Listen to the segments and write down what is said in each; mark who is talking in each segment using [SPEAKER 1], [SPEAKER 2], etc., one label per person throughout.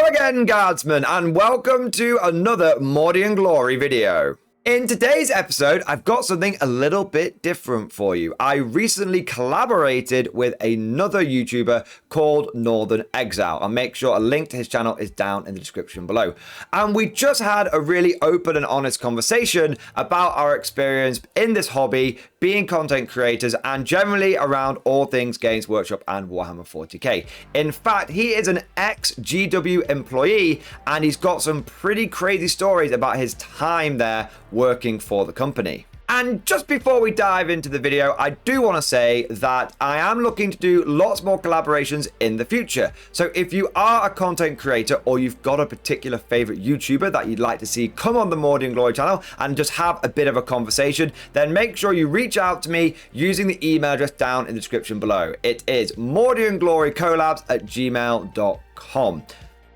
[SPEAKER 1] again, guardsmen, and welcome to another Mordy and Glory video. In today's episode, I've got something a little bit different for you. I recently collaborated with another YouTuber called Northern Exile. I'll make sure a link to his channel is down in the description below. And we just had a really open and honest conversation about our experience in this hobby, being content creators, and generally around all things Games Workshop and Warhammer 40k. In fact, he is an ex-GW employee, and he's got some pretty crazy stories about his time there working for the company. And just before we dive into the video, I do want to say that I am looking to do lots more collaborations in the future. So if you are a content creator or you've got a particular favorite YouTuber that you'd like to see come on the Mordy and Glory channel and just have a bit of a conversation, then make sure you reach out to me using the email address down in the description below. It is mordianglorycollabs@gmail.com.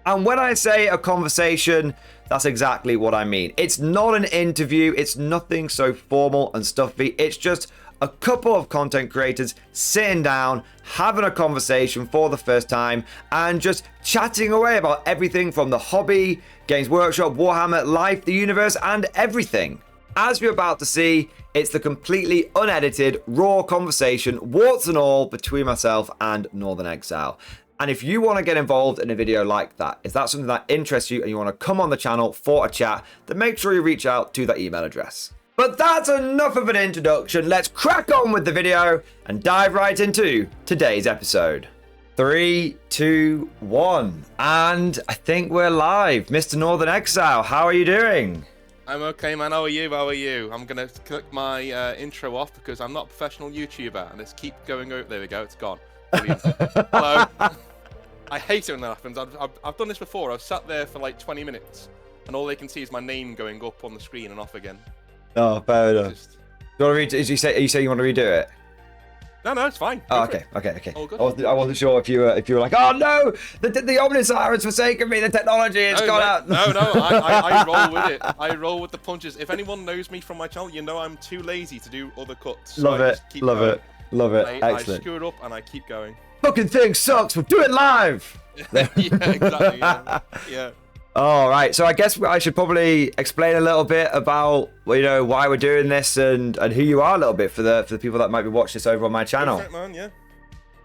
[SPEAKER 1] And when I say a conversation, that's exactly what I mean. It's not an interview. It's nothing so formal and stuffy. It's just a couple of content creators sitting down, having a conversation for the first time, and just chatting away about everything from the hobby, Games Workshop, Warhammer, life, the universe, and everything. As you're about to see, it's the completely unedited, raw conversation, warts and all, between myself and Northern Exile. And if you want to get involved in a video like that, if that's something that interests you and you want to come on the channel for a chat, then make sure you reach out to that email address. But that's enough of an introduction. Let's crack on with the video and dive right into today's episode. 3, 2, 1. And I think we're live. Mr. Northern Exile, how are you doing?
[SPEAKER 2] I'm okay, man. How are you? How are you? I'm going to click my intro off because I'm not a professional YouTuber. And let's keep going over. There we go. It's gone. Brilliant. Hello. I hate it when that happens. I've done this before. I've sat there for like 20 minutes, and all they can see is my name going up on the screen and off again.
[SPEAKER 1] Oh, fair enough. Do you want to you say you want to redo it?
[SPEAKER 2] No, it's fine.
[SPEAKER 1] Oh, okay.
[SPEAKER 2] All good.
[SPEAKER 1] I wasn't sure if you were like, oh no, the Omnissiah has forsaken me. The technology has gone out.
[SPEAKER 2] No. I roll with it. I roll with the punches. If anyone knows me from my channel, you know I'm too lazy to do other cuts. So
[SPEAKER 1] Love it. Excellent.
[SPEAKER 2] I screw it up and I keep going.
[SPEAKER 1] Fucking thing sucks. We'll do it live.
[SPEAKER 2] Yeah, exactly. Yeah.
[SPEAKER 1] All right. So I guess I should probably explain a little bit about why we're doing this and who you are a little bit for the people that might be watching this over on my channel.
[SPEAKER 2] Perfect, man, yeah.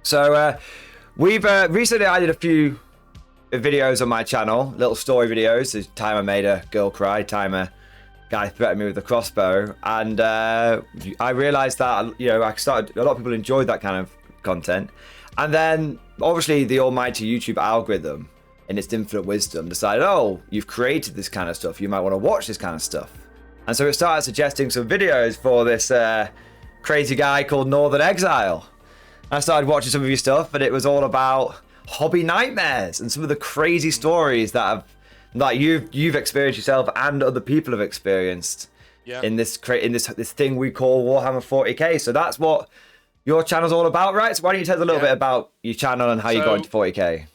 [SPEAKER 1] So we've recently I did a few videos on my channel, little story videos. There's time I made a girl cry, time a guy threatened me with a crossbow, and I realized that a lot of people enjoyed that kind of content. And then, obviously, the almighty YouTube algorithm, in its infinite wisdom, decided, oh, you've created this kind of stuff. You might want to watch this kind of stuff. And so it started suggesting some videos for this crazy guy called Northern Exile. I started watching some of your stuff, and it was all about hobby nightmares and some of the crazy stories that you've experienced yourself and other people have experienced in this thing we call Warhammer 40k. So that's what your channel's all about, right? So why don't you tell us a little bit about your channel and how you got into 40k?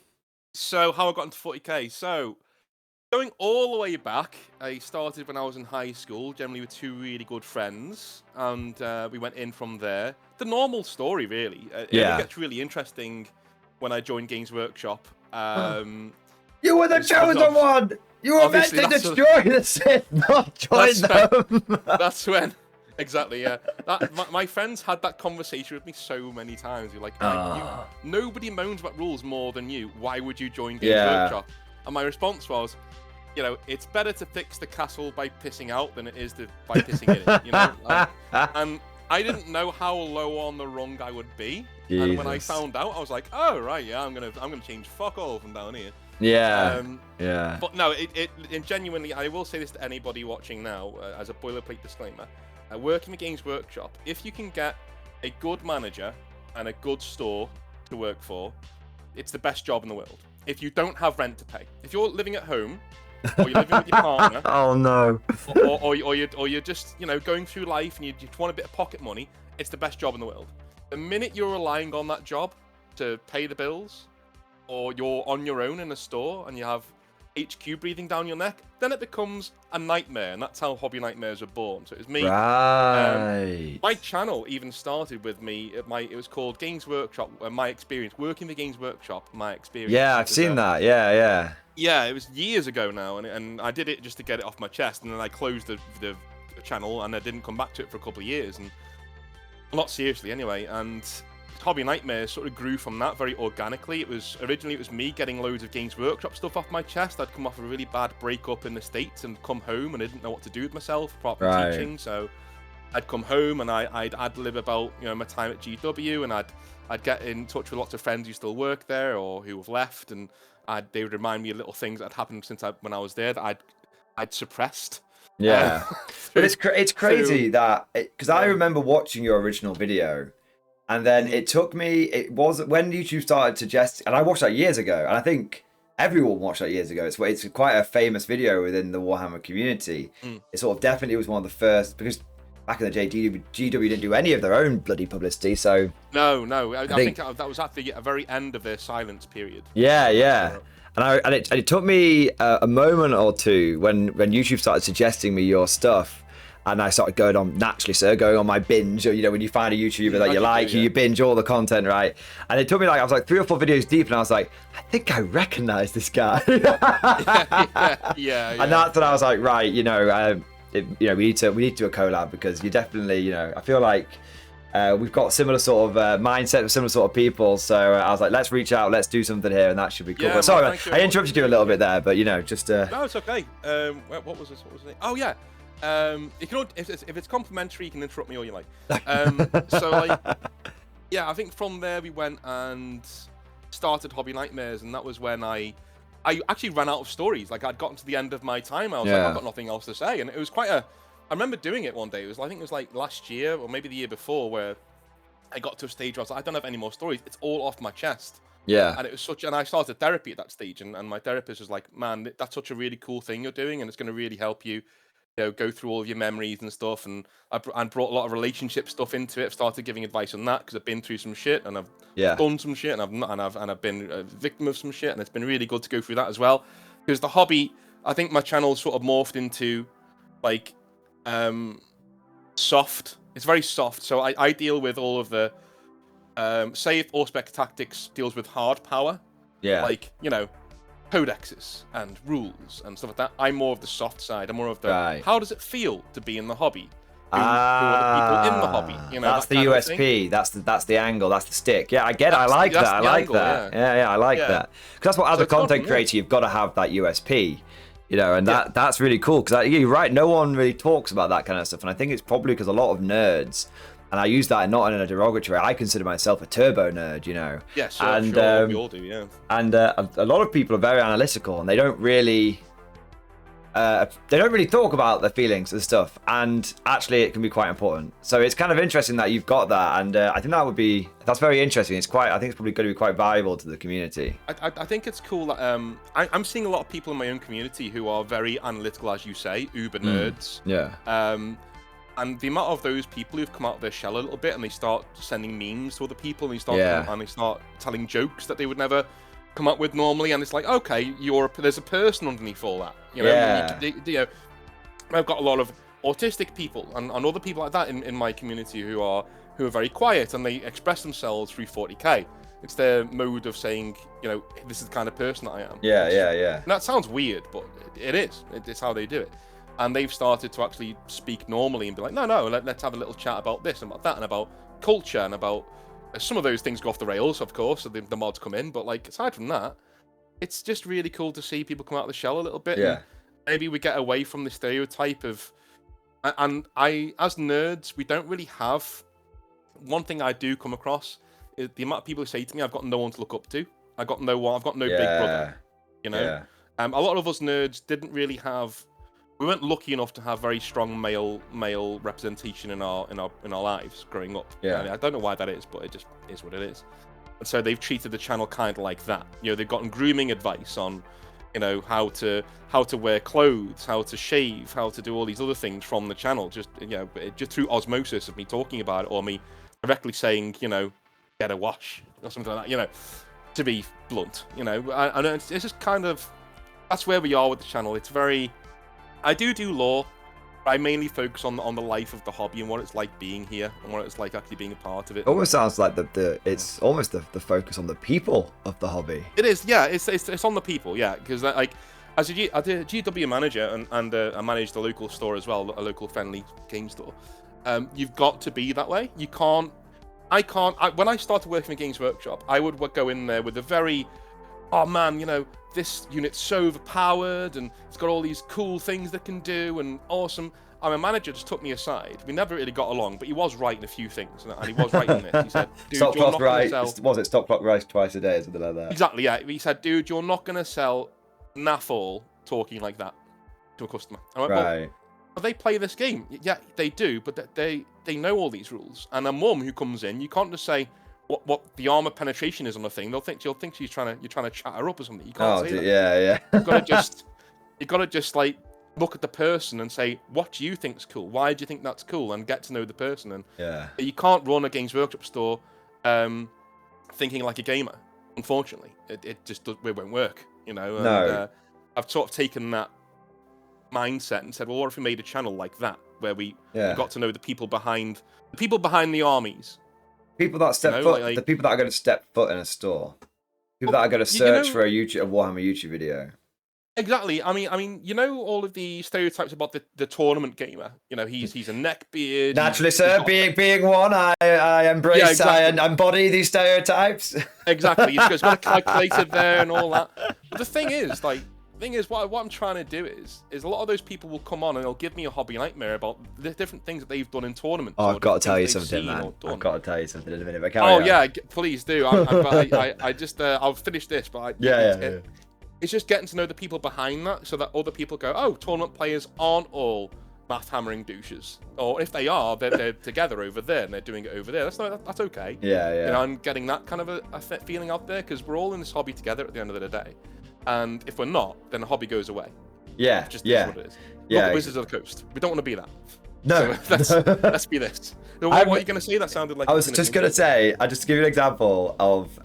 [SPEAKER 2] So how I got into 40k. So going all the way back, I started when I was in high school, generally with two really good friends, and we went in from there. The normal story, really. It gets really interesting when I joined Games Workshop.
[SPEAKER 1] You were the chosen one! You were meant to destroy the Sith, not join them!
[SPEAKER 2] That's when... Exactly, yeah. My friends had that conversation with me so many times. You're like, nobody moans about rules more than you. Why would you join Games Workshop? And my response was, it's better to fix the castle by pissing out than it is by pissing in it. And I didn't know how low on the rung I would be. Jesus. And when I found out, I was like, oh right, yeah, I'm gonna change fuck all from down here.
[SPEAKER 1] Yeah.
[SPEAKER 2] But no, it genuinely, I will say this to anybody watching now as a boilerplate disclaimer. Working with Games Workshop, if you can get a good manager and a good store to work for, it's the best job in the world. If you don't have rent to pay, if you're living at home, or you're living with your partner,
[SPEAKER 1] oh no,
[SPEAKER 2] or you're just going through life and you just want a bit of pocket money, it's the best job in the world. The minute you're relying on that job to pay the bills, or you're on your own in a store and you have HQ breathing down your neck, then it becomes a nightmare, and that's how hobby nightmares are born. So it was me.
[SPEAKER 1] Right.
[SPEAKER 2] My channel even started with me. It was called Games Workshop. My experience working for Games Workshop. My experience.
[SPEAKER 1] Yeah, I've seen that. Yeah, yeah.
[SPEAKER 2] Yeah, it was years ago now, and I did it just to get it off my chest, and then I closed the channel, and I didn't come back to it for a couple of years, and not seriously anyway. And Hobby Nightmares sort of grew from that very organically. Originally it was me getting loads of Games Workshop stuff off my chest. I'd come off a really bad breakup in the States and come home, and I didn't know what to do with myself apart from teaching. So I'd come home and I'd ad-lib about my time at GW, and I'd get in touch with lots of friends who still work there or who have left, and they would remind me of little things that had happened since when I was there that I'd suppressed.
[SPEAKER 1] Yeah, but it's crazy that because I remember watching your original video. And then it took me, it was when YouTube started suggesting, and I watched that years ago, and I think everyone watched that years ago. It's quite a famous video within the Warhammer community. It sort of definitely was one of the first, because back in the day, GW didn't do any of their own bloody publicity, so...
[SPEAKER 2] No, I think that was at the very end of their silence period.
[SPEAKER 1] Yeah. And it took me a moment or two when YouTube started suggesting me your stuff. And I started going on going on my binge, or when you find a YouTuber that you like, you binge all the content, right? And it took me I was like 3 or 4 videos deep, and I was like, I think I recognize this guy.
[SPEAKER 2] yeah.
[SPEAKER 1] And that's when I was like, right, we need to do a collab, because you definitely, I feel like we've got similar sort of mindset with similar sort of people. So I was like, let's reach out, let's do something here, and that should be cool. But sorry, man, I interrupted you a little bit there, but just. No,
[SPEAKER 2] it's okay. What was this? What was it? Oh yeah. You can if it's complimentary, you can interrupt me all you like. I think from there we went and started Hobby Nightmares, and that was when I actually ran out of stories. I'd gotten to the end of my time. I was like, I've got nothing else to say, and it was I remember doing it one day. I think it was last year or maybe the year before, where I got to a stage where I was like, I don't have any more stories. It's all off my chest.
[SPEAKER 1] Yeah.
[SPEAKER 2] And it was and I started therapy at that stage, and my therapist was like, man, that's such a really cool thing you're doing, and it's going to really help you. Go through all of your memories and stuff, and I brought a lot of relationship stuff into it. Started giving advice on that because I've been through some shit, and I've done some shit, and I've been a victim of some shit, and it's been really good to go through that as well. Because the hobby, I think my channel sort of morphed into soft. It's very soft. So I deal with all of the say if Auspex Tactics deals with hard power, codexes and rules and stuff like that. I'm more of the soft side. I'm more of the how does it feel to be in the hobby? Who are the people in the hobby?
[SPEAKER 1] That's the USP. That's the angle. That's the stick. Yeah, I get it. I like that. I like that. Yeah, I like that. Because that's what, as a content creator, you've got to have that USP. And that's really cool. Because you're right. No one really talks about that kind of stuff, and I think it's probably because a lot of nerds. And I use that not in a derogatory way. I consider myself a turbo nerd,
[SPEAKER 2] Yeah, sure, we all do, yeah.
[SPEAKER 1] And a lot of people are very analytical, and they don't really talk about their feelings and stuff. And actually, it can be quite important. So it's kind of interesting that you've got that, and I think that's very interesting. I think it's probably going to be quite valuable to the community.
[SPEAKER 2] I think it's cool that I'm seeing a lot of people in my own community who are very analytical, as you say, uber nerds.
[SPEAKER 1] Yeah.
[SPEAKER 2] And the amount of those people who've come out of their shell a little bit, and they start sending memes to other people, and they start telling jokes that they would never come up with normally, and it's like, okay, there's a person underneath all that. I've got a lot of autistic people and other people like that in my community who are very quiet, and they express themselves through 40k. It's their mode of saying, this is the kind of person that I am.
[SPEAKER 1] Yeah.
[SPEAKER 2] And that sounds weird, but it is. It's how they do it. And they've started to actually speak normally and be like, no, let's have a little chat about this and about that and about culture and about some of those things go off the rails, of course, so the mods come in. But aside from that, it's just really cool to see people come out of the shell a little bit.
[SPEAKER 1] Yeah.
[SPEAKER 2] And maybe we get away from the stereotype of, and as nerds, we don't really have. One thing I do come across is the amount of people who say to me, I've got no one to look up to. I've got no big brother.
[SPEAKER 1] Yeah.
[SPEAKER 2] A lot of us nerds didn't really have. We weren't lucky enough to have very strong male representation in our lives growing up.
[SPEAKER 1] Yeah.
[SPEAKER 2] I don't know why that is, but it just is what it is. And so they've treated the channel kind of like that. They've gotten grooming advice on, how to wear clothes, how to shave, how to do all these other things from the channel. Just through osmosis of me talking about it, or me directly saying, get a wash or something like that. To be blunt, and it's just kind of. that's where we are with the channel. It's very, I do lore, but I mainly focus on the life of the hobby and what it's like being here and what it's like actually being a part of it.
[SPEAKER 1] It almost sounds like it's almost the focus on the people of the hobby.
[SPEAKER 2] It is, yeah. It's on the people, yeah. Because like, as a GW manager and I manage the local store as well, a local friendly game store. You've got to be that way. You can't. When I started working at Games Workshop, I would go in there with a very, oh man, you know, this unit's so overpowered and it's got all these cool things that can do and awesome. And my manager just took me aside. We never really got along, but he was right in a few things, and he was right in this. He said, "Dude,
[SPEAKER 1] stop
[SPEAKER 2] you're
[SPEAKER 1] clock
[SPEAKER 2] not going
[SPEAKER 1] right.
[SPEAKER 2] to sell."
[SPEAKER 1] Was it stop clock right twice a day or something like that?
[SPEAKER 2] Exactly, yeah. He said, "Dude, you're not going to sell naff all talking like that to a customer." I went,
[SPEAKER 1] right.
[SPEAKER 2] Well, they play this game. Yeah, they do, but they know all these rules. And a mum who comes in, you can't just say what the armor penetration is on the thing. She'll think you're trying to chat her up or something. You can't say that.
[SPEAKER 1] Yeah.
[SPEAKER 2] you gotta just like look at the person and say, what do you think's cool? Why do you think that's cool? And get to know the person. And you can't run a Games Workshop store thinking like a gamer. Unfortunately, it won't work. You know. And,
[SPEAKER 1] no.
[SPEAKER 2] I've sort of taken that mindset and said, well, what if we made a channel like that where we got to know the people behind the armies,
[SPEAKER 1] people that step foot, the people that are going to step foot in a store, people that are going to search for a Warhammer YouTube video.
[SPEAKER 2] Exactly. I mean, you know all of the stereotypes about the tournament gamer. You know, he's a neckbeard.
[SPEAKER 1] Naturally, sir. Being one, I embrace,
[SPEAKER 2] yeah, exactly.
[SPEAKER 1] I embody these stereotypes.
[SPEAKER 2] Exactly. He's got a calculator there and all that. But the thing is, what I'm trying to do is a lot of those people will come on and they'll give me a hobby nightmare about the different things that they've done in tournaments.
[SPEAKER 1] Oh, I've got to tell you something, man. I've got to tell you something in a minute.
[SPEAKER 2] Yeah, please do. I'll finish this, but it's just getting to know the people behind that, so that other people go, oh, tournament players aren't all math hammering douches, or if they are, they're together over there and they're doing it over there. That's okay.
[SPEAKER 1] Yeah.
[SPEAKER 2] You know, I'm getting that kind of a feeling out there because we're all in this hobby together at the end of the day. And if we're not, then the hobby goes away.
[SPEAKER 1] Yeah,
[SPEAKER 2] Is what it is. Look at Wizards of the Coast. We don't want to be that.
[SPEAKER 1] No.
[SPEAKER 2] So let's be this. What are you going to say? That sounded like...
[SPEAKER 1] I was just going to say, I'll just give you an example of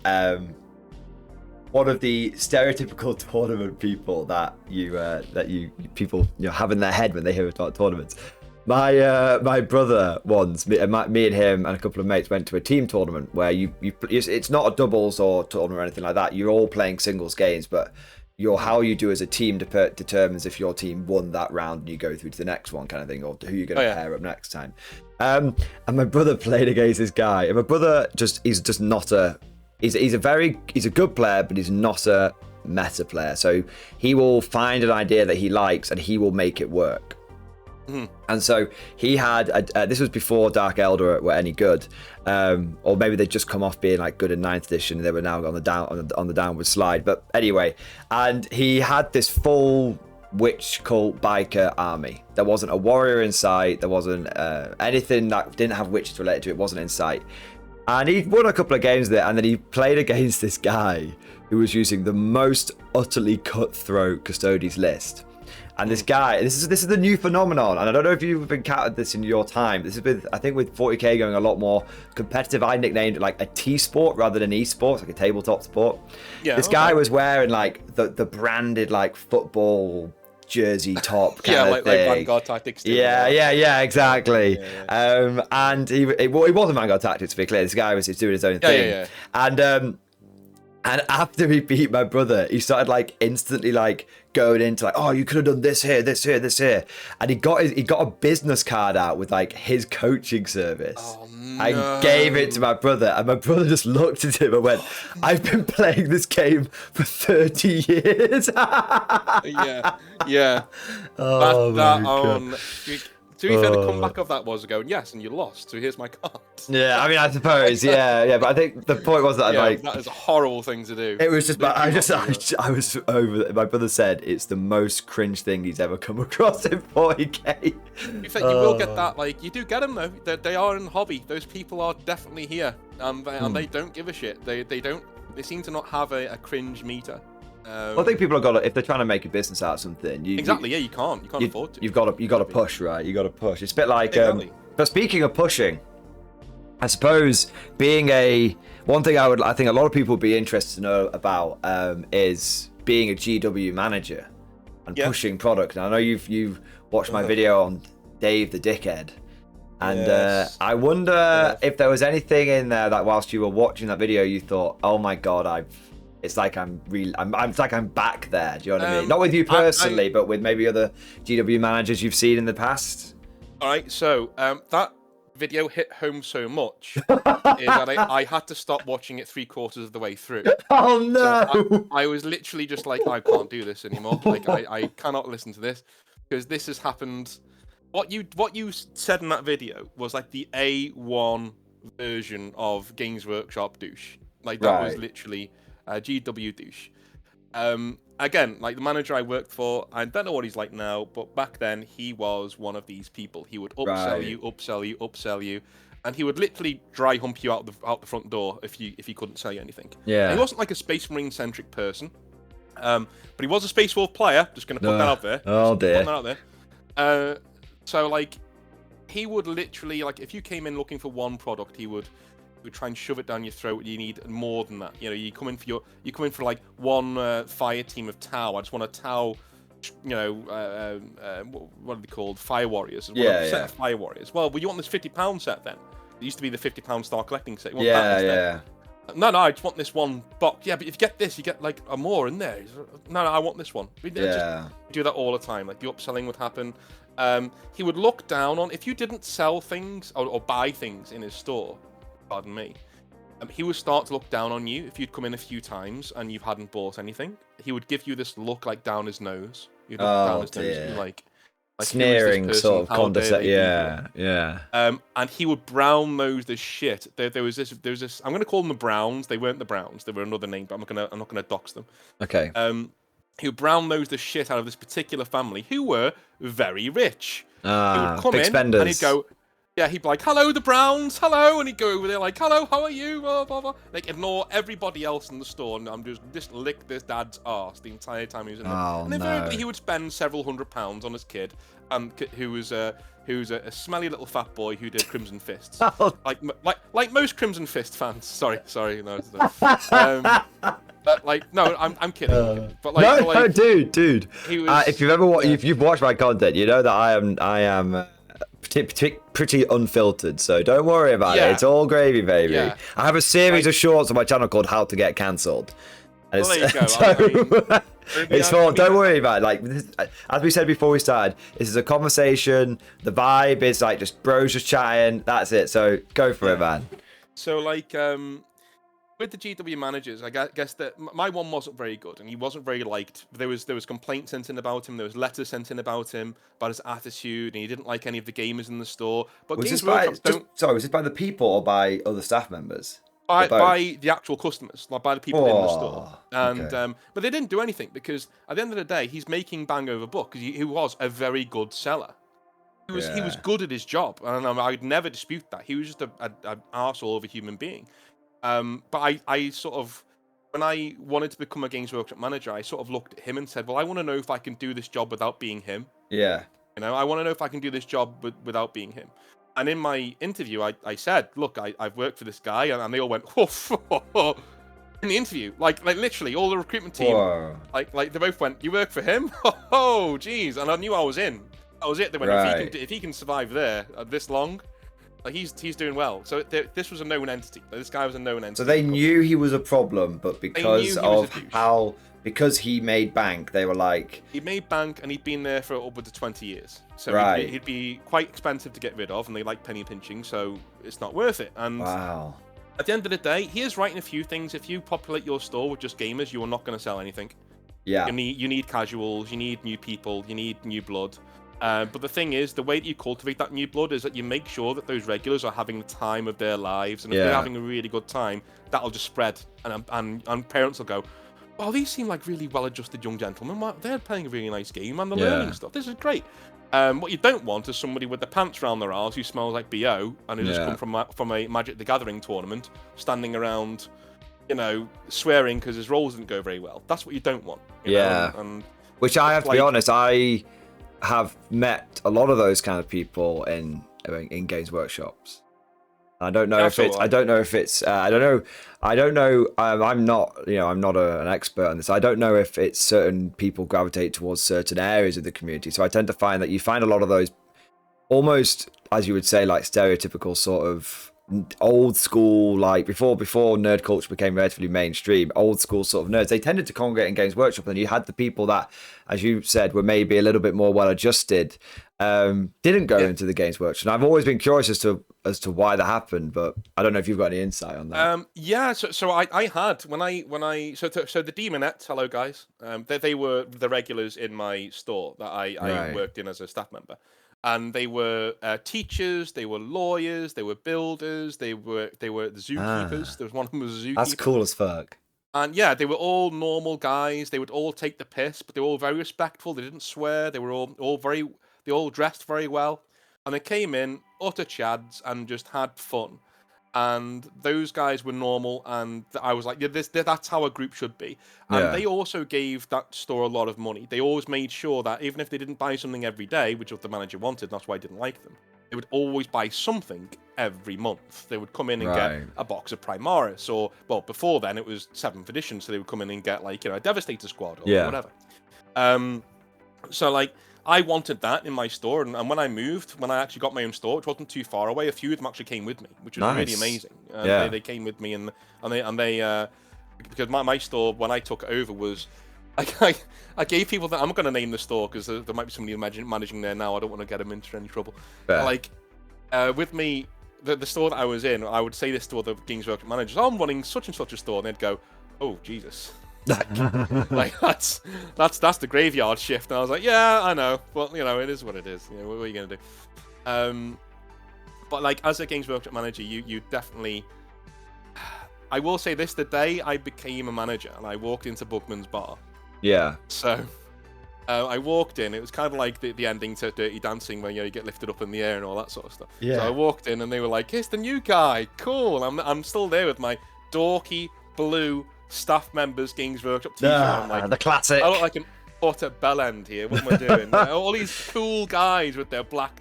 [SPEAKER 1] one of the stereotypical tournament people that people have in their head when they hear about tournaments. My brother once, me and him and a couple of mates went to a team tournament where it's not a doubles or tournament or anything like that. You're all playing singles games, but how you do as a team determines if your team won that round and you go through to the next one, kind of thing, or who you're going to pair up next time. And my brother played against this guy, and my brother he's a good player, but he's not a meta player. So he will find an idea that he likes and he will make it work. And so he had this was before Dark Elder were any good, or maybe they'd just come off being like good in 9th edition and they were now on the downward slide. But anyway, and he had this full witch cult biker army. There wasn't a warrior in sight. There wasn't anything that didn't have witches related to it. Wasn't in sight. And he won a couple of games there, and then he played against this guy who was using the most utterly cutthroat Custodes list. And this guy, this is the new phenomenon, and I don't know if you've encountered this in your time. This is I think with 40k going a lot more competitive. I nicknamed it like a T-sport rather than esports, like a tabletop sport. Yeah, this guy was wearing like the branded like football jersey top kind of thing.
[SPEAKER 2] Like Vanguard Tactics.
[SPEAKER 1] Yeah, exactly. And it wasn't Vanguard Tactics, to be clear. This guy was doing his own thing. And after he beat my brother, he started like instantly like going into like, oh, you could have done this here, this here, this here. And he got a business card out with like his coaching service.
[SPEAKER 2] Oh, no.
[SPEAKER 1] I gave it to my brother, and my brother just looked at him and went, I've been playing this game for 30 years.
[SPEAKER 2] Yeah.
[SPEAKER 1] Oh, my God.
[SPEAKER 2] To be fair, the comeback of that was going, yes, and you lost, so here's my card.
[SPEAKER 1] Yeah, I mean, I suppose, yeah, but I think the point was that
[SPEAKER 2] that is a horrible thing to do.
[SPEAKER 1] It was just, but I was over it. My brother said it's the most cringe thing he's ever come across in 40k.
[SPEAKER 2] In fact, you will get that, like, you do get them though. They are in the hobby. Those people are definitely here, and they don't give a shit. They seem to not have a cringe meter.
[SPEAKER 1] I think people have got to, if they're trying to make a business out of something. You can't afford to. You've got to push, right? You got to push. It's a bit like. Exactly. But speaking of pushing, I suppose being one thing I think a lot of people would be interested to know about is being a GW manager. and pushing product. And I know you've watched my video on Dave the Dickhead, and I wonder if there was anything in there that whilst you were watching that video, you thought, "Oh my god, it's like it's like I'm back there." Do you know what I mean? Not with you personally, but with maybe other GW managers you've seen in the past.
[SPEAKER 2] All right, so that video hit home so much is that I had to stop watching it 3/4 of the way through.
[SPEAKER 1] Oh no!
[SPEAKER 2] So I was literally just like, I can't do this anymore. Like I cannot listen to this because this has happened. What you said in that video was like the A1 version of Games Workshop douche. Like that was literally GW douche. Again, like the manager I worked for, I don't know what he's like now, but back then he was one of these people. He would upsell you, and he would literally dry hump you out the front door if he couldn't sell you anything. Yeah. And he wasn't like a Space Marine centric person, but he was a Space Wolf player. Just gonna put that out there.
[SPEAKER 1] Oh dear.
[SPEAKER 2] Put that out there. So like, he would literally, like, if you came in looking for one product, he would try and shove it down your throat. You need more than that. You know, you come in for like one fire team of Tau. I just want a Tau, you know, what are they called? Fire Warriors. Set of Fire Warriors. Well, you want this £50 set then? It used to be the £50 Star Collecting set. You want that instead? No, I just want this one box. Yeah, but if you get this, you get like a more in there. No, I want this one. We just do that all the time. Like the upselling would happen. He would look down on, if you didn't sell things or buy things in his store, pardon me, he would start to look down on you if you'd come in a few times and you hadn't bought anything. He would give you this look like down his nose. You'd look down his nose and like
[SPEAKER 1] sneering sort of condescending. Yeah.
[SPEAKER 2] And he would brown nose this shit. There was this. I'm gonna call them the Browns. They weren't the Browns. They were another name, but I'm not gonna dox them.
[SPEAKER 1] Okay.
[SPEAKER 2] He would brown nose the shit out of this particular family who were very rich. He would come in
[SPEAKER 1] spenders.
[SPEAKER 2] And he'd go, yeah, he'd be like, "Hello, the Browns, hello," and he'd go over there like, "Hello, how are you?" Blah, blah, blah. Like ignore everybody else in the store, and I'm just lick this dad's arse the entire time he was in there. And invariably he would spend several £100s on his kid, who was a smelly little fat boy who did Crimson Fists, like most Crimson Fist fans. Sorry, no. But like, no, I'm kidding. But like,
[SPEAKER 1] no, dude.
[SPEAKER 2] He was,
[SPEAKER 1] if you've watched my content, you know that I am pretty unfiltered, so don't worry about it. It's all gravy, baby. Yeah. I have a series of shorts on my channel called "How to Get Cancelled."
[SPEAKER 2] Well, there you go.
[SPEAKER 1] It's for. Don't worry about it. Like as we said before we started, this is a conversation. The vibe is like just bros just chatting. That's it. So go for it, man.
[SPEAKER 2] So like, with the GW managers, I guess that my one wasn't very good, and he wasn't very liked. There was complaints sent in about him. There was letters sent in about him, about his attitude, and he didn't like any of the gamers in the store. But
[SPEAKER 1] was this by the people or by other staff members?
[SPEAKER 2] By the actual customers, like by the people in the store. And but they didn't do anything because at the end of the day, he's making bang over buck because he was a very good seller. He was good at his job, and I'd never dispute that. He was just an arsehole of a human being. But I sort of, when I wanted to become a Games Workshop manager, I sort of looked at him and said, well, I want to know if I can do this job without being him.
[SPEAKER 1] Yeah.
[SPEAKER 2] You know, I want to know if I can do this job without being him. And in my interview, I said, look, I've worked for this guy, and they all went, whoa, in the interview. Like literally, all the recruitment team, like they both went, you work for him? Oh, geez. And I knew I was in. That was it. They went, if he can survive there this long, like he's doing well. So this was a known entity. This guy was a known entity.
[SPEAKER 1] So they knew he was a problem, but because he made bank, they were like...
[SPEAKER 2] He made bank, and he'd been there for upwards of 20 years. So he'd be quite expensive to get rid of, and they like penny pinching, so it's not worth it. And at the end of the day, he is right in a few things. If you populate your store with just gamers, you are not going to sell anything.
[SPEAKER 1] Yeah.
[SPEAKER 2] You need casuals, you need new people, you need new blood. But the thing is, the way that you cultivate that new blood is that you make sure that those regulars are having the time of their lives, and if they're having a really good time, that'll just spread, and parents will go, "Oh, these seem like really well-adjusted young gentlemen. They're playing a really nice game, and they're learning stuff. This is great." What you don't want is somebody with the pants round their arse who smells like BO and who just come from a Magic the Gathering tournament, standing around, you know, swearing because his rolls didn't go very well. That's what you don't want. You know? And
[SPEAKER 1] which I have to be honest, I have met a lot of those kind of people in Games Workshops. I don't know if it's. I don't know if it's. I don't know. I don't know. I'm not. I'm not an expert on this. I don't know if it's certain people gravitate towards certain areas of the community. So I tend to find that you find a lot of those, almost as you would say, like stereotypical sort of old school, like before nerd culture became relatively mainstream, old school sort of nerds. They tended to congregate in Games Workshop, and you had the people that, as you said, were maybe a little bit more well adjusted. Didn't go into the Games Workshop. And I've always been curious as to why that happened, but I don't know if you've got any insight on that.
[SPEAKER 2] Yeah, so I had when I so the Demonettes, hello guys, they were the regulars in my store that I worked in as a staff member, and they were teachers, they were lawyers, they were builders, they were the zookeepers. There was one of them was a zookeeper.
[SPEAKER 1] That's cool as fuck.
[SPEAKER 2] And yeah, they were all normal guys. They would all take the piss, but they were all very respectful. They didn't swear. They were all very. They all dressed very well, and they came in utter chads and just had fun. And those guys were normal, and I was like, yeah, that's how a group should be. And they also gave that store a lot of money. They always made sure that even if they didn't buy something every day, which what the manager wanted, that's why I didn't like them, they would always buy something every month. They would come in and get a box of Primaris, or, well, before then it was 7th edition, so they would come in and get, like, a Devastator squad or whatever. So, like, I wanted that in my store, and when I moved, when I actually got my own store, which wasn't too far away, a few of them actually came with me, which was really amazing. They came with me, and they because my store when I took it over was, I gave people that I'm going to name the store because there might be somebody managing there now. I don't want to get them into any trouble. Like with me, the store that I was in, I would say this to other Games Workshop managers: "Oh, I'm running such and such a store," and they'd go, "Oh Jesus." Like that's the graveyard shift, and I was like, yeah, I know, but it is what it is. What are you gonna do? But like as a Games Workshop manager, you definitely. I will say this: the day I became a manager and I walked into Bugman's bar. Yeah. So I walked in. It was kind of like the ending to Dirty Dancing, where you get lifted up in the air and all that sort of stuff. Yeah. So I walked in and they were like, "Here's the new guy, cool." I'm still there with my dorky blue staff members Games Workshop t-shirt. I'm like,
[SPEAKER 1] the classic.
[SPEAKER 2] I look like an utter bellend here. What am I doing? All these cool guys with their black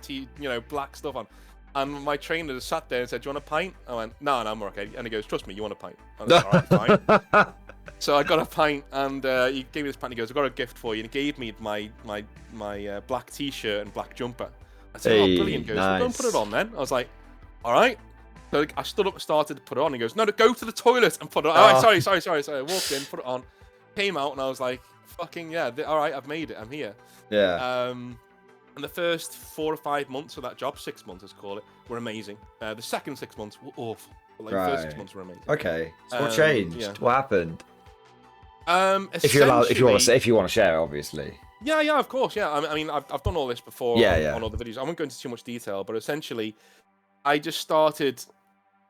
[SPEAKER 2] black stuff on. And my trainer just sat there and said, "Do you want a pint?" I went, No, I'm okay. And he goes, "Trust me, you want a pint." I was like, "All right, fine." So I got a pint, and he gave me this pint. He goes, "I've got a gift for you." And he gave me my black t-shirt and black jumper. I said, "Oh, brilliant." He goes, "Well, don't put it on then." I was like, "All right." So I stood up and started to put it on. He goes, "No, go to the toilet and put it on." Oh, sorry. I walked in, put it on, came out, and I was like, "Fucking yeah, all right, I've made it. I'm here."
[SPEAKER 1] Yeah.
[SPEAKER 2] And the first 4 or 5 months of that job, 6 months, let's call it, were amazing. The second 6 months were awful. But, the first 6 months were amazing.
[SPEAKER 1] Okay. So what changed? Yeah. What happened?
[SPEAKER 2] If
[SPEAKER 1] you want to share, obviously.
[SPEAKER 2] Yeah, of course. Yeah, I mean, I've done all this before on other videos. I won't go into too much detail, but essentially, I just started.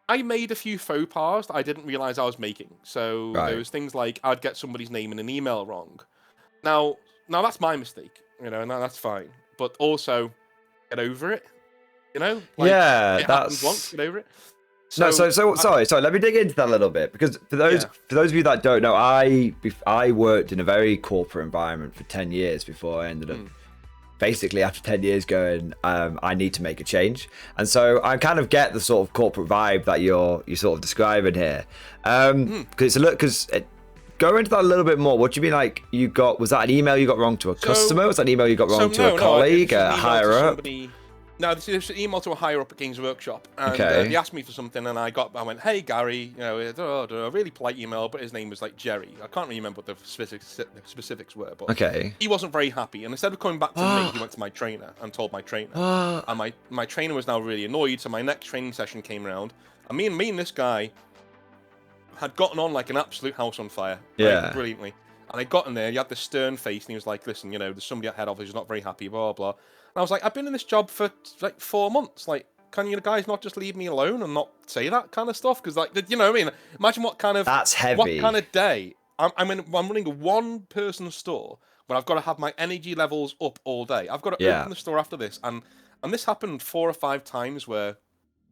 [SPEAKER 2] I made a few faux pas that I didn't realize I was making. So there was things like I'd get somebody's name in an email wrong. Now that's my mistake, and that's fine. But also, get over it. Like, it happens once. Get over it.
[SPEAKER 1] So sorry. Let me dig into that a little bit, because for those of you that don't know, I worked in a very corporate environment for 10 years before I ended up. Basically, after 10 years going, I need to make a change. And so I kind of get the sort of corporate vibe that you're sort of describing here. Because go into that a little bit more. What do you mean, like, was that an email you got wrong to a customer? Was that an email you got wrong to a colleague, a higher up?
[SPEAKER 2] No, this is an email to a higher up at Games Workshop, and they asked me for something, and I went, "Hey Gary," a really polite email, but his name was like Jerry. I can't really remember what the specifics were, but he wasn't very happy. And instead of coming back to me, he went to my trainer and told my trainer, and my trainer was now really annoyed. So my next training session came around, and me and this guy had gotten on like an absolute house on fire, brilliantly. And I got in there, he had this stern face, and he was like, "Listen, there's somebody at head office who's not very happy, blah, blah." And I was like, "I've been in this job for like 4 months. Like, can you guys not just leave me alone and not say that kind of stuff?" Because, like, you know what I mean? Imagine what kind of...
[SPEAKER 1] That's heavy.
[SPEAKER 2] What kind of day... I'm running a one-person store where I've got to have my energy levels up all day. I've got to open the store after this. And this happened 4 or 5 times where,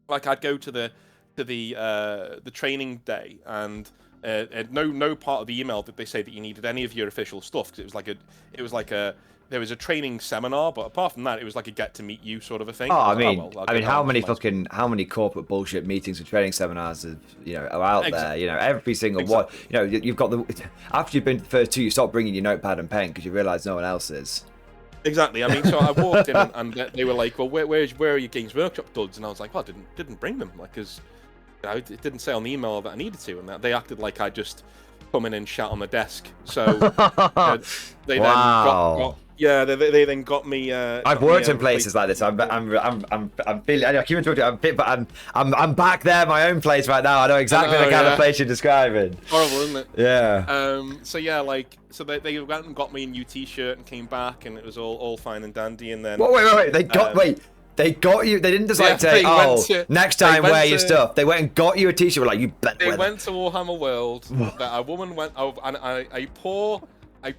[SPEAKER 2] like, I'd go to the training day, and no part of the email did they say that you needed any of your official stuff, because it was like there was a training seminar, but apart from that, it was like a get to meet you sort of a thing.
[SPEAKER 1] Oh,
[SPEAKER 2] I
[SPEAKER 1] I mean,
[SPEAKER 2] like, oh, well,
[SPEAKER 1] how many corporate bullshit meetings and training seminars are out there? Every single one. You've got after you've been to the first two, you stop bringing your notepad and pen because you realise no one else is.
[SPEAKER 2] Exactly. I mean, so I walked in and they were like, "Well, where are your Games Workshop duds?" And I was like, "Well, I didn't bring them, like, because it didn't say on the email that I needed to." And they acted like I just come in and shat on the desk. So they they then got me.
[SPEAKER 1] I've worked in places like this. I'm feeling. I keep talking. I'm back there at my own place right now. I know exactly the kind of place you're describing.
[SPEAKER 2] Horrible, isn't it?
[SPEAKER 1] Yeah.
[SPEAKER 2] So they went and got me a new T-shirt and came back, and it was all fine and dandy. And then
[SPEAKER 1] wait. They got you. They didn't just say, next time wear your stuff. They went and got you a T-shirt. Like, you bet.
[SPEAKER 2] They went to Warhammer World. That a woman went over, and a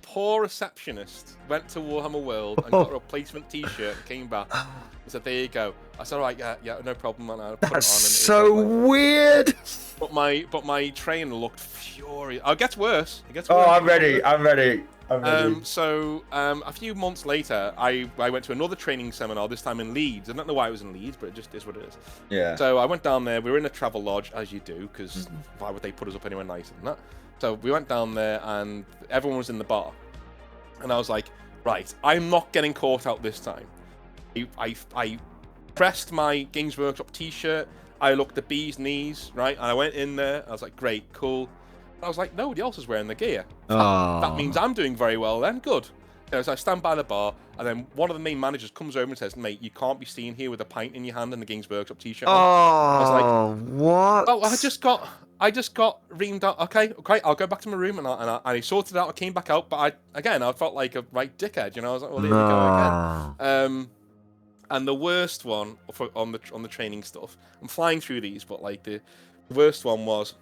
[SPEAKER 2] poor receptionist went to Warhammer World and got a replacement T-shirt and came back. I said, "There you go." I said, "All right, yeah, no problem." And I put
[SPEAKER 1] That's
[SPEAKER 2] it on. And
[SPEAKER 1] so weird.
[SPEAKER 2] But my trainer looked furious. Oh, it gets worse.
[SPEAKER 1] Oh, I'm ready.
[SPEAKER 2] So a few months later, I went to another training seminar, this time in Leeds. I don't know why it was in Leeds, but it just is what it is.
[SPEAKER 1] Yeah.
[SPEAKER 2] So I went down there. We were in a travel lodge, as you do, because why would they put us up anywhere nicer than that? So we went down there, and everyone was in the bar. And I was like, right, I'm not getting caught out this time. I pressed my Games Workshop T-shirt. I looked at bee's knees, right? And I went in there. I was like, great, cool. I was like, nobody else is wearing the gear. That means I'm doing very well then. Good. So I stand by the bar, and then one of the main managers comes over and says, "Mate, you can't be seen here with a pint in your hand and the Games Workshop T-shirt." I was like,
[SPEAKER 1] what?
[SPEAKER 2] Oh, I just got reamed out. Okay, I'll go back to my room, and I sorted it out. I came back out, but I felt like a right dickhead. I was like, well, there we go again. And the worst one on the training stuff, I'm flying through these, but like the worst one was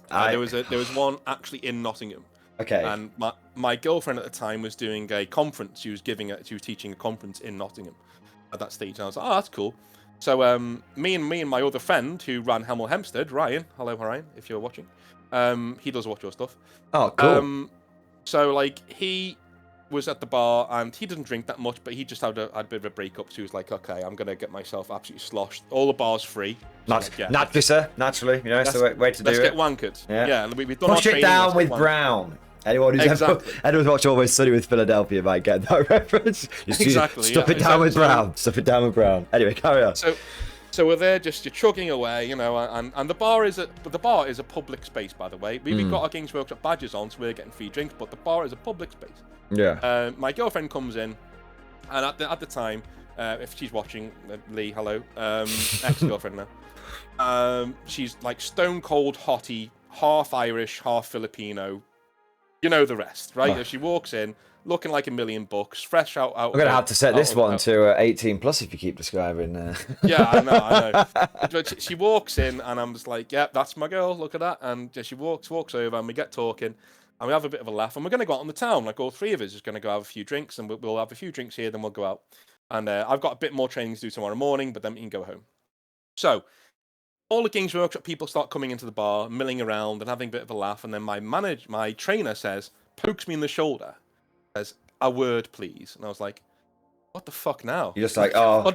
[SPEAKER 2] there was one actually in Nottingham.
[SPEAKER 1] Okay.
[SPEAKER 2] And my girlfriend at the time was doing a conference. She was teaching a conference in Nottingham at that stage. And I was like, oh, that's cool. So me and my other friend who ran Hemel Hempstead, Ryan. Hello, Ryan, if you're watching. He does watch your stuff.
[SPEAKER 1] Oh, cool.
[SPEAKER 2] So like he was at the bar and he doesn't drink that much, but he just had a bit of a breakup. So he was like, okay, I'm gonna get myself absolutely sloshed. All the bars free.
[SPEAKER 1] Naturally, sir. Naturally, it's the way to do it.
[SPEAKER 2] Let's get wankered. Yeah. We've done
[SPEAKER 1] Push it down with Brown. Anyone who's watched Always Sunny with Philadelphia might get that reference. Stuff it down with Brown. Stuff it down with Brown. Anyway, carry on.
[SPEAKER 2] So we're there, you're chugging away, and the bar is a public space, by the way. We've got our Games Workshop badges on, so we're getting free drinks, but the bar is a public space.
[SPEAKER 1] Yeah.
[SPEAKER 2] My girlfriend comes in, and at the time, if she's watching, Lee, hello, ex-girlfriend now. She's like stone cold hottie, half Irish, half Filipino. You know the rest, right? She walks in, looking like $1,000,000, fresh out.
[SPEAKER 1] I'm gonna have to set this one to 18 plus if you keep describing.
[SPEAKER 2] Yeah, I know. But she walks in, and I'm just like, yeah, that's my girl. Look at that. And she walks over, and we get talking, and we have a bit of a laugh, and we're gonna go out on the town. Like all three of us is gonna go have a few drinks, and we'll have a few drinks here, then we'll go out. And I've got a bit more training to do tomorrow morning, but then we can go home. So all the Games Workshop people start coming into the bar, milling around and having a bit of a laugh, and then my trainer pokes me in the shoulder, says, "A word, please." And I was like, what the fuck now?
[SPEAKER 1] You're just like, oh,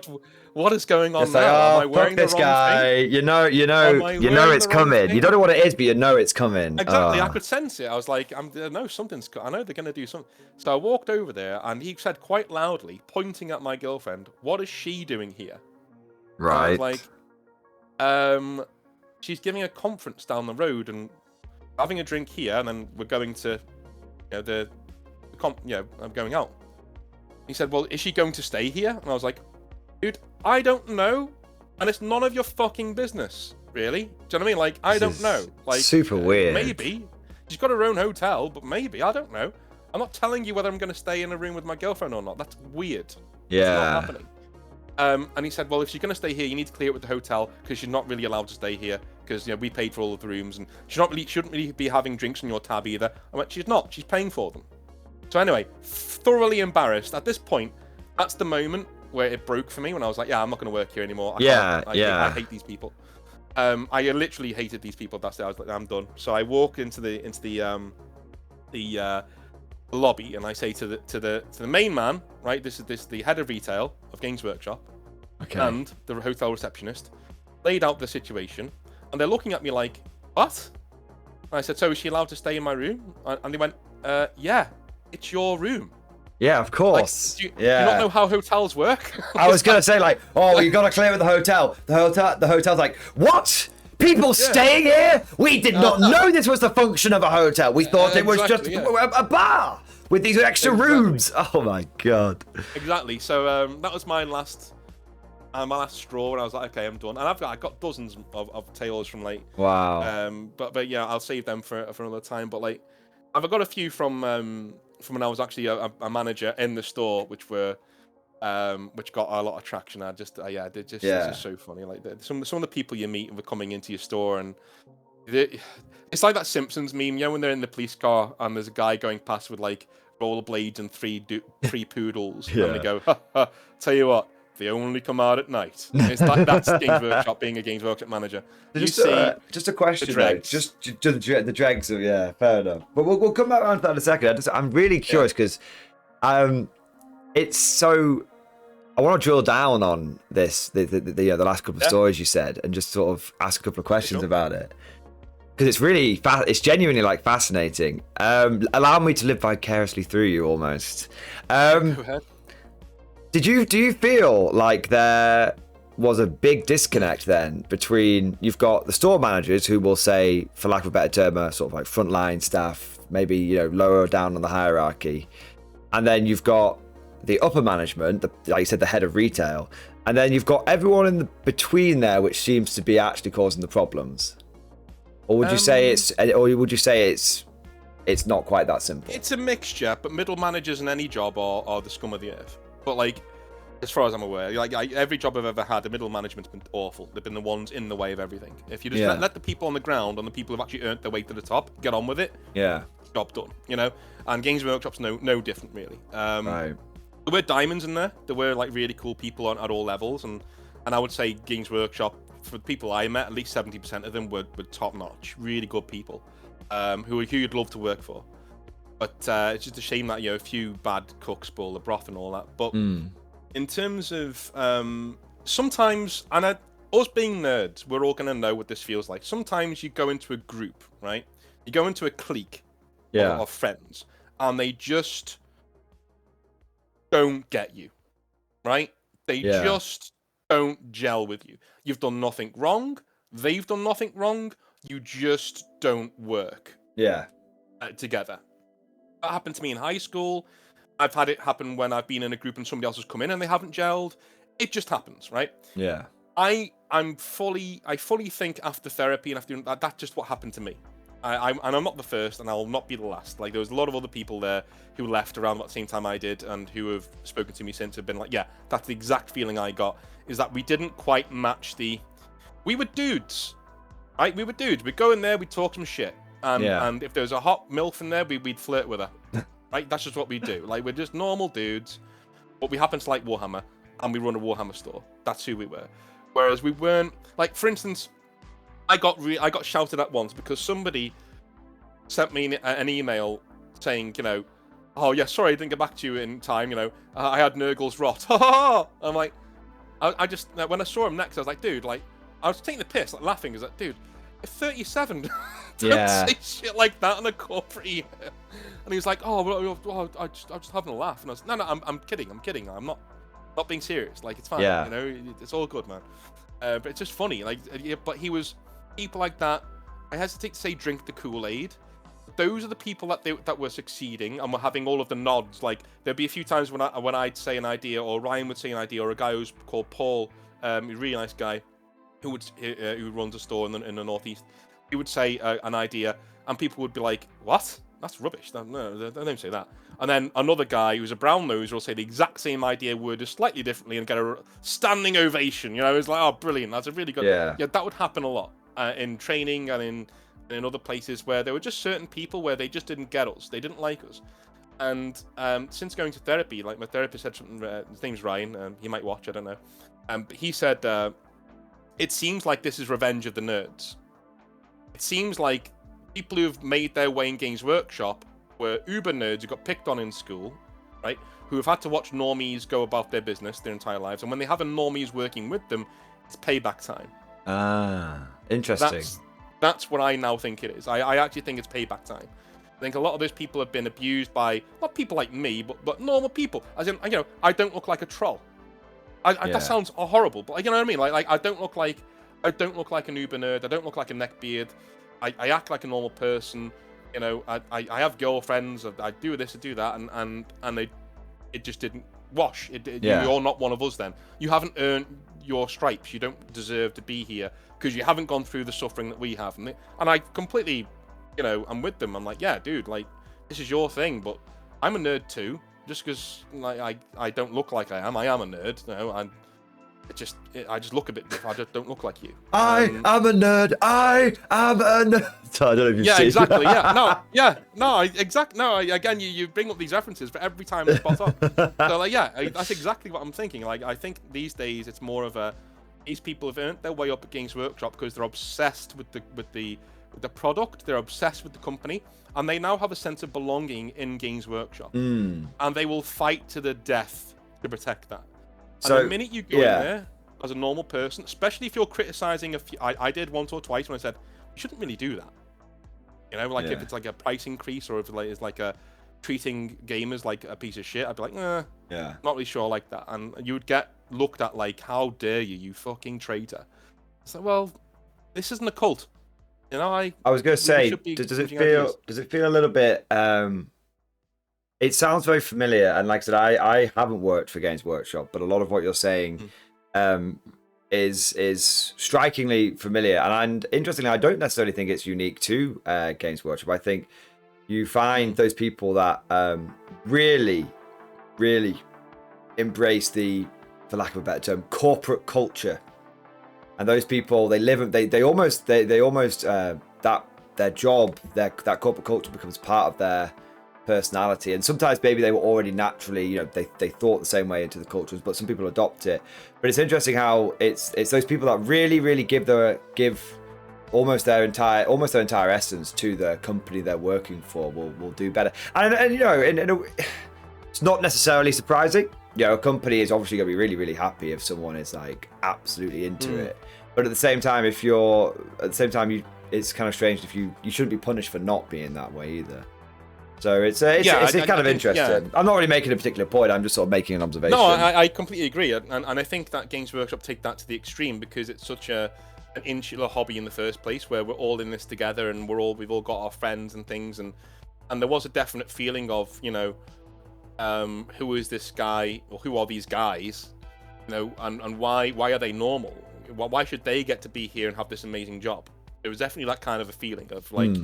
[SPEAKER 2] what is going on now?
[SPEAKER 1] Like, oh,
[SPEAKER 2] am I wearing
[SPEAKER 1] fuck this
[SPEAKER 2] the wrong
[SPEAKER 1] guy.
[SPEAKER 2] thing?
[SPEAKER 1] You know it's coming. You don't know what it is, but you know it's coming.
[SPEAKER 2] Exactly, I could sense it. I was like, I know they're gonna do something. So I walked over there, and he said quite loudly, pointing at my girlfriend, "What is she doing here?"
[SPEAKER 1] Right.
[SPEAKER 2] And I was like, she's giving a conference down the road and having a drink here, and then we're going to, I'm going out. He said, well, is she going to stay here? And I was like, dude, I don't know, and it's none of your fucking business, really. Do you know what I mean? Like, I don't know. Like,
[SPEAKER 1] super weird.
[SPEAKER 2] Maybe she's got her own hotel, but maybe, I don't know. I'm not telling you whether I'm going to stay in a room with my girlfriend or not. That's weird.
[SPEAKER 1] Yeah.
[SPEAKER 2] It's not happening. And he said, well, if she's going to stay here, you need to clear it with the hotel, because she's not really allowed to stay here, because we paid for all of the rooms, and shouldn't really be having drinks on your tab either. I went, she's not. She's paying for them. So anyway, thoroughly embarrassed. At this point, that's the moment where it broke for me, when I was like, yeah, I'm not going to work here anymore. I hate these people. I literally hated these people. That's it. I was like, I'm done. So I walked into the lobby, and I say to the main man, right? This is the head of retail of Games Workshop, and the hotel receptionist, laid out the situation, and they're looking at me like, what? And I said, so is she allowed to stay in my room? And they went, yeah, it's your room.
[SPEAKER 1] Yeah, of course.
[SPEAKER 2] Like, do you not know how hotels work?
[SPEAKER 1] I was gonna say like, oh, you gotta clear with the hotel. The hotel's like, what? People staying here? We did not know this was the function of a hotel. We thought it was just a bar with these extra rooms. Oh my god.
[SPEAKER 2] Exactly. So that was my last straw, and I was like, okay, I'm done. And I got dozens of tales from like,
[SPEAKER 1] wow.
[SPEAKER 2] But yeah, I'll save them for another time. But like, I've got a few from when I was actually a manager in the store, which got a lot of traction. They're just so funny. Like some of the people you meet were coming into your store, and it's like that Simpsons meme, you know, when they're in the police car and there's a guy going past with like rollerblades and three poodles, and they go, ha, ha, tell you what, they only come out at night. It's like, that's Games Workshop being a Games Workshop manager.
[SPEAKER 1] Just a question, though. Just the dregs. Yeah, fair enough. But we'll come back around to that in a second. I'm really curious because, it's so. I want to drill down on this, the last couple of stories you said, and just sort of ask a couple of questions about it, because it's really it's genuinely like fascinating. Allow me to live vicariously through you, almost.
[SPEAKER 2] Go ahead.
[SPEAKER 1] Do you feel like there was a big disconnect then between, you've got the store managers who will say, for lack of a better term, sort of like frontline staff, maybe, you know, lower down on the hierarchy, and then you've got the upper management, like you said, the head of retail, and then you've got everyone in the between there, which seems to be actually causing the problems? Or would you say it's not quite that simple?
[SPEAKER 2] It's a mixture, but middle managers in any job are the scum of the earth. But like, as far as I'm aware, like every job I've ever had, the middle management's been awful. They've been the ones in the way of everything. If you just let the people on the ground and the people who've actually earned their way to the top get on with it, job done. You know, and Games Workshop's no different really.
[SPEAKER 1] Right.
[SPEAKER 2] There were diamonds in there. There were like really cool people at all levels, and I would say Games Workshop, for the people I met, at least 70% of them were top notch, really good people, who you'd love to work for. But it's just a shame that, you know, a few bad cooks spoil the broth and all that. But in terms of sometimes, and us being nerds, we're all gonna know what this feels like. Sometimes you go into a group, right? You go into a clique of friends, and they just don't get you, right? They just don't gel with you. You've done nothing wrong. They've done nothing wrong. You just don't work together. That happened to me in high school. I've had it happen when I've been in a group and somebody else has come in and they haven't gelled. It just happens, right?
[SPEAKER 1] Yeah.
[SPEAKER 2] I fully think after therapy and after that's just what happened to me. And I'm not the first, and I'll not be the last. Like, there was a lot of other people there who left around about the same time I did, and who have spoken to me since, have been like, yeah, that's the exact feeling I got, is that we didn't quite match we were dudes, right? We were dudes. We'd go in there, we'd talk some shit, and if there was a hot MILF in there, we'd flirt with her, right? That's just what we do. Like, we're just normal dudes, but we happen to like Warhammer, and we run a Warhammer store. That's who we were. Whereas we weren't, like, for instance, I got shouted at once because somebody sent me an email saying, you know, oh yeah, sorry I didn't get back to you in time, you know, I had Nurgle's rot. I'm like, I just, when I saw him next, I was like, dude, like, I was taking the piss, like, laughing. I was like, dude, you're 37. Don't say shit like that on a corporate email. And he was like, oh, well, I'm just having a laugh. And I was, no, I'm kidding. I'm not being serious. Like, it's fine. You know, it's all good, man. But it's just funny. Like, but he was, people like that, I hesitate to say drink the Kool-Aid. Those are the people that were succeeding and were having all of the nods. Like, there'd be a few times when I'd say an idea, or Ryan would say an idea, or a guy who's called Paul, a really nice guy, who runs a store in the northeast. He would say an idea, and people would be like, "What? That's rubbish. No, don't say that." And then another guy who's a brown noser will say the exact same idea, worded slightly differently, and get a standing ovation. You know, it's like, "Oh, brilliant! That's a really good." Yeah, that would happen a lot in training and in other places where there were just certain people where they just didn't get us. They didn't like us. And since going to therapy, like, my therapist said something. His name's Ryan. He might watch. I don't know. But he said, it seems like this is revenge of the nerds. It seems like people who've made their way in Games Workshop were uber nerds who got picked on in school, right? Who have had to watch normies go about their business their entire lives, and when they have a normies working with them, it's payback time.
[SPEAKER 1] Ah, interesting.
[SPEAKER 2] That's what I now think it is. I actually think it's payback time. I think a lot of those people have been abused by not people like me, but normal people. As in, I don't look like a troll. That sounds horrible, but you know what I mean. Like I don't look like an uber nerd. I don't look like a neckbeard. I act like a normal person. I have girlfriends. I do this, I do that, and it just didn't wash. You're not one of us. Then you haven't earned your stripes. You don't deserve to be here because you haven't gone through the suffering that we have. And I completely, I'm with them. I'm like, yeah, dude, like this is your thing, but I'm a nerd too. Just because I don't look like I am a nerd. I just look a bit different. I just don't look like you.
[SPEAKER 1] I am a nerd. I am a nerd. So I don't know if you've seen
[SPEAKER 2] exactly. Exactly. No, again, you bring up these references, but every time it's spot on. So that's exactly what I'm thinking. Like, I think these days it's more of these people have earned their way up at Games Workshop because they're obsessed with the product. They're obsessed with the company, and they now have a sense of belonging in Games Workshop, and they will fight to the death to protect that. So and the minute you go in there as a normal person, especially if you're criticizing I did once or twice when I said you shouldn't really do that. If it's like a price increase or if it's like a treating gamers like a piece of shit, I'd be like, not really sure like that. And you would get looked at like, how dare you fucking traitor. It's like, well, this isn't a cult. I
[SPEAKER 1] was going to say, does it feel a little bit? It sounds very familiar, and like I said, I haven't worked for Games Workshop, but a lot of what you're saying is strikingly familiar. And interestingly, I don't necessarily think it's unique to Games Workshop. I think you find those people that really, really embrace the, for lack of a better term, corporate culture. And those people, they almost that their job, that corporate culture becomes part of their personality. And sometimes maybe they were already naturally, they thought the same way into the cultures, but some people adopt it. But it's interesting how it's those people that really, really give almost their entire essence to the company they're working for will do better. And it's not necessarily surprising. A company is obviously going to be really, really happy if someone is like absolutely into it. But at the same time, it's kind of strange if you shouldn't be punished for not being that way either. So it's kind of interesting. Yeah. I'm not really making a particular point. I'm just sort of making an observation.
[SPEAKER 2] No, I completely agree, and I think that Games Workshop take that to the extreme because it's such an insular hobby in the first place, where we're all in this together and we've all got our friends and things, and there was a definite feeling of who is this guy or who are these guys, and why are they normal? Why should they get to be here and have this amazing job? There was definitely that kind of a feeling of like.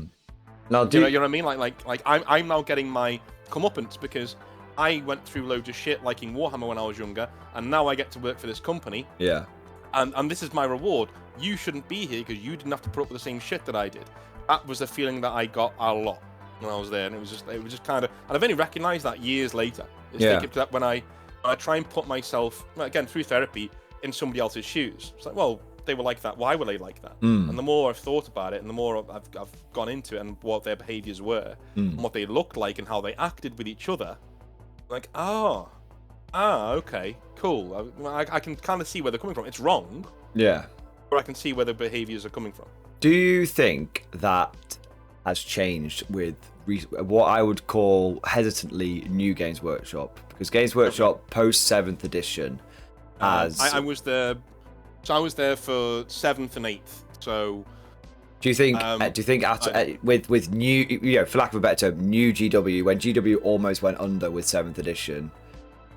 [SPEAKER 1] Now,
[SPEAKER 2] you know what I mean? Like I'm now getting my comeuppance because I went through loads of shit liking Warhammer when I was younger, and now I get to work for this company.
[SPEAKER 1] Yeah.
[SPEAKER 2] And this is my reward. You shouldn't be here because you didn't have to put up with the same shit that I did. That was the feeling that I got a lot when I was there, and it was just kind of. And I've only recognised that years later. It's like when I try and put myself again through therapy in somebody else's shoes. It's like, well, they were like that. Why were they like that? And the more I've thought about it, and the more I've gone into it, and what their behaviours were, and what they looked like, and how they acted with each other, like, okay, cool. I can kind of see where they're coming from. It's wrong.
[SPEAKER 1] Yeah.
[SPEAKER 2] But I can see where the behaviours are coming from.
[SPEAKER 1] Do you think that has changed with what I would call hesitantly new Games Workshop? Because Games Workshop post 7th edition as
[SPEAKER 2] I was there. So I was there for 7th and 8th. So
[SPEAKER 1] do you think with new, for lack of a better term, new GW, when GW almost went under with 7th edition,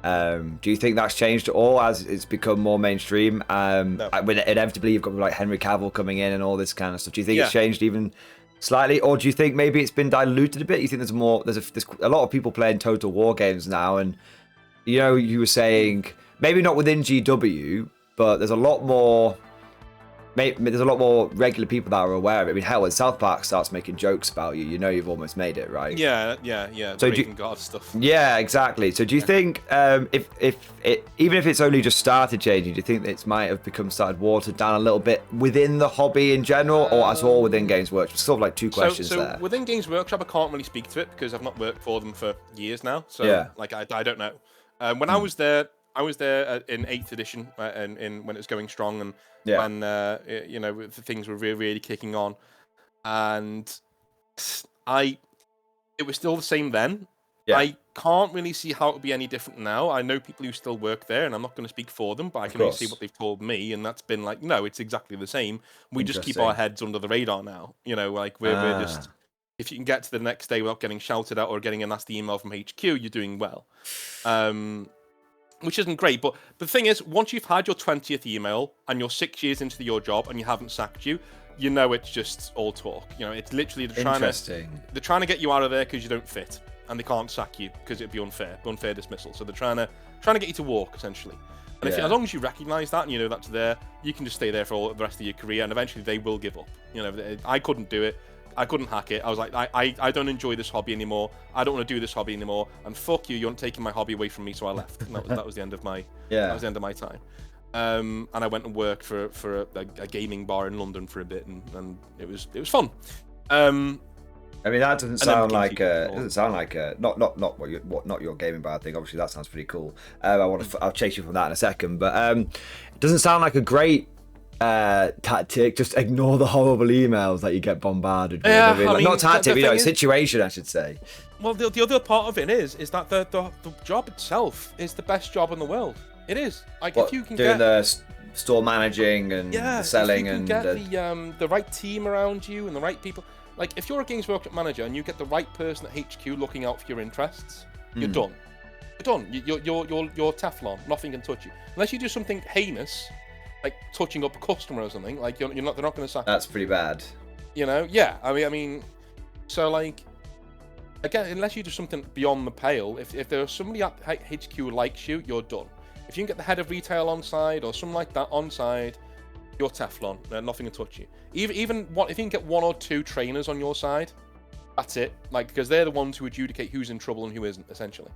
[SPEAKER 1] do you think that's changed at all as it's become more mainstream? No. When inevitably you've got like Henry Cavill coming in and all this kind of stuff. Do you think it's changed even slightly, or do you think maybe it's been diluted a bit? You think there's a lot of people playing Total War games now, and you were saying maybe not within GW, but there's a lot more there's a lot more regular people that are aware of it. I mean, hell, when South Park starts making jokes about you, you know you've almost made it, right?
[SPEAKER 2] Yeah.
[SPEAKER 1] So
[SPEAKER 2] Raven Guard stuff.
[SPEAKER 1] Yeah, exactly. So do you think even if it's only just started changing, do you think it might have started watered down a little bit within the hobby in general, or at all within Games Workshop? Sort of like two questions there.
[SPEAKER 2] So within Games Workshop, I can't really speak to it because I've not worked for them for years now. So like I don't know. When I was there in 8th edition, and when it was going strong, and when the things were really kicking on, and it was still the same then. Yeah. I can't really see how it would be any different now. I know people who still work there, and I'm not going to speak for them, but I can only see what they've told me, and that's been like, no, it's exactly the same. We just keep our heads under the radar now. Like we're just, if you can get to the next day without getting shouted at or getting a nasty email from HQ, you're doing well. Which isn't great, but the thing is, once you've had your 20th email and you're 6 years into your job and you haven't sacked you, you know it's just all talk. It's literally they're trying to get you out of there because you don't fit, and they can't sack you because it'd be unfair dismissal. So they're trying to get you to walk essentially. And as long as you recognise that and you know that's there, you can just stay there for all the rest of your career, and eventually they will give up. I couldn't do it. I couldn't hack it. I was like, I don't enjoy this hobby anymore. I don't want to do this hobby anymore. And fuck you, you're not taking my hobby away from me. So I left. And that was the end of my that was the end of my time. And I went and worked for a gaming bar in London for a bit, and it was fun.
[SPEAKER 1] I mean, that doesn't sound like not your gaming bar thing. Obviously, that sounds pretty cool. I'll chase you from that in a second, but it doesn't sound like a great tactic. Just ignore the horrible emails that you get bombarded with.
[SPEAKER 2] Yeah, I mean,
[SPEAKER 1] not tactic, situation, I should say.
[SPEAKER 2] Well, the other part of it is that the job itself is the best job in the world. It is. Like, if you can
[SPEAKER 1] doing the store managing and the selling,
[SPEAKER 2] if you can get the right team around you and the right people. Like, if you're a Games Workshop manager and you get the right person at HQ looking out for your interests, you're done. You're done. You're Teflon. Nothing can touch you unless you do something heinous, like touching up a customer or something. Like, they're not going to sack.
[SPEAKER 1] That's pretty bad.
[SPEAKER 2] Yeah. I mean, so like, again, unless you do something beyond the pale, if there's somebody at HQ who likes you, you're done. If you can get the head of retail on side or something like that on side, you're Teflon. Nothing can touch you. Even if you can get 1 or 2 trainers on your side, that's it. Like, because they're the ones who adjudicate who's in trouble and who isn't, essentially.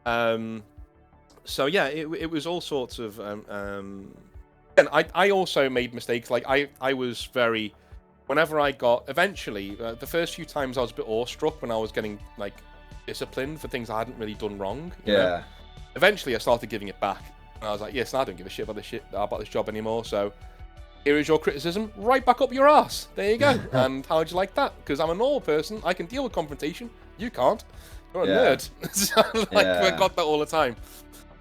[SPEAKER 2] So yeah, it was all sorts of. And I also made mistakes. Like I was very. Whenever I got eventually the first few times I was a bit awestruck when I was getting like disciplined for things I hadn't really done wrong. You know? Eventually I started giving it back, and I was like, yes, I don't give a shit about this job anymore. So here is your criticism, right back up your ass. There you go. And how'd you like that? Because I'm a normal person, I can deal with confrontation. You can't. You're a nerd. So, I got that all the time.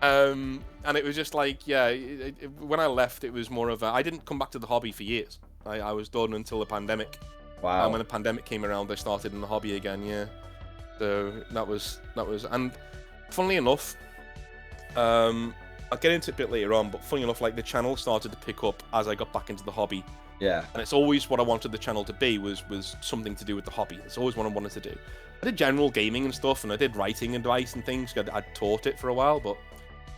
[SPEAKER 2] And it was just like, when I left, it was more of I didn't come back to the hobby for years. I was done until the pandemic.
[SPEAKER 1] Wow.
[SPEAKER 2] And when the pandemic came around, I started in the hobby again. Yeah. So that was, and funnily enough, I'll get into it a bit later on, but funny enough, like, the channel started to pick up as I got back into the hobby.
[SPEAKER 1] Yeah.
[SPEAKER 2] And it's always what I wanted the channel to be, was something to do with the hobby. It's always what I wanted to do. I did general gaming and stuff, and I did writing advice and things. I'd taught it for a while, but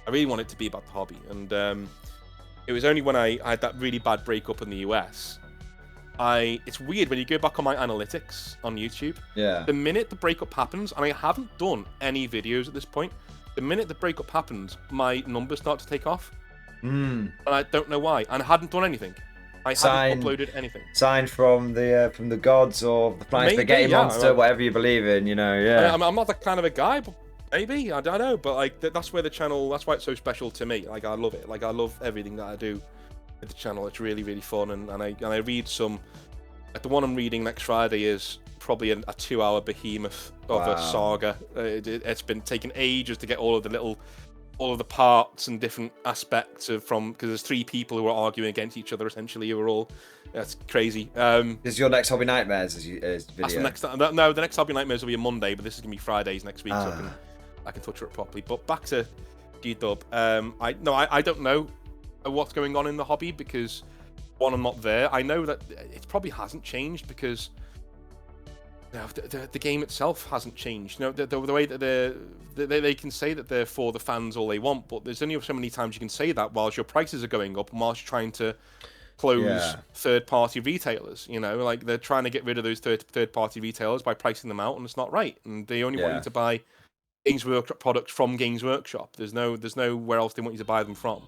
[SPEAKER 2] I really wanted it to be about the hobby. And it was only when I had that really bad breakup in the US. It's weird when you go back on my analytics on YouTube.
[SPEAKER 1] Yeah.
[SPEAKER 2] The minute the breakup happens, and I haven't done any videos at this point, the minute the breakup happens, my numbers start to take off. And I don't know why. And I hadn't done anything. I hadn't uploaded anything.
[SPEAKER 1] Sign from the gods or the flying spaghetti monster, whatever you believe in,
[SPEAKER 2] I'm not that kind of a guy, but maybe, I don't know. But like, that's where the channel, that's why it's so special to me. Like, I love it. Like, I love everything that I do with the channel. It's really, really fun. And I read some, like, the one I'm reading next Friday is probably a 2-hour behemoth of a saga. It's been taking ages to get all of the parts and different aspects because there's 3 people who are arguing against each other, essentially, who are all, that's crazy.
[SPEAKER 1] This is your next Hobby Nightmares video?
[SPEAKER 2] That's the next Hobby Nightmares will be a Monday, but this is gonna be Fridays next week, so I can touch it properly. But back to G-Dub. I don't know what's going on in the hobby, because one, I'm not there. I know that it probably hasn't changed, because the game itself hasn't changed. The way that they can say that they're for the fans all they want, but there's only so many times you can say that whilst your prices are going up and whilst you're trying to close third-party retailers. You know, like they're trying to get rid of those third-party retailers by pricing them out, and it's not right. And they only want you to buy Games Workshop products from Games Workshop. There's nowhere else they want you to buy them from.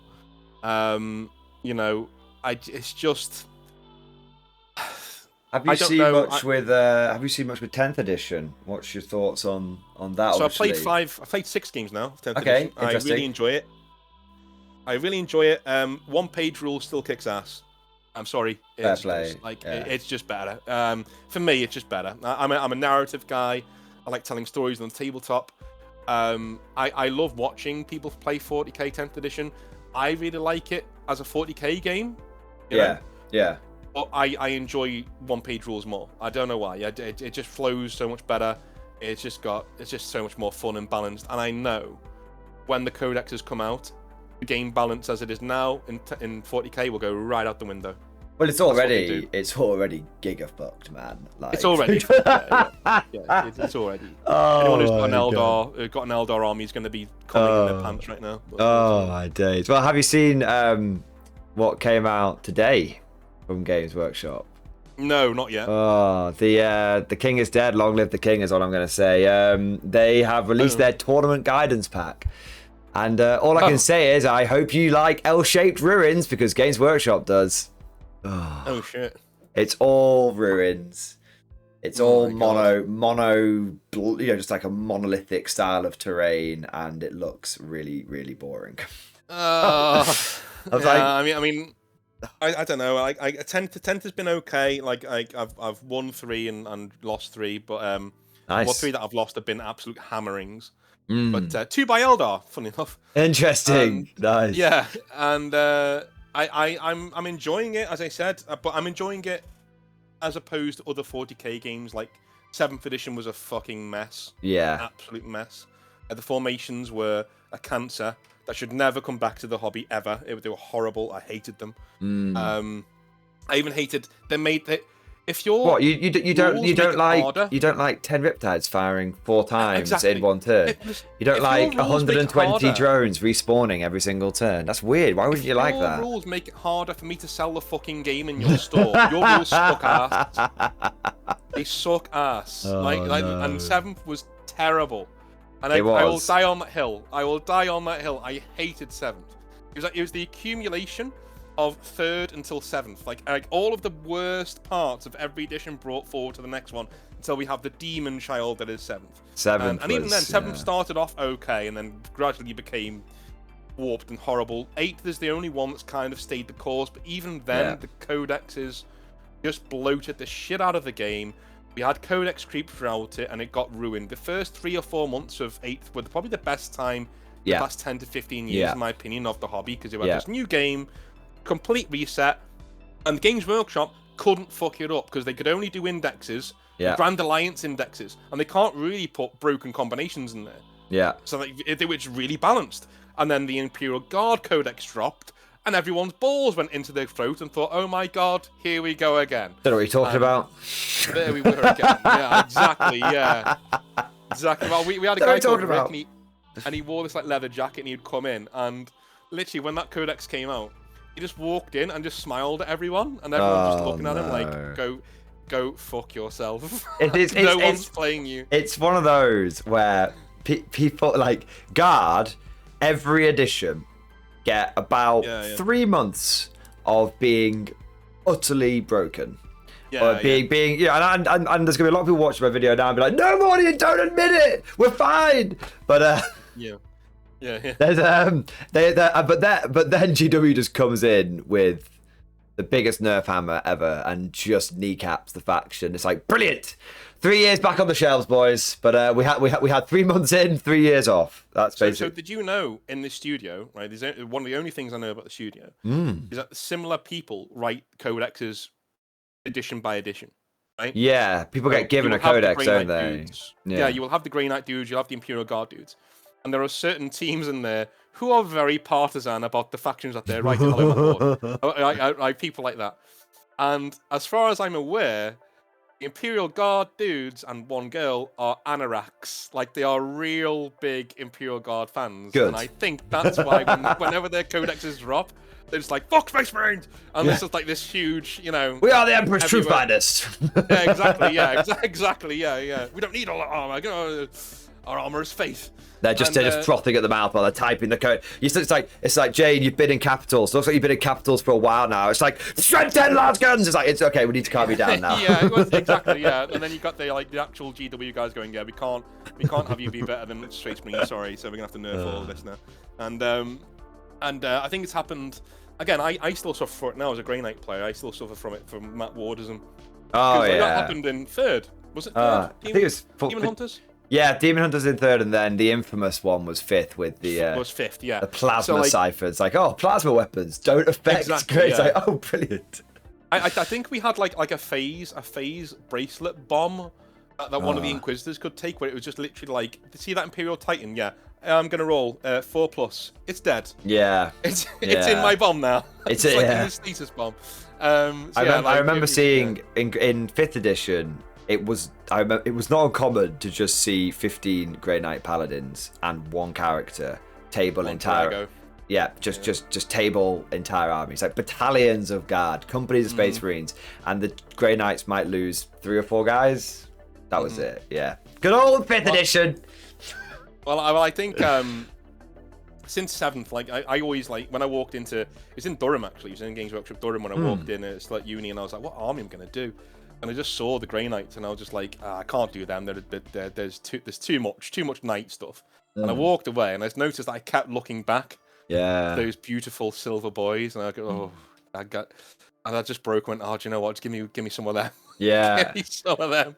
[SPEAKER 2] You know, it's just.
[SPEAKER 1] Have you seen much with 10th edition? What's your thoughts on that?
[SPEAKER 2] So
[SPEAKER 1] obviously?
[SPEAKER 2] I've played 6 games now. 10th edition. I really enjoy it. One-page rule still kicks ass. I'm sorry.
[SPEAKER 1] Fair play.
[SPEAKER 2] It's just better. For me, it's just better. I'm a narrative guy. I like telling stories on the tabletop. I love watching people play 40k 10th edition. I really like it as a 40k game. You know? But I enjoy one-page rules more. I don't know why. It just flows so much better. It's just so much more fun and balanced. And I know when the codexes come out, the game balance as it is now in 40k will go right out the window.
[SPEAKER 1] Well, it's already giga-fucked, man. Like...
[SPEAKER 2] It's already. It's already. Anyone who's got an Eldar army is going to be coming in their pants right now.
[SPEAKER 1] Oh my days! Well, have you seen what came out today from Games Workshop?
[SPEAKER 2] No, not yet.
[SPEAKER 1] Oh, the king is dead. Long live the king is what I'm going to say. They have released their tournament guidance pack. And all I can say is I hope you like L-shaped ruins because Games Workshop does.
[SPEAKER 2] Oh shit.
[SPEAKER 1] It's all ruins. It's all mono, just like a monolithic style of terrain, and it looks really, really boring.
[SPEAKER 2] I don't know. I 10th has been okay. Like I've won 3 and lost 3, but
[SPEAKER 1] nice.
[SPEAKER 2] 3 that I've lost have been absolute hammerings. But 2 by Eldar, funny enough.
[SPEAKER 1] Interesting. Nice.
[SPEAKER 2] Yeah, and I'm enjoying it, as I said, but I'm enjoying it as opposed to other 40k games. Like 7th edition was a fucking mess. Yeah, absolute mess. The formations were a cancer that should never come back to the hobby ever. They were horrible. I hated them. I even hated if you're you
[SPEAKER 1] don't like 10 Riptides firing 4 times in one turn. You don't like 120 drones respawning every single turn. That's weird. Why wouldn't you like that?
[SPEAKER 2] Your rules make it harder for me to sell the fucking game in your store. Your rules suck ass. They suck ass.
[SPEAKER 1] No.
[SPEAKER 2] And 7th was terrible. And I will die on that hill. I hated 7th. It was the accumulation of 3rd until 7th. Like all of the worst parts of every edition brought forward to the next one until we have the demon child that is 7th. And even then, 7th started off okay and then gradually became warped and horrible. 8th is the only one that's kind of stayed the course, but even then, the codexes just bloated the shit out of the game. We had codex creep throughout it, and it got ruined. The first 3 or 4 months of 8th were probably the best time in the past 10 to 15 years, in my opinion, of the hobby, because you had this new game, complete reset, and the Games Workshop couldn't fuck it up because they could only do indexes, Grand Alliance indexes, and they can't really put broken combinations in there. So they were just really balanced. And then the Imperial Guard Codex dropped, and everyone's balls went into their throat and thought, oh my god, here we go again.
[SPEAKER 1] Don't know what you're talking about.
[SPEAKER 2] There we were again. Yeah, exactly, Exactly. Well, we had a guy talking about, and he wore this like leather jacket, and he'd come in, and literally when that codex came out, he just walked in and just smiled at everyone, and everyone was just looking at him like, go fuck yourself. No one's playing you.
[SPEAKER 1] It's one of those where people, like, Guard, every edition, get about 3 months of being utterly broken. And there's gonna be a lot of people watching my video now and be like, no, Morty, don't admit it, we're fine. But there's but then GW just comes in with the biggest nerf hammer ever and just kneecaps the faction. It's like, brilliant. 3 years back on the shelves, boys. But we had 3 months in, 3 years off. That's basically.
[SPEAKER 2] So did you know in the studio, right? One of the only things I know about the studio is that similar people write codexes edition by edition, right?
[SPEAKER 1] Yeah, people get given a codex, don't they?
[SPEAKER 2] Yeah, you will have the Grey Knight dudes, you'll have the Imperial Guard dudes, and there are certain teams in there who are very partisan about the factions that they're writing. Like people like that. And as far as I'm aware, The Imperial Guard dudes and one girl are anoraks. Like, they are real big Imperial Guard fans.
[SPEAKER 1] Good.
[SPEAKER 2] And I think that's why whenever their codexes drop, they're just like, fuck Space Marines! And this is like this huge, you know...
[SPEAKER 1] We are the Emperor's true fighters.
[SPEAKER 2] Yeah, exactly, yeah, exactly, yeah. We don't need all that armor. Our armor is faith.
[SPEAKER 1] They're just frothing at the mouth while they're typing the code. It's like Jane, you've been in capitals. Looks like you've been in capitals for a while now. It's like strength 10 large guns. It's okay. We need to calm you down now.
[SPEAKER 2] Yeah, exactly. Yeah, and then you got the actual GW guys going. Yeah, we can't have you be better than Space Marine. Sorry, so we're gonna have to nerf all of this now. And I think it's happened again. I still suffer for it now as a Grey Knight player. I still suffer from it from Matt Wardism.
[SPEAKER 1] Oh yeah.
[SPEAKER 2] That happened in third. Was it third?
[SPEAKER 1] I think it was
[SPEAKER 2] Demon Hunters.
[SPEAKER 1] Yeah, Demon Hunters in third, and then the infamous one was fifth with the
[SPEAKER 2] was fifth, yeah.
[SPEAKER 1] The plasma cipher. It's like, oh, plasma weapons don't affect.
[SPEAKER 2] Exactly,
[SPEAKER 1] It's like, oh, brilliant.
[SPEAKER 2] I think we had like a phase bracelet bomb that one of the Inquisitors could take, where it was just literally like, see that Imperial Titan? Yeah, I'm gonna roll 4+. It's dead.
[SPEAKER 1] Yeah,
[SPEAKER 2] it's in my bomb now. It's like in the stasis bomb.
[SPEAKER 1] I remember seeing in 5th edition. It was not uncommon to just see 15 Grey Knight Paladins and one character table entire. Yeah, just table entire armies, like battalions of guard, companies of Space Marines, and the Grey Knights might lose 3 or 4 guys. That was it. Yeah, good old 5th edition.
[SPEAKER 2] Well, I think since 7th, like I always like when I walked into, it's in Durham actually. It was in Games Workshop Durham when I walked in at Select Uni, and I was like, what army am I gonna do? And I just saw the Grey Knights, and I was just like, I can't do them. There's too much Knight stuff. And I walked away, and I just noticed that I kept looking back.
[SPEAKER 1] Yeah.
[SPEAKER 2] Those beautiful silver boys, and I go, and I just broke. Went, oh, do you know what? Just give me some of them.
[SPEAKER 1] Yeah.
[SPEAKER 2] Give me some of them.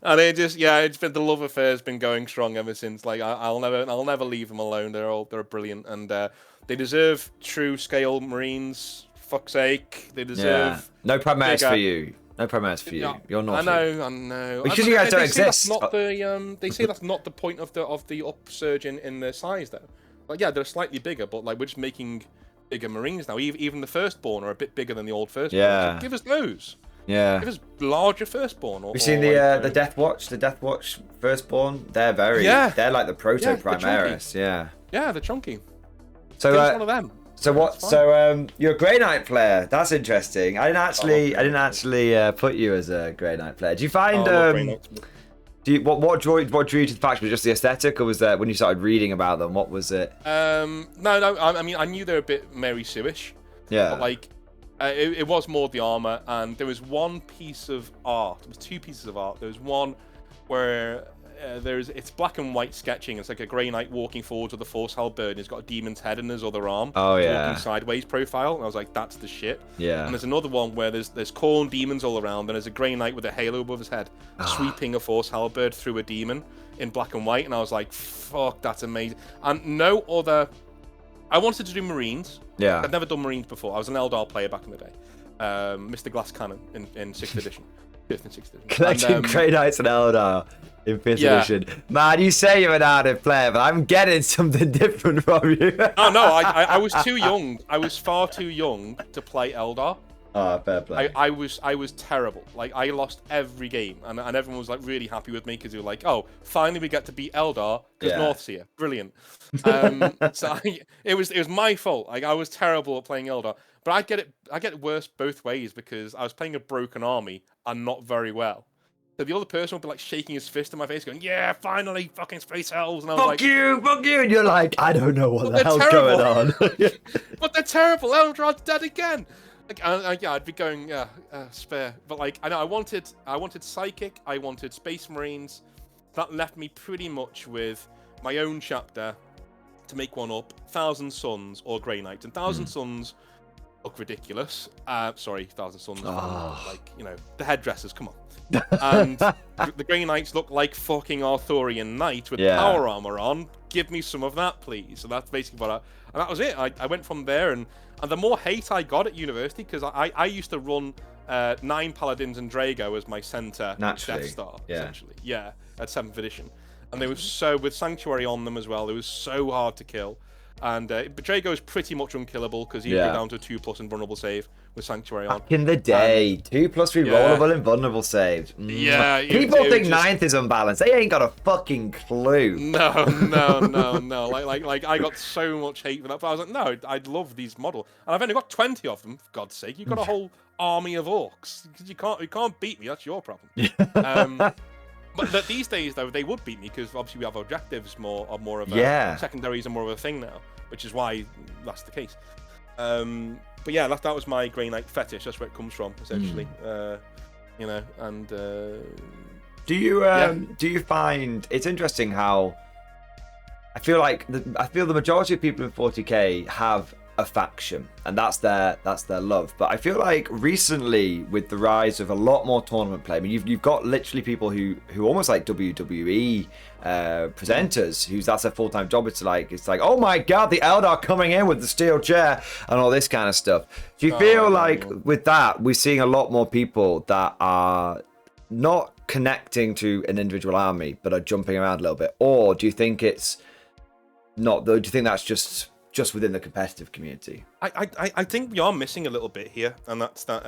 [SPEAKER 2] And it's been, the love affair's been going strong ever since. Like I'll never leave them alone. They're brilliant, and they deserve true scale Marines. Fuck's sake, they deserve.
[SPEAKER 1] No Primaris for you. No Primaris for you. Yeah, you're not.
[SPEAKER 2] I know.
[SPEAKER 1] Because you guys don't exist.
[SPEAKER 2] They say that's not the point of the upsurge in their size, though. Like, yeah, they're slightly bigger, but like we're just making bigger Marines now. Even the Firstborn are a bit bigger than the old Firstborn.
[SPEAKER 1] Yeah.
[SPEAKER 2] So give us those.
[SPEAKER 1] Yeah.
[SPEAKER 2] Give us larger Firstborn.
[SPEAKER 1] We've seen the Death Watch. The Death Watch Firstborn. They're they're like the proto Primaris. Yeah.
[SPEAKER 2] Yeah, they're chunky.
[SPEAKER 1] So
[SPEAKER 2] give us one of them.
[SPEAKER 1] So what? So you're a Grey Knight player. That's interesting. I didn't actually put you as a Grey Knight player. Do you find what drew you to the faction? Was it just the aesthetic, or was that when you started reading about them? What was it?
[SPEAKER 2] No. I mean, I knew they were a bit Mary Sue-ish.
[SPEAKER 1] Yeah.
[SPEAKER 2] But like, it was more the armor, and there was one piece of art. There was 2 pieces of art. There was one where it's black and white sketching. It's like a Grey Knight walking forwards with a Force Halberd, and he's got a demon's head in his other arm.
[SPEAKER 1] Oh yeah.
[SPEAKER 2] Walking sideways profile, and I was like, that's the shit. Yeah. And there's another one where there's Khorne demons all around, and there's a Grey Knight with a halo above his head, sweeping a Force Halberd through a demon in black and white, and I was like, fuck, that's amazing. And no other. I wanted to do Marines.
[SPEAKER 1] Yeah.
[SPEAKER 2] I'd never done Marines before. I was an Eldar player back in the day. Mr. Glass Cannon in 6th edition. 5th and 6th edition.
[SPEAKER 1] Collecting Grey Knights and Eldar in 5th edition. Man, you say you're an active player, but I'm getting something different from you.
[SPEAKER 2] Oh no, I was too young. I was far too young to play Eldar.
[SPEAKER 1] Oh, fair play.
[SPEAKER 2] I was terrible. Like, I lost every game, and everyone was like really happy with me because they were like, "Oh, finally we get to beat Eldar because North's here, brilliant." So it was my fault. Like, I was terrible at playing Eldar, but I get it worse both ways because I was playing a broken army and not very well. So the other person would be like shaking his fist in my face, going, "Yeah, finally, fucking space elves!" And I was
[SPEAKER 1] fuck you! And you're like, I don't know what the hell's going on.
[SPEAKER 2] But they're terrible. Eldrad's dead again. Like, I'd be going spare, but like I know I wanted Psychic, I wanted Space Marines. That left me pretty much with my own chapter to make one up: Thousand Suns or Grey Knights. And Thousand Suns look ridiculous. Sorry, Thousand Suns, like, you know, the headdresses. Come on. And the Grey Knights look like fucking Arthurian knight with power armor on. Give me some of that, please. So that's basically what and that was it. I went from there, and the more hate I got at university, because I used to run 9 Paladins and Drago as my center Death Star, essentially. Yeah, at 7th edition. And they were so, with Sanctuary on them as well, it was so hard to kill. And but Drago is pretty much unkillable because you go down to a 2+ invulnerable save, with Sanctuary on.
[SPEAKER 1] Back in the day, 2+3 rollable and vulnerable saves.
[SPEAKER 2] Yeah,
[SPEAKER 1] people think ninth is unbalanced. They ain't got a fucking clue.
[SPEAKER 2] No. Like I got so much hate for that, but I was like, no, I love these models, and I've only got 20 of them. For God's sake, you've got a whole army of orcs. You can't beat me. That's your problem. But these days, though, they would beat me because obviously we have objectives more of a secondaries are more of a thing now, which is why that's the case. But yeah, that was my Grey Knight fetish. That's where it comes from, essentially. You know, and
[SPEAKER 1] do you find it's interesting how I feel like the majority of people in 40k have a faction, and that's their love. But I feel like recently, with the rise of a lot more tournament play, I mean, you've got literally people who almost like WWE presenters, that's their full-time job. It's like, oh my god, the Eldar coming in with the steel chair and all this kind of stuff. Do you feel like with that we're seeing a lot more people that are not connecting to an individual army but are jumping around a little bit, or do you think it's not though? Do you think that's just within the competitive community?
[SPEAKER 2] I think we are missing a little bit here, and that's that.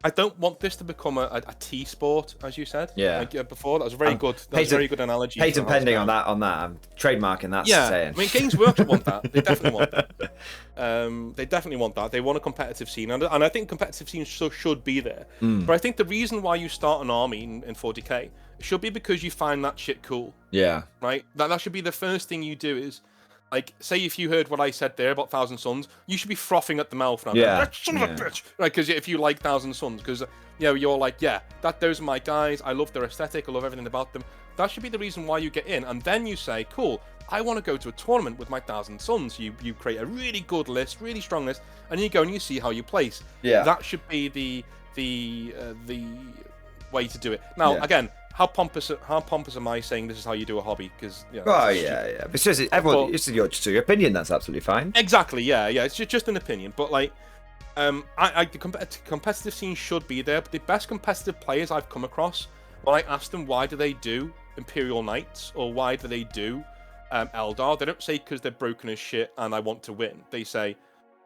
[SPEAKER 2] I don't want this to become a tea sport, as you said. Yeah. Like, before that was a very good. That was a very good analogy.
[SPEAKER 1] Patent pending on that. I'm trademarking that. Yeah. Saying.
[SPEAKER 2] I mean, Games Workshop want that. They definitely want that. They definitely want that. They want a competitive scene, and I think competitive scenes should be there. But I think the reason why you start an army in 40k should be because you find that shit cool. Yeah. Right. That should be the first thing you do is. Like, say if you heard what I said there about Thousand Suns, you should be frothing at the mouth now. Yeah. Son of a bitch! Right, because if you like Thousand Suns, because you're like, those are my guys. I love their aesthetic. I love everything about them. That should be the reason why you get in, and then you say, cool, I want to go to a tournament with my Thousand Suns. You create a really good list, really strong list, and you go and you see how you place. Yeah. That should be the way to do it. Now, again. How pompous am I saying this is how you do a hobby? Because
[SPEAKER 1] It's just it's your opinion. That's absolutely fine.
[SPEAKER 2] Exactly. Yeah. It's just an opinion. But like, the competitive scene should be there. But the best competitive players I've come across, when I ask them why do they do Imperial Knights or why do they do Eldar, they don't say because they're broken as shit and I want to win. They say,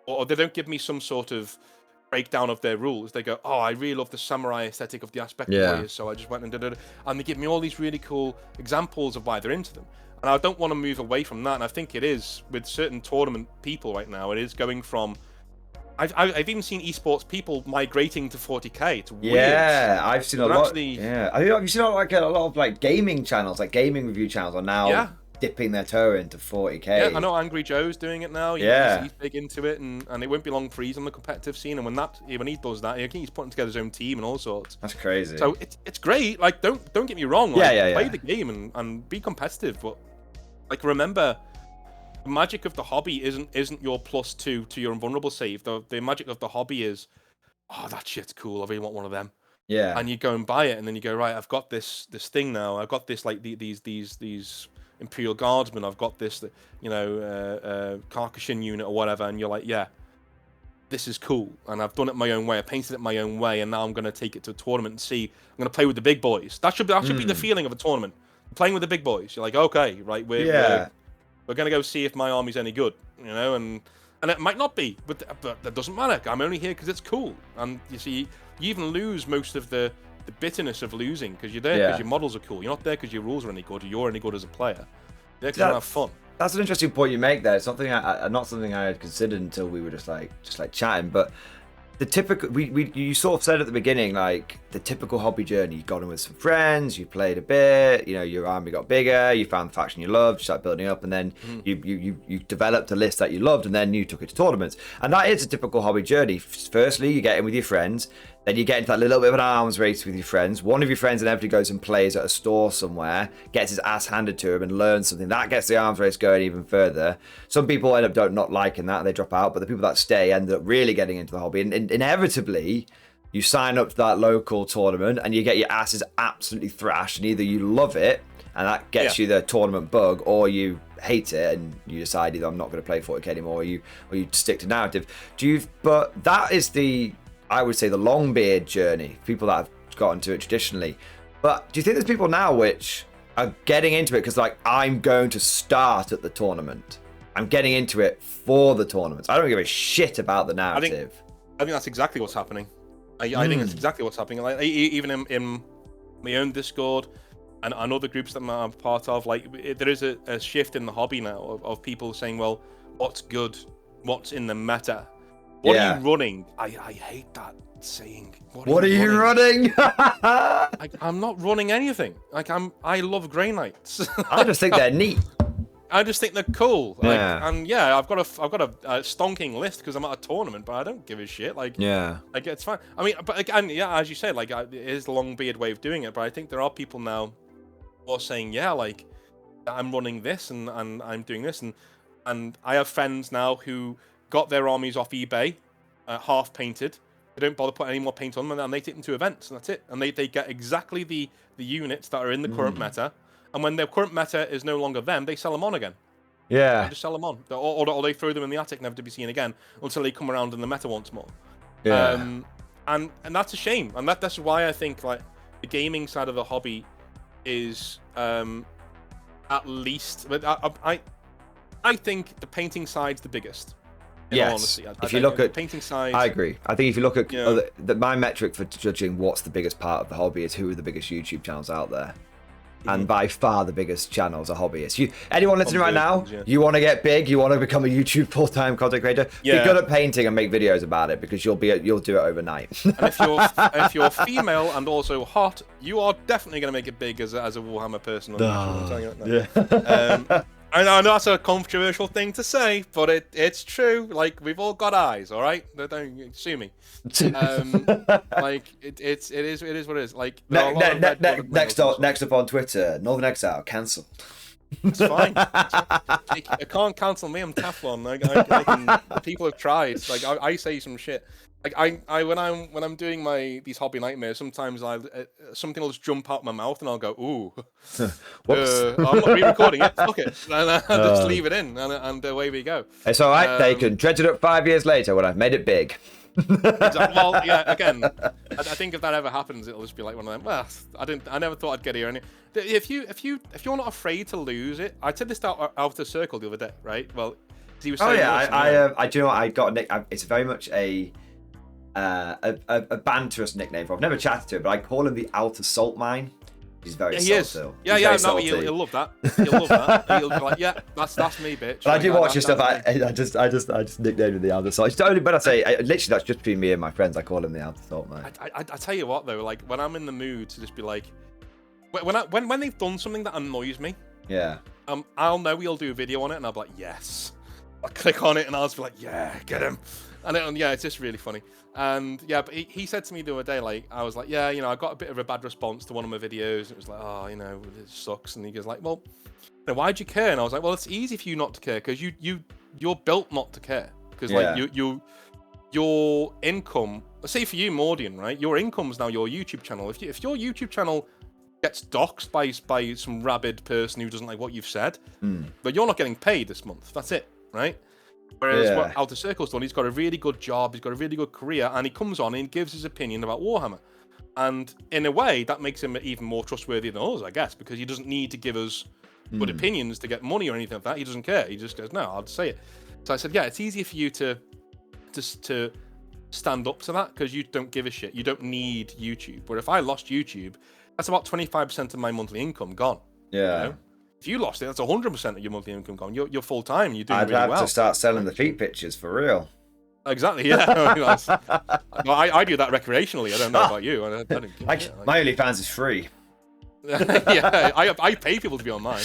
[SPEAKER 2] or they don't give me some sort of breakdown of their rules. They go, I really love the samurai aesthetic of the aspect warriors, so I just went and they give me all these really cool examples of why they're into them. And I don't want to move away from that. And I think it is with certain tournament people right now. It is going from. I've even seen esports people migrating to 40k. It's weird.
[SPEAKER 1] Yeah, I've seen a lot. I've seen a lot of like gaming channels, like gaming review channels, are now dipping their toe into 40k.
[SPEAKER 2] Yeah, I know Angry Joe's doing it now. He's big into it, and it won't be long for he's on the competitive scene. And when he does that, he's putting together his own team and all sorts.
[SPEAKER 1] That's crazy.
[SPEAKER 2] So it's great. Like don't get me wrong. Like, play the game and be competitive, but like remember, the magic of the hobby isn't your +2 to your invulnerable save. The magic of the hobby is, that shit's cool. I really want one of them. Yeah. And you go and buy it, and then you go, right, I've got this thing now. I've got this like these Imperial Guardsmen, I've got this, Carcassion unit or whatever, and you're like, this is cool, and I've done it my own way, I painted it my own way, and now I'm going to take it to a tournament and see, I'm going to play with the big boys. That should be the feeling of a tournament, playing with the big boys. You're like, okay, right, we're going to go see if my army's any good, and it might not be, but that doesn't matter. I'm only here because it's cool, and you see, you even lose most of the bitterness of losing because you're there because your models are cool. You're not there because your rules are any good or you're any good as a player. You're there because you have fun.
[SPEAKER 1] That's an interesting point you make there. It's something not something I had considered until we were just like chatting. But the typical you sort of said at the beginning, like the typical hobby journey. You got in with some friends, you played a bit, your army got bigger, you found the faction you loved, you started building up, and then you developed a list that you loved, and then you took it to tournaments. And that is a typical hobby journey. Firstly, you get in with your friends. Then you get into that little bit of an arms race with your friends. One of your friends inevitably goes and plays at a store somewhere, gets his ass handed to him and learns something. That gets the arms race going even further. Some people end up not liking that, they drop out, but the people that stay end up really getting into the hobby. And inevitably, you sign up to that local tournament and you get your asses absolutely thrashed, and either you love it and that gets you the tournament bug, or you hate it and you decide either I'm not going to play 40k anymore, or you stick to narrative. But that is I would say the long beard journey, people that have gotten to it traditionally. But do you think there's people now which are getting into it because like, I'm going to start at the tournament, I'm getting into it for the tournaments, I don't give a shit about the narrative?
[SPEAKER 2] I think that's exactly what's happening. I think that's exactly what's happening. Like even in my own Discord and other groups that I'm part of, like there is a shift in the hobby now of people saying, well, what's good, what's in the meta, what are you running? I hate that saying.
[SPEAKER 1] What are you running?
[SPEAKER 2] I'm not running anything. Like I love Grey Knights.
[SPEAKER 1] I just think they're neat.
[SPEAKER 2] I just think they're cool. Like, and yeah, I've got a stonking list because I'm at a tournament, but I don't give a shit. Like it's fine. I mean, but again, yeah, as you said, like it is the long beard way of doing it. But I think there are people now who are saying, yeah, like I'm running this and I'm doing this, and I have friends now who got their armies off eBay, half painted. They don't bother putting any more paint on them, and they take them to events, and that's it. And they get exactly the units that are in the current meta. And when their current meta is no longer them, they sell them on again.
[SPEAKER 1] Yeah.
[SPEAKER 2] They just sell them on. Or they throw them in the attic, never to be seen again, until they come around in the meta once more.
[SPEAKER 1] Yeah.
[SPEAKER 2] And that's a shame. And that's why I think like the gaming side of the hobby is at least... But I think the painting side's the biggest.
[SPEAKER 1] Yes. If you look at
[SPEAKER 2] painting side,
[SPEAKER 1] I agree. I think if you look at my metric for judging what's the biggest part of the hobby is who are the biggest YouTube channels out there. And by far the biggest channels are hobbyists. Anyone listening right now, you want to get big, you want to become a YouTube full-time content creator, be good at painting and make videos about it because you'll do it overnight. And
[SPEAKER 2] if you're female and also hot, you are definitely going to make it big as a Warhammer person. On YouTube, I'm telling you right now. I know that's a controversial thing to say, but it's true. Like we've all got eyes, all right? Don't sue me. Like it is what it is. Like
[SPEAKER 1] next up on Twitter, Northern Exile cancelled.
[SPEAKER 2] It's fine. You can't cancel me. I'm Teflon. People have tried. Like I say some shit. Like when I'm doing these hobby nightmares, sometimes something will just jump out my mouth and I'll go, ooh, I'm not re-recording it. Fuck it, and I'll just leave it in, and away we go.
[SPEAKER 1] It's all right. They can dredge it up 5 years later when I've made it big.
[SPEAKER 2] Exactly. Well, yeah. Again, I think if that ever happens, it'll just be like one of them. Well, I never thought I'd get here. And if you're not afraid to lose it, I said this out of Circle the other day, right? Well, he was saying.
[SPEAKER 1] I do you know what I got a nick. It's very much a banterous nickname for. I've never chatted to him, but I call him the Outer Salt Mine. He's very salty.
[SPEAKER 2] He'll love that. He'll love that. He'll be like, yeah, that's me, bitch.
[SPEAKER 1] But I do watch your stuff. I just nicknamed him the Outer Salt. It's only, but I say, literally, that's just between me and my friends. I call him the Outer Salt Mine.
[SPEAKER 2] I tell you what though, like when I'm in the mood to just be like, when they've done something that annoys me, I'll know we'll do a video on it, and I'll be like, yes. I'll click on it, and I'll just be like, yeah, get him. And it's just really funny. And yeah, but he said to me the other day, like, I was like, yeah, I got a bit of a bad response to one of my videos. It was like, oh, it sucks. And he goes like, well, why'd you care? And I was like, well, it's easy for you not to care because you're built not to care. Because like your income, say for you, Mordian, right? Your income's now your YouTube channel. If your YouTube channel gets doxxed by some rabid person who doesn't like what you've said, but you're not getting paid this month. That's it, right? Whereas what Outer Circle's done, he's got a really good job, he's got a really good career, and he comes on and gives his opinion about Warhammer. And in a way, that makes him even more trustworthy than us, I guess, because he doesn't need to give us good opinions to get money or anything like that. He doesn't care. He just goes, no, I'll just say it. So I said, yeah, it's easier for you to stand up to that because you don't give a shit. You don't need YouTube. But if I lost YouTube, that's about 25% of my monthly income gone.
[SPEAKER 1] Yeah.
[SPEAKER 2] If you lost it, that's 100% of your monthly income gone. You're full time. You're doing really well.
[SPEAKER 1] I'd have to start selling the feet pictures for real.
[SPEAKER 2] Exactly. Yeah. I do that recreationally. I don't know about you.
[SPEAKER 1] My OnlyFans is free.
[SPEAKER 2] Yeah, I pay people to be on mine.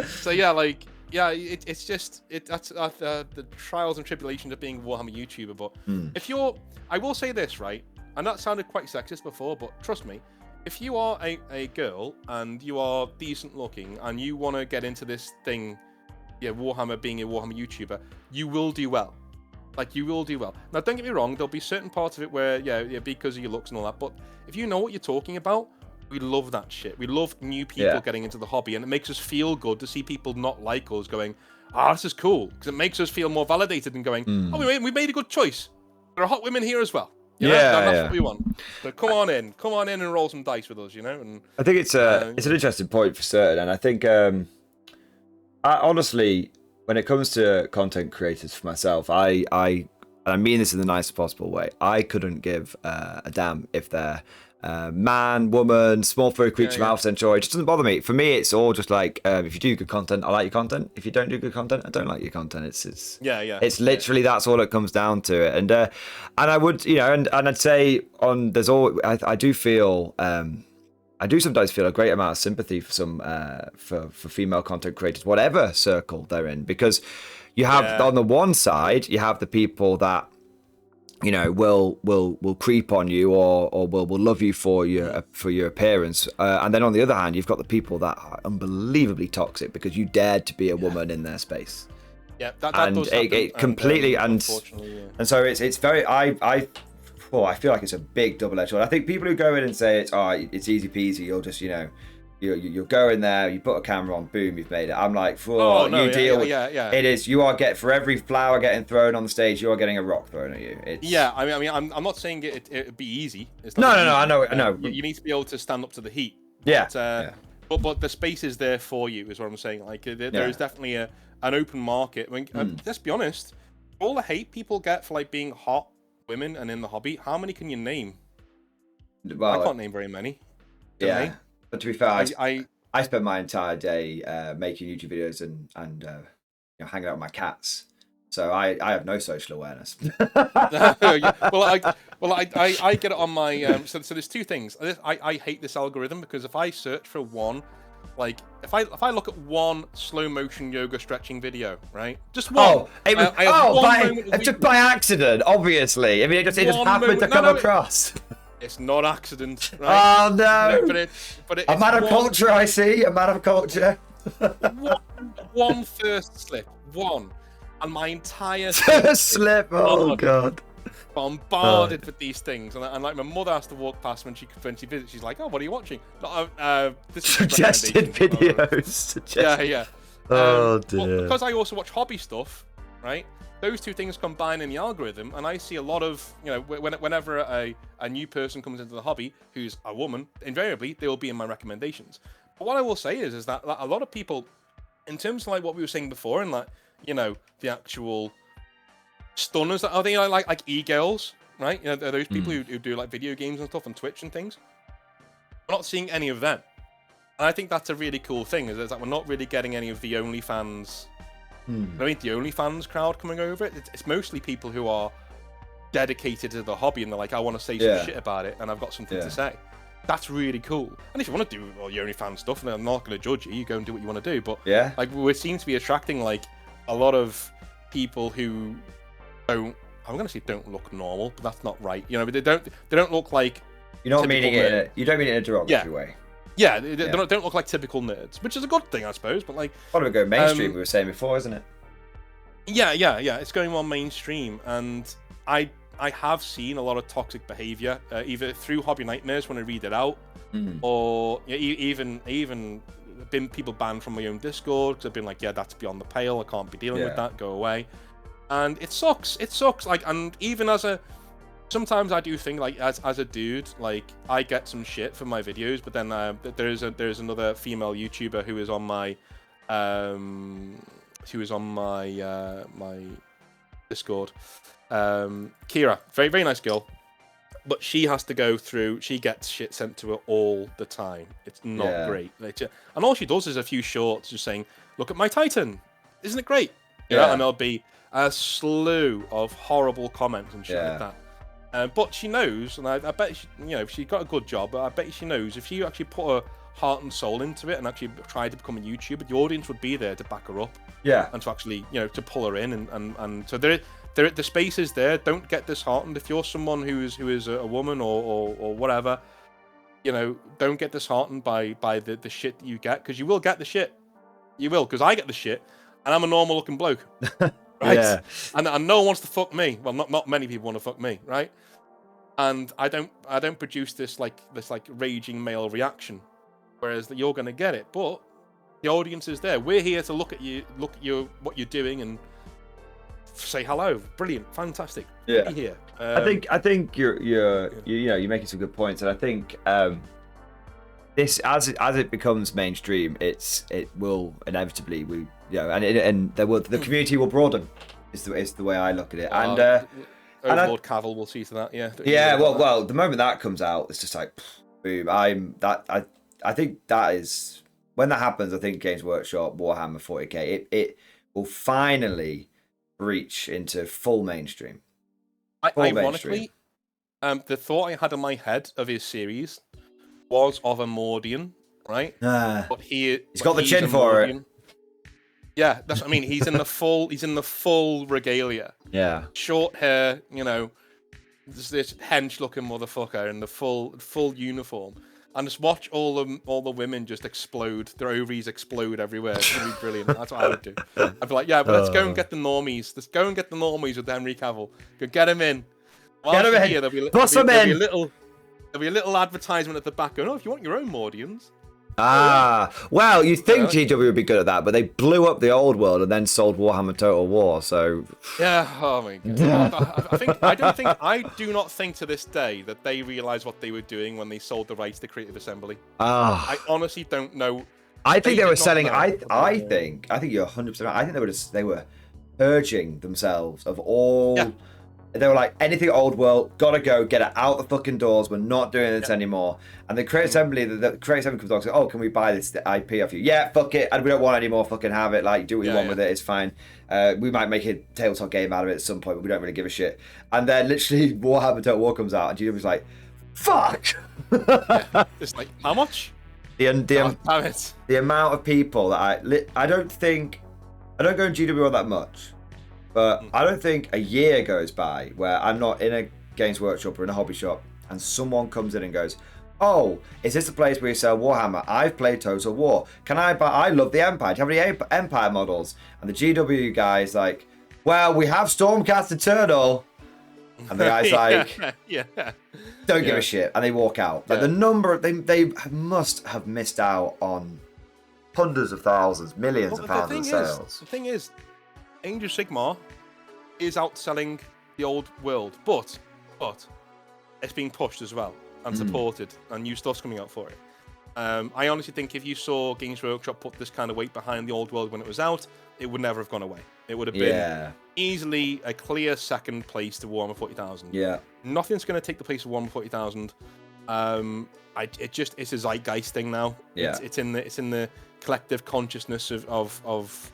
[SPEAKER 2] So yeah, like it's just that's the trials and tribulations of being a Warhammer YouTuber. But if I will say this, right, and that sounded quite sexist before, but trust me. If you are a girl and you are decent looking and you want to get into this thing, Warhammer, being a Warhammer YouTuber, you will do well. Like, you will do well. Now, don't get me wrong, there'll be certain parts of it where, because of your looks and all that, but if you know what you're talking about, we love that shit. We love new people getting into the hobby, and it makes us feel good to see people not like us going, this is cool, because it makes us feel more validated and going, we made a good choice. There are hot women here as well. That's what we want. So come on in and roll some dice with us, And
[SPEAKER 1] I think it's an interesting point for certain, and I think I honestly, when it comes to content creators for myself, I and I mean this in the nicest possible way, I couldn't give a damn if they're man, woman, small furry creature, mouse, centaur. It just doesn't bother me. For me, it's all just like, if you do good content, I like your content. If you don't do good content, I don't like your content. It's literally that's all it comes down to it. And I would, and I'd say I do feel. I do sometimes feel a great amount of sympathy for some for female content creators, whatever circle they're in, because you have on the one side you have the people that will creep on you or will love you for your appearance, and then on the other hand you've got the people that are unbelievably toxic because you dared to be a woman in their space.
[SPEAKER 2] Yeah, that does happen,
[SPEAKER 1] it completely and so it's very I feel like it's a big double-edged sword. I think people who go in and say it's easy peasy, you'll just you'll go in there, you put a camera on, boom, you've made it. I'm like, it is. You are for every flower getting thrown on the stage, you are getting a rock thrown at you.
[SPEAKER 2] I'm not saying it'd be easy.
[SPEAKER 1] No, I know.
[SPEAKER 2] You need to be able to stand up to the heat. But the space is there for you, is what I'm saying. Like there is definitely an open market. I mean, let's be honest. All the hate people get for like being hot women and in the hobby, how many can you name? Well, I can't name very many.
[SPEAKER 1] But to be fair, I spend my entire day making YouTube videos and hanging out with my cats, so I have no social awareness.
[SPEAKER 2] Well, I get it on my so there's two things. I hate this algorithm because if I search for one, like if I look at one slow motion yoga stretching video, right? Just one.
[SPEAKER 1] Just by accident, obviously. I mean, it just happened to come across.
[SPEAKER 2] It's not accident, right?
[SPEAKER 1] Oh no!
[SPEAKER 2] But
[SPEAKER 1] I'm out of culture. I see. I'm out of culture.
[SPEAKER 2] one first slip, and my entire
[SPEAKER 1] first slip. Oh god!
[SPEAKER 2] Bombarded with these things, and like my mother has to walk past when she visits. She's like, "Oh, what are you watching?" This is
[SPEAKER 1] suggested videos.
[SPEAKER 2] Yeah.
[SPEAKER 1] Oh dear.
[SPEAKER 2] Well, because I also watch hobby stuff, right? Those two things combine in the algorithm, and I see a lot of, whenever a new person comes into the hobby who's a woman, invariably they will be in my recommendations. But what I will say is that a lot of people, in terms of like what we were saying before, and like the actual stunners that are they like e-girls, right? Those people who do like video games and stuff on Twitch and things. We're not seeing any of them, and I think that's a really cool thing. Is that we're not really getting any of the OnlyFans. I mean, the OnlyFans crowd coming over it. It's mostly people who are dedicated to the hobby and they're like, I want to say some shit about it and I've got something to say. That's really cool. And if you want to do all your OnlyFans stuff, then I'm not going to judge you. You go and do what you want to do. But like we seem to be attracting like a lot of people who don't. I'm going to say don't look normal, but that's not right. They don't look like.
[SPEAKER 1] You're not meaning it. You don't mean it in a derogatory way.
[SPEAKER 2] Yeah, they don't look like typical nerds, which is a good thing, I suppose. But like,
[SPEAKER 1] part of it going mainstream, we were saying before, isn't it?
[SPEAKER 2] Yeah. It's going more mainstream, and I have seen a lot of toxic behavior, either through Hobby Nightmares when I read it out, or even been people banned from my own Discord because I've been like, that's beyond the pale. I can't be dealing with that. Go away. And it sucks. It sucks. Like, and even sometimes I do think like as a dude, like I get some shit for my videos, but then there's another female YouTuber who is on my my Discord, Kira, very very nice girl, but she has to go through. She gets shit sent to her all the time. It's not great, and all she does is a few shorts just saying, "Look at my Titan, isn't it great?" And there'll be a slew of horrible comments and shit like that. But she knows, and I bet she got a good job. But I bet she knows if she actually put her heart and soul into it and actually tried to become a YouTuber, the audience would be there to back her up. And to actually, to pull her in, and so the space is there. Don't get disheartened if you're someone who is a woman or whatever. Don't get disheartened by the shit that you get, because you will get the shit. You will, because I get the shit, and I'm a normal looking bloke. Right, and no one wants to fuck me. Well, not many people want to fuck me, right? And I don't produce this raging male reaction, whereas you're gonna get it. But the audience is there. We're here to look at what you're doing, and say hello. Brilliant, fantastic. Be here.
[SPEAKER 1] I think you're making some good points, and I think this as it becomes mainstream, it will inevitably and the community will broaden. Is the way I look at it, and
[SPEAKER 2] Overlord Cavill will see to that. Yeah.
[SPEAKER 1] Yeah. Well, the moment that comes out, it's just like, boom. I think that is when that happens. I think Games Workshop Warhammer 40k it will finally breach into full mainstream.
[SPEAKER 2] Ironically, the thought I had in my head of his series was of a Mordian, right? But he's
[SPEAKER 1] got the chin for it.
[SPEAKER 2] Yeah, that's what I mean. He's in the full regalia.
[SPEAKER 1] Yeah.
[SPEAKER 2] Short hair, you know, this hench-looking motherfucker in the full uniform, and just watch all the women just explode. Their ovaries explode everywhere. It's gonna be brilliant. That's what I would do. I'd be like, yeah, but let's go and get the normies. Let's go and get the normies with Henry Cavill. Go get him in.
[SPEAKER 1] Get him in.
[SPEAKER 2] There'll be a little advertisement at the back going, oh, if you want your own Mordians.
[SPEAKER 1] Well, you think GW would be good at that, but they blew up the old world and then sold Warhammer Total War, so...
[SPEAKER 2] Yeah, oh my god. I do not think to this day that they realised what they were doing when they sold the rights to Creative Assembly. I honestly don't know.
[SPEAKER 1] I think they were selling... I think you're 100% right. I think they were purging themselves of all... Yeah. They were like, anything old world, gotta go, get it out the fucking doors. We're not doing this anymore. And the Creative Assembly, the Creative Assembly comes along and says, oh, can we buy this IP off you? Yeah, fuck it. And we don't want any more. Fucking have it. Like, do what you want with it. It's fine. We might make a tabletop game out of it at some point, but we don't really give a shit. And then literally Warhammer Total War comes out, and GW was like, fuck.
[SPEAKER 2] It's like, how much?
[SPEAKER 1] The amount of people that I don't go in GW all that much. But I don't think a year goes by where I'm not in a Games Workshop or in a hobby shop and someone comes in and goes, oh, is this the place where you sell Warhammer? I've played Total War. Can I buy? I love the Empire. Do you have any Empire models? And the GW guy's like, well, we have Stormcast Eternal. And the guy's like, don't give a shit. And they walk out. Like the number, they must have missed out on hundreds of thousands, millions of pounds in sales.
[SPEAKER 2] The thing is, Age of Sigmar is outselling the old world, but it's being pushed as well and supported, and new stuff's coming out for it. I honestly think if you saw Games Workshop put this kind of weight behind the old world when it was out, it would never have gone away. It would have been easily a clear second place to Warhammer 40,000. Yeah, nothing's going to take the place of Warhammer 40,000. It's a zeitgeist thing now. Yeah, it's in the collective consciousness of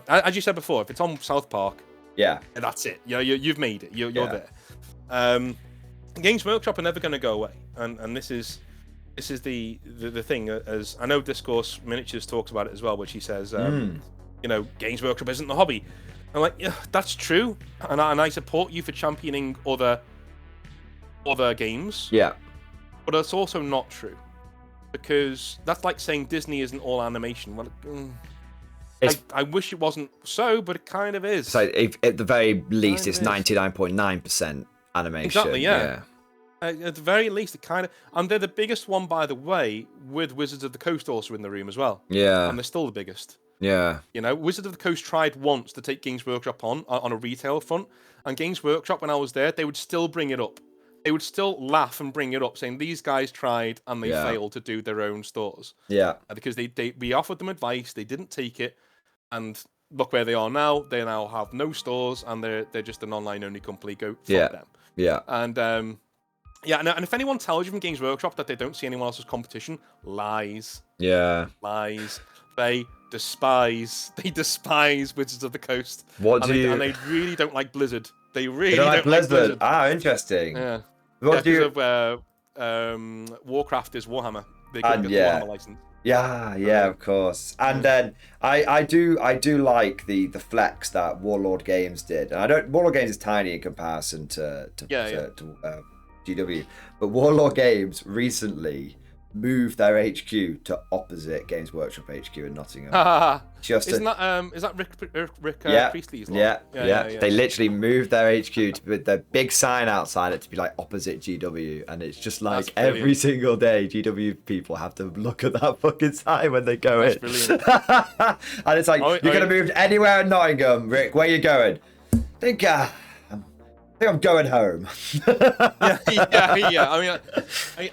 [SPEAKER 2] as you said before, if it's on South Park, that's it. You've made it. You're there. Games Workshop are never going to go away, and this is the thing. As I know, Discourse Miniatures talks about it as well, which he says, Games Workshop isn't the hobby. I'm like, yeah, that's true, and I support you for championing other games. Yeah, but it's also not true, because that's like saying Disney isn't all animation. Well. I wish it wasn't so, but it kind of is.
[SPEAKER 1] So at the very least, it's 99.9% animation.
[SPEAKER 2] Exactly, yeah. At the very least, it kind of... And they're the biggest one, by the way, with Wizards of the Coast also in the room as well. Yeah. And they're still the biggest. Yeah. Wizards of the Coast tried once to take Games Workshop on a retail front, and Games Workshop, when I was there, they would still bring it up. They would still laugh and bring it up, saying these guys tried and they failed to do their own stores. Yeah. Because we offered them advice, they didn't take it. And look where they are now. They now have no stores, and they're just an online-only company. Go fuck them. Yeah. And and if anyone tells you from Games Workshop that they don't see anyone else's competition, lies. Yeah. Lies. They despise Wizards of the Coast. And they really don't like Blizzard. They really don't like Blizzard.
[SPEAKER 1] Ah, interesting. Yeah.
[SPEAKER 2] Warcraft is Warhammer. They couldn't get the Warhammer license.
[SPEAKER 1] Yeah, of course. And then I do like the flex that Warlord Games did. And Warlord Games is tiny in comparison to GW, but Warlord Games recently moved their HQ to opposite Games Workshop HQ in Nottingham.
[SPEAKER 2] Is that Rick Priestley's lot?
[SPEAKER 1] Yeah. They literally moved their HQ with their big sign outside it to be like opposite GW, and it's just like every single day GW people have to look at that fucking sign when they go in. Brilliant. And it's like, you're gonna move anywhere in Nottingham, Rick. Where you going? I think I'm going home.
[SPEAKER 2] I mean,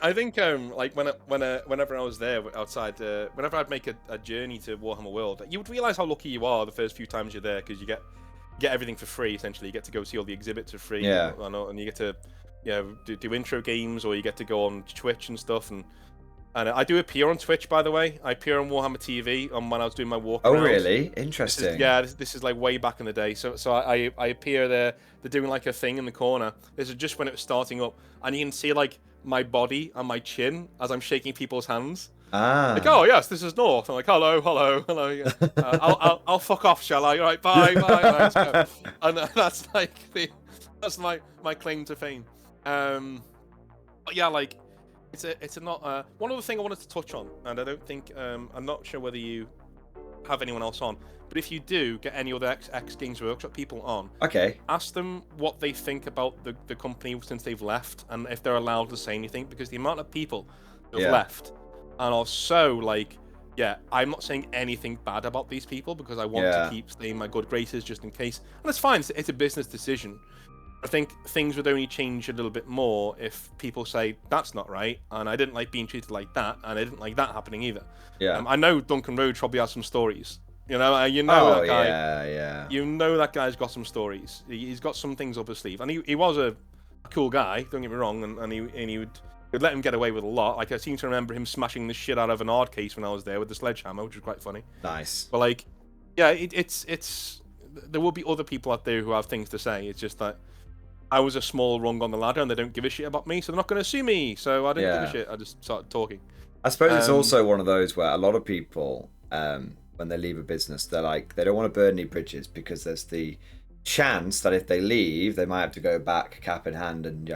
[SPEAKER 2] I think like whenever I was there outside, whenever I'd make a journey to Warhammer World, you would realize how lucky you are the first few times you're there, because you get everything for free. Essentially, you get to go see all the exhibits for free.
[SPEAKER 1] Yeah.
[SPEAKER 2] And you get to, do intro games, or you get to go on Twitch and stuff. And I do appear on Twitch, by the way. I appear on Warhammer TV when I was doing my walk.
[SPEAKER 1] Oh, really? Interesting.
[SPEAKER 2] This is like way back in the day. So I appear there. They're doing like a thing in the corner. This is just when it was starting up, and you can see like my body and my chin as I'm shaking people's hands. Like, oh yes, this is North. I'm like, hello. Yeah. I'll fuck off, shall I? All right, bye. Let's go. And that's like that's my claim to fame. But yeah, like it's a not one other thing I wanted to touch on, and I don't think I'm not sure whether you have anyone else on, but if you do get any other X Games Workshop people on,
[SPEAKER 1] okay,
[SPEAKER 2] ask them what they think about the company since they've left, and if they're allowed to say anything, because the amount of people that have left. And also, like, I'm not saying anything bad about these people because I want to keep staying in my good graces just in case. And that's fine. It's a business decision. I think things would only change a little bit more if people say, that's not right, and I didn't like being treated like that, and I didn't like that happening either. Yeah. I know Duncan Rhodes probably has some stories. That guy.
[SPEAKER 1] Yeah.
[SPEAKER 2] You know that guy's got some stories. He's got some things up his sleeve. And he was a cool guy, don't get me wrong, and he would let him get away with a lot. Like, I seem to remember him smashing the shit out of an art case when I was there with the sledgehammer, which was quite funny.
[SPEAKER 1] Nice.
[SPEAKER 2] But like, it's there will be other people out there who have things to say. It's just that I was a small rung on the ladder, and they don't give a shit about me, so they're not going to sue me. So I didn't give a shit. I just started talking.
[SPEAKER 1] I suppose it's also one of those where a lot of people, when they leave a business, they're like, they don't want to burn any bridges because there's the chance that if they leave, they might have to go back cap in hand, and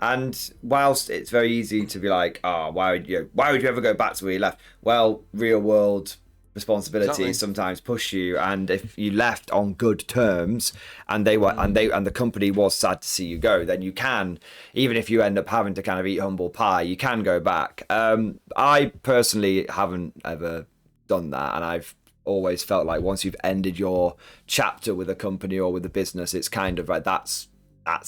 [SPEAKER 1] and whilst it's very easy to be like, why would you ever go back to where you left? Well, real world responsibilities sometimes push you, and if you left on good terms and they were and the company was sad to see you go, then you can, even if you end up having to kind of eat humble pie, you can go back. I personally haven't ever done that, and I've always felt like once you've ended your chapter with a company or with a business, it's kind of like that's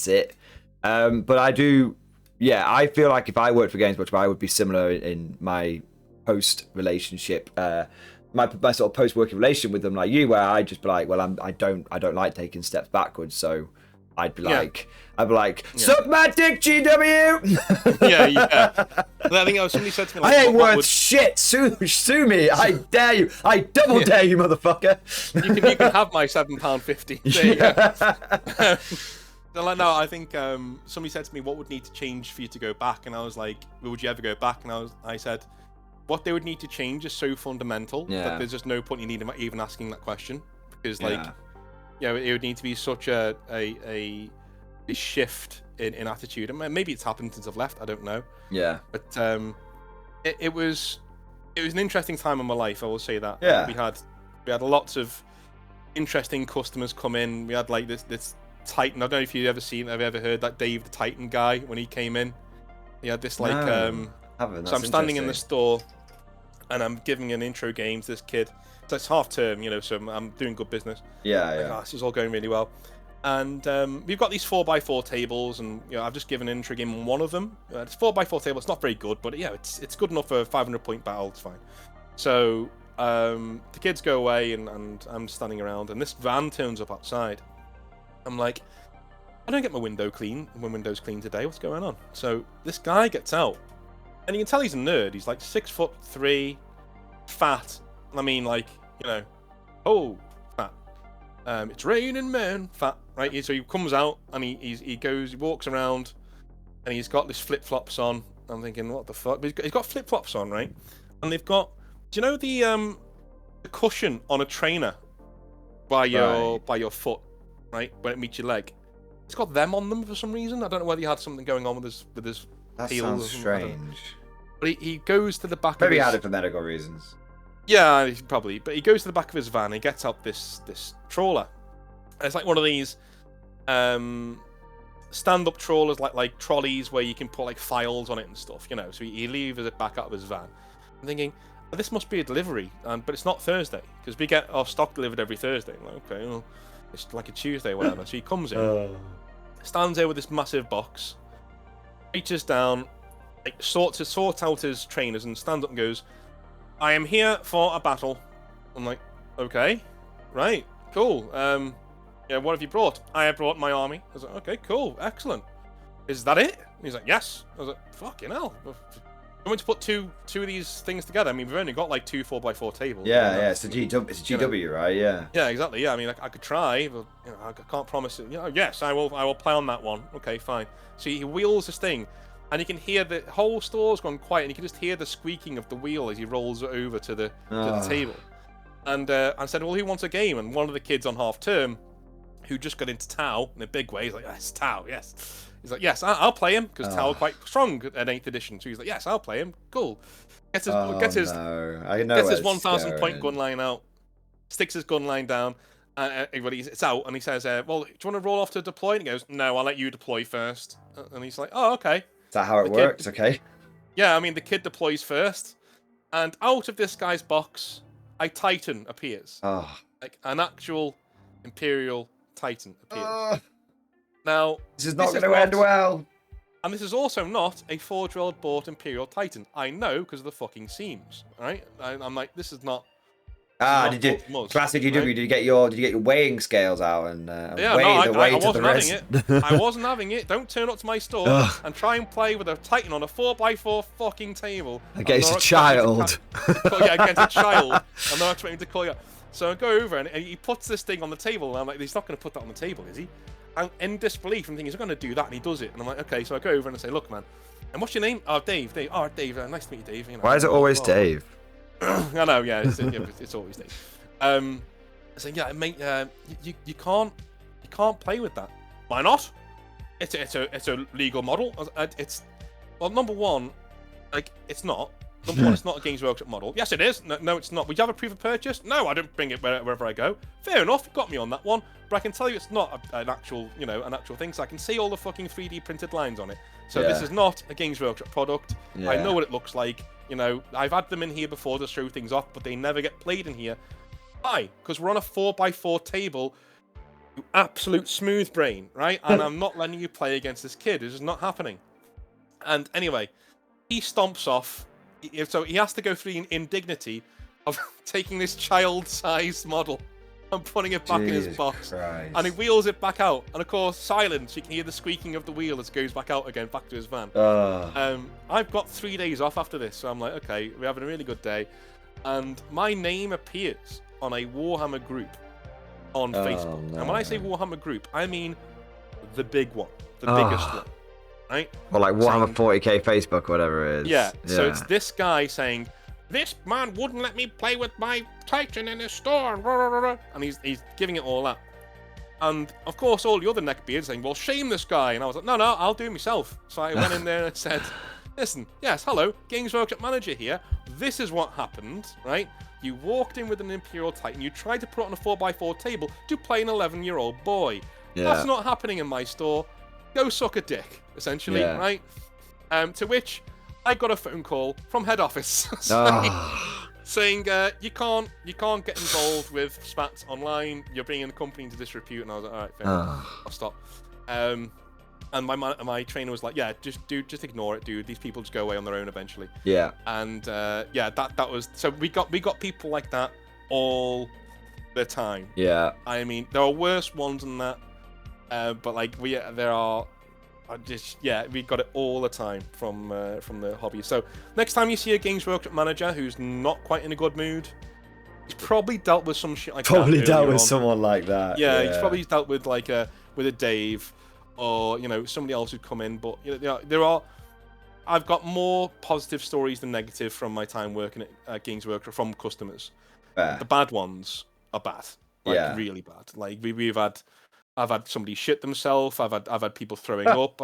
[SPEAKER 1] it. But I do, I feel like if I worked for Games Workshop, I would be similar in my post relationship, my sort of post working relationship with them, like you, where I'd just be like, well, I don't like taking steps backwards, so I'd be like, suck my dick, GW.
[SPEAKER 2] I think somebody said to me,
[SPEAKER 1] like, I ain't worth shit. Sue me. I dare you. I double dare you, motherfucker.
[SPEAKER 2] You can have my £7.50. There you go. Like, no, I think somebody said to me, what would need to change for you to go back? And I was like, would you ever go back? And I said, what they would need to change is so fundamental that there's just no point in even asking that question, because like. It would need to be such a shift in attitude. And maybe it's happened since I've left. I don't know. Yeah. But it was an interesting time in my life. I will say that.
[SPEAKER 1] Yeah.
[SPEAKER 2] We had lots of interesting customers come in. We had like this Titan. I don't know if you've ever heard that Dave the Titan guy when he came in. He had this like.
[SPEAKER 1] No, haven't.
[SPEAKER 2] So I'm standing in the store, and I'm giving an intro game to this kid. So it's half term, so I'm doing good business. This is all going really well. And we've got these 4x4 tables, and I've just given an intro game on one of them. It's 4x4 table. It's not very good, but it's good enough for a 500-point battle. It's fine. So the kids go away, and I'm standing around, and this van turns up outside. I'm like, I don't get my windows clean today. What's going on? So this guy gets out, and you can tell he's a nerd. He's like 6'3", fat. I mean, like, fat. It's raining men, fat, right? So he comes out, and he walks around, and he's got this flip-flops on. I'm thinking, what the fuck? But he's got flip-flops on, right? And they've got, do you know the cushion on a trainer by your foot, right? When it meets your leg? It's got them on them for some reason. I don't know whether he had something going on with his
[SPEAKER 1] that
[SPEAKER 2] heels.
[SPEAKER 1] Sounds strange.
[SPEAKER 2] But he goes to the back
[SPEAKER 1] Maybe
[SPEAKER 2] of
[SPEAKER 1] he had it for medical reasons.
[SPEAKER 2] Yeah, probably. But he goes to the back of his van. He gets out this trawler. And it's like one of these stand-up trawlers, like trolleys where you can put like files on it and stuff. So he leaves it back out of his van. I'm thinking, this must be a delivery, but it's not Thursday because we get our stock delivered every Thursday. I'm like, okay, well, it's like a Tuesday or whatever. So he comes in, stands there with this massive box, reaches down, like sorts out his trainers, and stands up and goes, I am here for a battle. I'm like, okay, right, cool. Yeah, what have you brought? I have brought my army. I was like, okay, cool, excellent. Is that it? And he's like, yes. I was like, fucking hell. I'm going to put two of these things together. I mean, we've only got like 2 4x4 tables.
[SPEAKER 1] Yeah, it's a GW, right? Yeah.
[SPEAKER 2] Yeah, exactly. Yeah, I mean, I could try, but I can't promise it. Yes, I will play on that one. Okay, fine. So he wheels this thing, and you can hear the whole store's gone quiet, and you can just hear the squeaking of the wheel as he rolls it over to the table. And I said, well, who wants a game? And one of the kids on half term, who just got into Tau in a big way, he's like, yes, Tau, yes. He's like, yes, I'll play him, because Tau are quite strong at 8th edition. So he's like, yes, I'll play him. Cool. Gets his 1,000 point gun line out, sticks his gun line down, and it's out, and he says, well, do you want to roll off to deploy? And he goes, no, I'll let you deploy first. And he's like, oh, okay.
[SPEAKER 1] Is that how it works? Okay.
[SPEAKER 2] Yeah, I mean, the kid deploys first, and out of this guy's box, a Titan appears. Like, an actual Imperial Titan appears. Now,
[SPEAKER 1] this is not going to end well.
[SPEAKER 2] And this is also not a Forge-World bought Imperial Titan. I know because of the fucking seams, right? I'm like, this is not.
[SPEAKER 1] Did you classic UW? Right? Did you get your weighing scales out and
[SPEAKER 2] I wasn't having it. I wasn't having it. Don't turn up to my store and try and play with a Titan on a 4x4 fucking table
[SPEAKER 1] against a child.
[SPEAKER 2] Against a child. I'm not expecting to call you. So I go over and he puts this thing on the table, and I'm like, he's not going to put that on the table, is he? And in disbelief, I'm thinking he's going to do that, and he does it. And I'm like, okay. So I go over and I say, look, man, and what's your name? Oh, Dave. Dave. Oh, Dave. Nice to meet you, Dave. You know,
[SPEAKER 1] why is it always Dave?
[SPEAKER 2] I know, yeah, it's always Dave. I said, yeah, mate, you can't play with that. Why not? It's a legal model. Well, number one, like, it's not. Number one, it's not a Games Workshop model. Yes, it is. No, it's not. Would you have a proof of purchase? No, I don't bring it wherever I go. Fair enough, you got me on that one. But I can tell you it's not an actual thing. So I can see all the fucking 3D printed lines on it. So this is not a Games Workshop product. Yeah. I know what it looks like. You know, I've had them in here before to show things off, but they never get played in here. Why? Because we're on a 4x4 table. You absolute smooth brain, right? And I'm not letting you play against this kid. It's just not happening. And anyway, he stomps off. So he has to go through the indignity of taking this child-sized model and putting it back in his box.
[SPEAKER 1] Christ.
[SPEAKER 2] And he wheels it back out. And of course, silence. You can hear the squeaking of the wheel as it goes back out again, back to his van. I've got 3 days off after this, so I'm like, okay, we're having a really good day. And my name appears on a Warhammer group on Facebook. No. And when I say Warhammer group, I mean the big one, the biggest one. Right?
[SPEAKER 1] Or like Warhammer 40k Facebook, whatever it is.
[SPEAKER 2] Yeah, so it's this guy saying, this man wouldn't let me play with my Titan in his store, and he's giving it all that. And of course, all the other neckbeards saying, well, shame this guy. And I was like, no, I'll do it myself. So I went in there and said, listen, yes, hello, Games Workshop manager here. This is what happened, right? You walked in with an Imperial Titan, you tried to put it on a 4x4 table to play an 11-year-old boy. Yeah. That's not happening in my store. Go suck a dick, essentially, right? To which I got a phone call from head office saying you can't get involved with spats online. You're bringing the company into disrepute. And I was like, all right, fair enough. I'll stop. And my trainer was like, yeah, just ignore it, dude. These people just go away on their own eventually. Yeah. And that was so we got people like that all the time. Yeah. I mean, there are worse ones than that. But like we got it all the time from the hobby. So next time you see a Games Workshop manager who's not quite in a good mood, he's probably dealt with some shit like that.
[SPEAKER 1] Probably dealt with someone like that.
[SPEAKER 2] Yeah, he's probably dealt with like with a Dave or somebody else who'd come in. But I've got more positive stories than negative from my time working at Games Workshop from customers. The bad ones are bad, really bad. Like I've had somebody shit themselves. I've had people throwing up.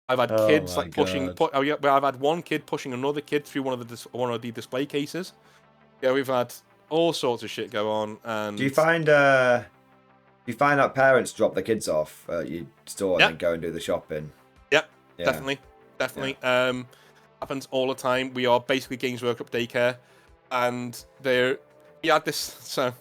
[SPEAKER 2] I've had kids like pushing. I've had one kid pushing another kid through one of the display cases. Yeah, we've had all sorts of shit go on. And
[SPEAKER 1] do you find that parents drop their kids off at your store and then go and do the shopping?
[SPEAKER 2] Yeah. Definitely. Yeah. Happens all the time. We are basically Games Workshop daycare, and we had this. So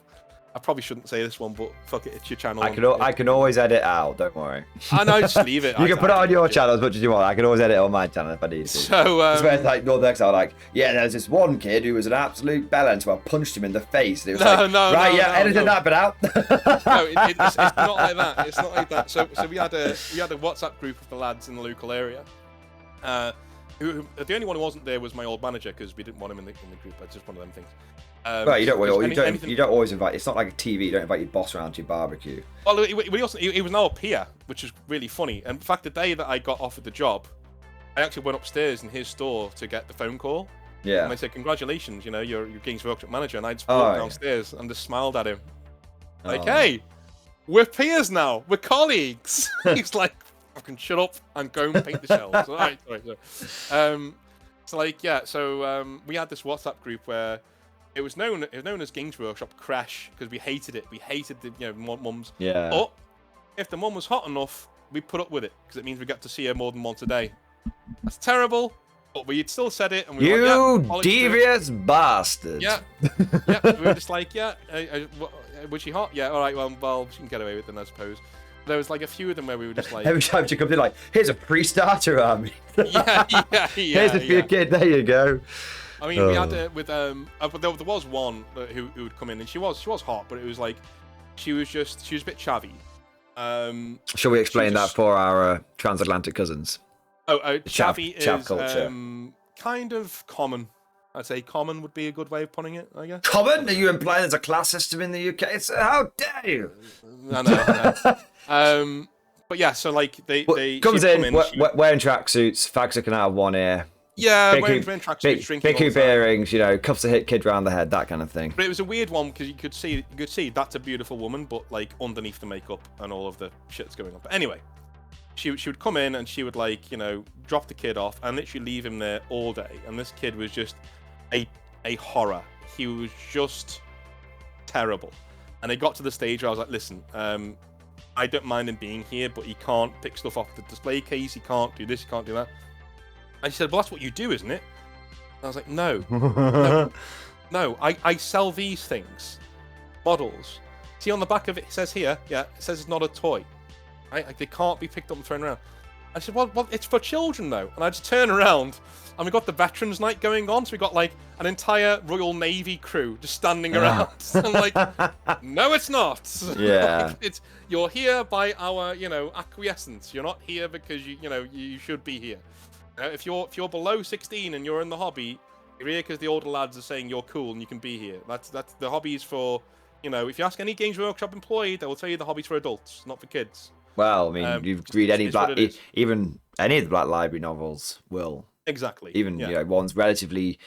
[SPEAKER 2] I probably shouldn't say this one, but fuck it, it's your channel.
[SPEAKER 1] I can always edit out. Don't worry.
[SPEAKER 2] I know, just leave it.
[SPEAKER 1] You can put it on your channel as much as you want. I can always edit it on my channel if I need to.
[SPEAKER 2] So,
[SPEAKER 1] it's where it's like Northern Exile, like, yeah, there's this one kid who was an absolute bellend, so I punched him in the face. And it was edited that bit out.
[SPEAKER 2] No, it's not like that. It's not like that. So we had a WhatsApp group of the lads in the local area. The only one who wasn't there was my old manager because we didn't want him in the group. It's just one of them things.
[SPEAKER 1] Right, you don't always invite. It's not like a TV. You don't invite your boss around to your barbecue.
[SPEAKER 2] Well, he was now a peer, which is really funny. And in fact, the day that I got offered the job, I actually went upstairs in his store to get the phone call.
[SPEAKER 1] Yeah.
[SPEAKER 2] And they said, "Congratulations, you know, you're Games Workshop manager." And I just walked downstairs and just smiled at him, like, "Hey, we're peers now. We're colleagues." He's like, "Fucking shut up and go and paint the shelves." All right. So like, yeah. So we had this WhatsApp group where. It was known as Games Workshop Crash because we hated it. We hated the mums.
[SPEAKER 1] Yeah.
[SPEAKER 2] But if the mum was hot enough, we put up with it because it means we got to see her more than once a day. That's terrible, but we had still said it. And we were like, yeah,
[SPEAKER 1] devious bastard.
[SPEAKER 2] Yeah. Yeah. We were just like, yeah. Was she hot? Yeah. All right. Well, she can get away with it then, I suppose. There was like a few of them where we were just like.
[SPEAKER 1] Every time she comes in, like, here's a pre-starter army.
[SPEAKER 2] Yeah.
[SPEAKER 1] Here's it for your kid. There you go.
[SPEAKER 2] I mean, we had it with but there was one who would come in, and she was hot, but it was like she was a bit chavvy.
[SPEAKER 1] Shall we explain that for our transatlantic cousins?
[SPEAKER 2] Chavvy
[SPEAKER 1] chav
[SPEAKER 2] is
[SPEAKER 1] culture.
[SPEAKER 2] Kind of common. I'd say common would be a good way of putting it, I guess.
[SPEAKER 1] Common? Are you implying there's a class system in the UK? How dare you?
[SPEAKER 2] I know. But yeah, so like they
[SPEAKER 1] comes in wearing tracksuits, fags looking out of one ear.
[SPEAKER 2] Yeah, wearing tracksuits, drinking.
[SPEAKER 1] Big hoop earrings, you know, cuffs to hit kid round the head, that kind of thing.
[SPEAKER 2] But it was a weird one because you could see that's a beautiful woman, but like underneath the makeup and all of the shit that's going on. But anyway, she would come in and she would like, you know, drop the kid off and literally leave him there all day. And this kid was just a horror. He was just terrible. And it got to the stage where I was like, listen, I don't mind him being here, but he can't pick stuff off the display case. He can't do this. He can't do that. And she said, well, that's what you do, isn't it? And I was like, no. No, I sell these things. Models. See, on the back of it, it says here, it says it's not a toy. Right? Like, they can't be picked up and thrown around. I said, well, it's for children, though. And I just turn around, and we got the Veterans Night going on, so we got, like, an entire Royal Navy crew just standing around. I'm like, no, it's not.
[SPEAKER 1] Yeah.
[SPEAKER 2] Like, you're here by our, you know, acquiescence. You're not here because, you should be here. If you're below 16 and you're in the hobby, you're here because the older lads are saying you're cool and you can be here. That's the hobby's for, you know, if you ask any Games Workshop employee, they will tell you the hobby's for adults, not for kids.
[SPEAKER 1] Well, I mean, you read any even any of the Black Library novels will.
[SPEAKER 2] Exactly.
[SPEAKER 1] Even, you know, ones relatively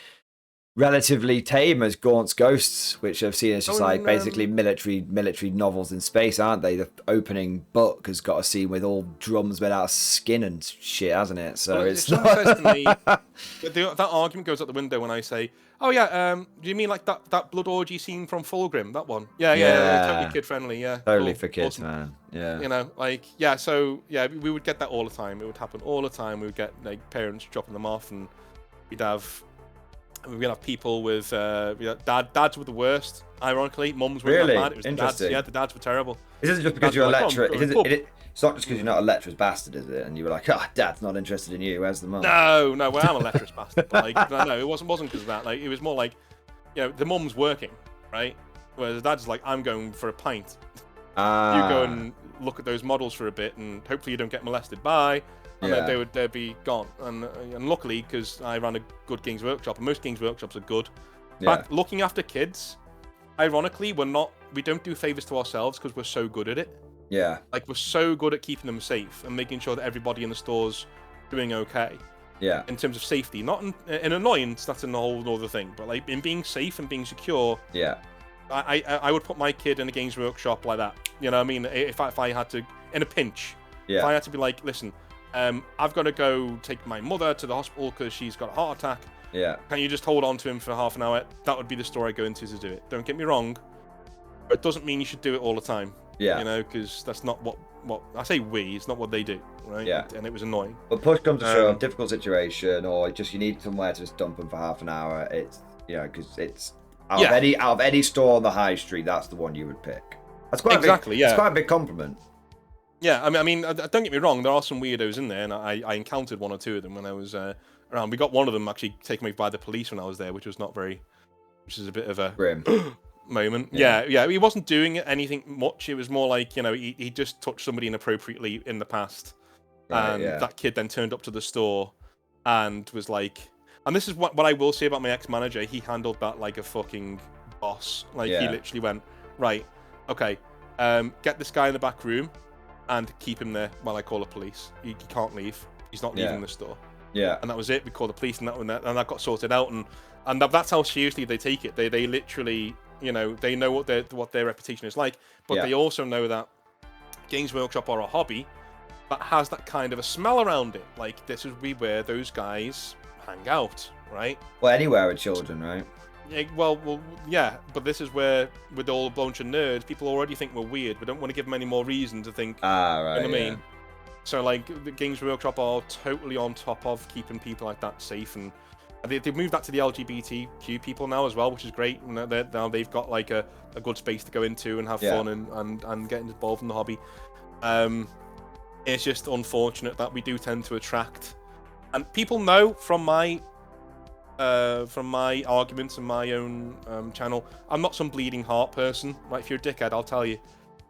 [SPEAKER 1] tame as Gaunt's Ghosts, which I've seen as just basically military novels in space, aren't they? The opening book has got a scene with all drums made out of skin and shit, hasn't it? So
[SPEAKER 2] well,
[SPEAKER 1] it's
[SPEAKER 2] not... says to me, that argument goes out the window when I say, oh yeah, do you mean like that blood orgy scene from Fulgrim, that one? Yeah, totally kid friendly, yeah.
[SPEAKER 1] Totally for kids,
[SPEAKER 2] awesome.
[SPEAKER 1] Man. Yeah.
[SPEAKER 2] You know, like, yeah, so yeah, we would get that all the time. It would happen all the time. We would get like parents dropping them off, and we'd have people with dads were the worst. Ironically, mums weren't that bad. It was the dads. Yeah, the dads were terrible.
[SPEAKER 1] It isn't just because you're a lecturer. It's not just because you're not a lecherous bastard, is it? And you were like, dad's not interested in you. Where's the mum?
[SPEAKER 2] No, well, I'm a lecherous bastard. But like, no, it wasn't because of that. Like, it was more like, you know, the mum's working, right? Whereas the dad's like, I'm going for a pint. You go and look at those models for a bit, and hopefully you don't get molested. Bye. And then they'd be gone. And luckily, because I ran a good Games Workshop, and most Games Workshops are good. In fact, looking after kids, ironically, we don't do favors to ourselves because we're so good at it.
[SPEAKER 1] Yeah.
[SPEAKER 2] Like, we're so good at keeping them safe and making sure that everybody in the store's doing okay.
[SPEAKER 1] Yeah.
[SPEAKER 2] In terms of safety, not in annoyance, that's a whole other thing, but like in being safe and being secure.
[SPEAKER 1] Yeah.
[SPEAKER 2] I would put my kid in a Games Workshop like that. You know what I mean? If I had to, in a pinch, if I had to be like, listen, I've got to go take my mother to the hospital because she's got a heart attack.
[SPEAKER 1] Yeah.
[SPEAKER 2] Can you just hold on to him for half an hour? That would be the store I go into to do it. Don't get me wrong, but it doesn't mean you should do it all the time.
[SPEAKER 1] Yeah.
[SPEAKER 2] You know, because that's not what I say. It's not what they do, right?
[SPEAKER 1] Yeah.
[SPEAKER 2] And it was annoying.
[SPEAKER 1] But push comes to shove, difficult situation, or just you need somewhere to just dump them for half an hour. It's, you know, because Out of any store on the high street, that's the one you would pick. That's quite
[SPEAKER 2] exactly.
[SPEAKER 1] It's quite a big compliment.
[SPEAKER 2] Yeah, I mean, don't get me wrong. There are some weirdos in there, and I encountered one or two of them when I was around. We got one of them actually taken away by the police when I was there, which is a bit of a
[SPEAKER 1] Grim
[SPEAKER 2] moment. Yeah. He wasn't doing anything much. It was more like, he just touched somebody inappropriately in the past, and that kid then turned up to the store and was like, and this is what I will say about my ex-manager. He handled that like a fucking boss. Like he literally went, right, okay, get this guy in the back room and keep him there while I call the police. He can't leave. He's not leaving the store. Yeah. And that was it. We called the police, and that got sorted out. And that's how seriously they take it. They literally, they know what their reputation is like, but they also know that Games Workshop are a hobby that has that kind of a smell around it. Like, this is where those guys hang out, right?
[SPEAKER 1] Well, anywhere with children, right?
[SPEAKER 2] Yeah, well, yeah, but this is where, with all a bunch of nerds, people already think we're weird. We don't want to give them any more reason to think.
[SPEAKER 1] Right.
[SPEAKER 2] You know what I mean? So, like, the Games Workshop are totally on top of keeping people like that safe, and they've moved that to the LGBTQ people now as well, which is great. Now they've got like a good space to go into and have fun and get involved in the hobby. It's just unfortunate that we do tend to attract, and people know from my arguments and my own channel, I'm not some bleeding heart person. Right? If you're a dickhead, I'll tell you.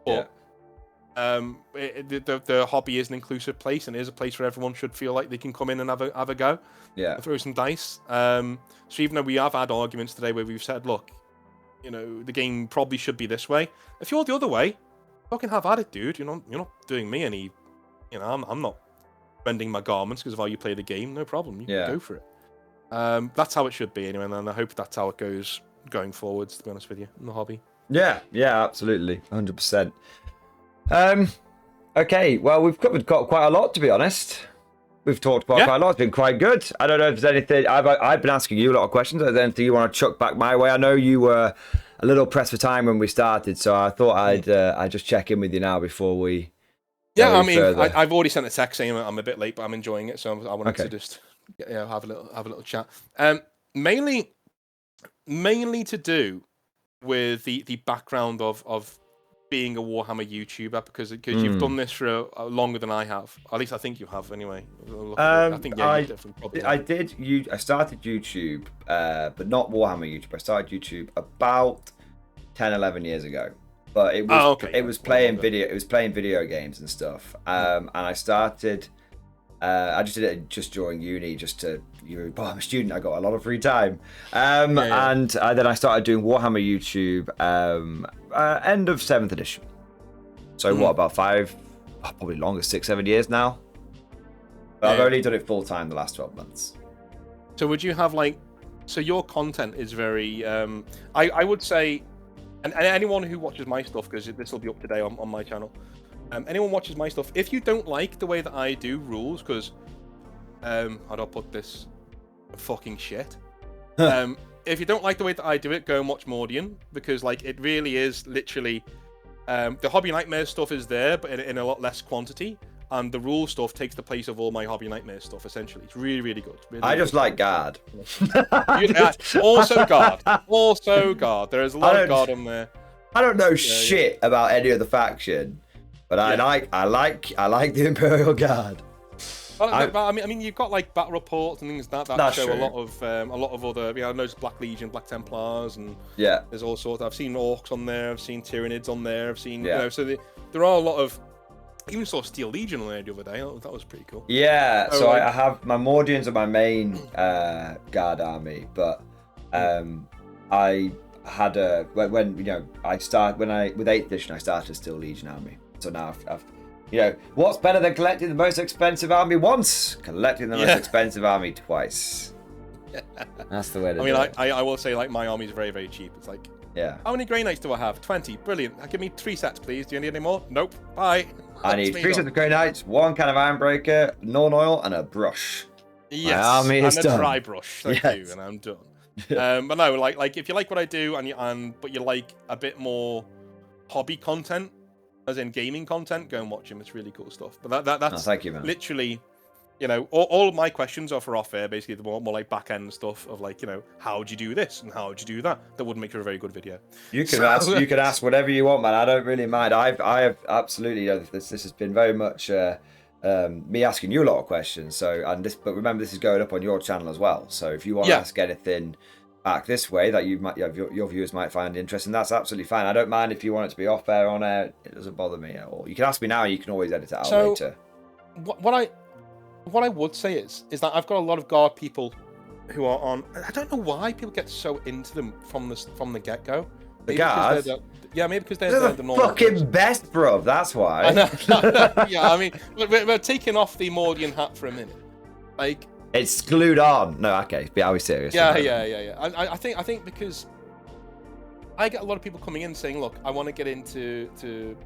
[SPEAKER 2] But the hobby is an inclusive place, and it is a place where everyone should feel like they can come in and have a go. Yeah. Throw some dice. So even though we have had arguments today where we've said, look, the game probably should be this way. If you're the other way, fucking have at it, dude. You're not doing me any. I'm not bending my garments because of how you play the game. No problem. You can go for it. That's how it should be anyway, and I hope that's how it goes going forwards, to be honest with you, in the hobby.
[SPEAKER 1] Yeah, absolutely. 100%. Okay, well, we've covered quite a lot, to be honest. We've talked about quite a lot. It's been quite good. I don't know if there's anything. I've been asking you a lot of questions. Is there anything you want to chuck back my way? I know you were a little pressed for time when we started, so I thought I'd just check in with you now before we.
[SPEAKER 2] Yeah, I mean, I've already sent a text saying I'm a bit late, but I'm enjoying it, so I wanted to just have a little chat. Mainly to do with the background of being a Warhammer YouTuber, because you've done this for longer than I have. At least I think you have, anyway. I think you definitely
[SPEAKER 1] I did. I started YouTube, but not Warhammer YouTube. I started YouTube about 10, 11 years ago. But it was it was playing video. It was playing video games and stuff. And I started. I just did it just during uni, just to I'm a student. I got a lot of free time. And then I started doing Warhammer YouTube. End of 7th edition. So what, about 5, probably longer, 6, 7 years now. But I've only done it full time the last 12 months.
[SPEAKER 2] So would you have so your content is very, I would say. And anyone who watches my stuff, because this will be up today on my channel, anyone watches my stuff, if you don't like the way that I do rules, because, how do I put this? Fucking shit. If you don't like the way that I do it, go and watch Mordian, because it really is literally, the Hobby Nightmare stuff is there, but in a lot less quantity, and the rule stuff takes the place of all my Hobby Nightmare stuff, essentially. It's really, really good. Really,
[SPEAKER 1] I just like guard.
[SPEAKER 2] Also guard. There is a lot of guard on there.
[SPEAKER 1] I don't know shit about any other faction, but I like the Imperial Guard.
[SPEAKER 2] I mean, you've got battle reports and things that show true. a lot of other. I know there's Black Legion, Black Templars, and there's all sorts. I've seen Orcs on there. I've seen Tyranids on there. I've seen so there are a lot of. Even saw Steel Legion on there the other day. That was pretty cool. Yeah,
[SPEAKER 1] so I have my Mordians are my main guard army, but I had with 8th edition I started a Steel Legion army. So now I've what's better than collecting the most expensive army once? Collecting the most expensive army twice. That's the way to do it.
[SPEAKER 2] I will say my army is very, very cheap. It's how many Grey Knights do I have? 20. Brilliant. Give me 3 sets, please. Do you need any more? Nope. Bye.
[SPEAKER 1] I need 3 sets of Grey Knights, 1 can of Ironbreaker, Norn Oil, and a brush.
[SPEAKER 2] Yes. My army is done. A dry brush. Thank you, and I'm done. But no, if you like what I do, but you like a bit more hobby content, as in gaming content, go and watch him. It's really cool stuff. But that's
[SPEAKER 1] thank you, man.
[SPEAKER 2] Literally You know, all of my questions are for off air, basically the more like back end stuff of like, you know, how would you do this and how would you do that? That wouldn't make for a very good video.
[SPEAKER 1] You can ask whatever you want, man. I don't really mind. I have absolutely, this has been very much me asking you a lot of questions. But remember, this is going up on your channel as well. So if you want to ask anything back this way that you might, your viewers might find interesting, that's absolutely fine. I don't mind if you want it to be off air, on air. It doesn't bother me at all. You can ask me now, and you can always edit it out later.
[SPEAKER 2] What I would say is that I've got a lot of guard people who are on. I don't know why people get so into them from the get go.
[SPEAKER 1] The guards.
[SPEAKER 2] Maybe because they're the normal
[SPEAKER 1] fucking best, bro. That's why.
[SPEAKER 2] I know. Yeah, I mean, we're taking off the Mordian hat for a minute. Like,
[SPEAKER 1] it's glued on. No, okay. Are we serious?
[SPEAKER 2] Yeah. I think because I get a lot of people coming in saying, look, I want to get into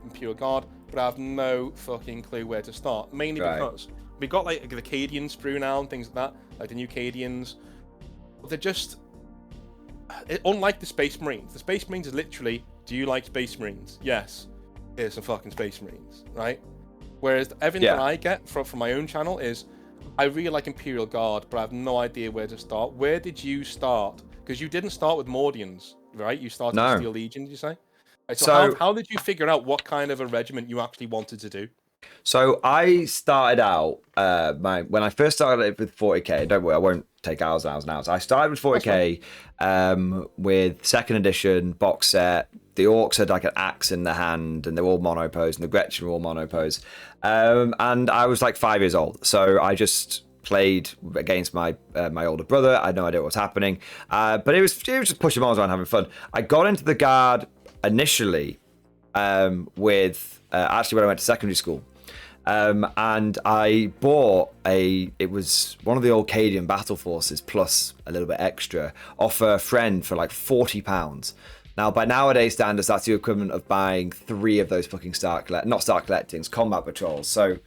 [SPEAKER 2] Imperial Guard, but I have no fucking clue where to start. Mainly because we got like the Cadian sprue now and things like that, like the new Cadians. They're just unlike the Space Marines. The Space Marines is literally, do you like Space Marines? Yes. Here's some fucking Space Marines, right? Whereas everything that I get from my own channel is, I really like Imperial Guard, but I have no idea where to start. Where did you start? Because you didn't start with Mordians, right? You started with Steel Legion, did you say? So how did you figure out what kind of a regiment you actually wanted to do?
[SPEAKER 1] So I started out when I first started with 40k. Don't worry, I won't take hours and hours and hours. I started with 40k with second edition box set. The orcs had like an axe in the hand, and they're all monopose, and the Gretchen were all monopose. And I was like 5 years old, so I just played against my older brother. I had no idea what was happening, but it was just pushing miles around, having fun. I got into the guard initially with actually when I went to secondary school. And I bought it was one of the old Cadian battle forces plus a little bit extra off a friend for like £40. Now, by nowadays standards, that's the equivalent of buying 3 of those fucking not Star Collectings, combat patrols. So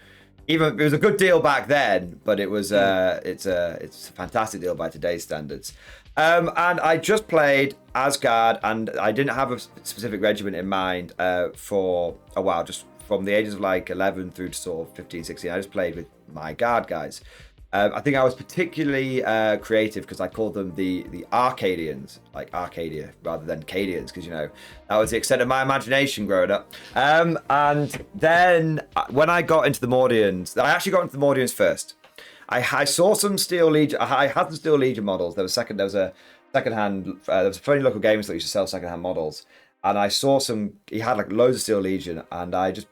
[SPEAKER 1] even it was a good deal back then, but it was it's a fantastic deal by today's standards. And I just played Asgard, and I didn't have a specific regiment in mind for a while, just from the ages of like 11 through to sort of 15, 16, I just played with my guard guys. I think I was particularly creative because I called them the Arcadians, like Arcadia rather than Cadians, because, you know, that was the extent of my imagination growing up. And then when I got into the Mordians, I actually got into the Mordians first. I saw some Steel Legion. I had some Steel Legion models. There was a funny local game store that used to sell secondhand models, and I saw some. He had like loads of Steel Legion, and I just,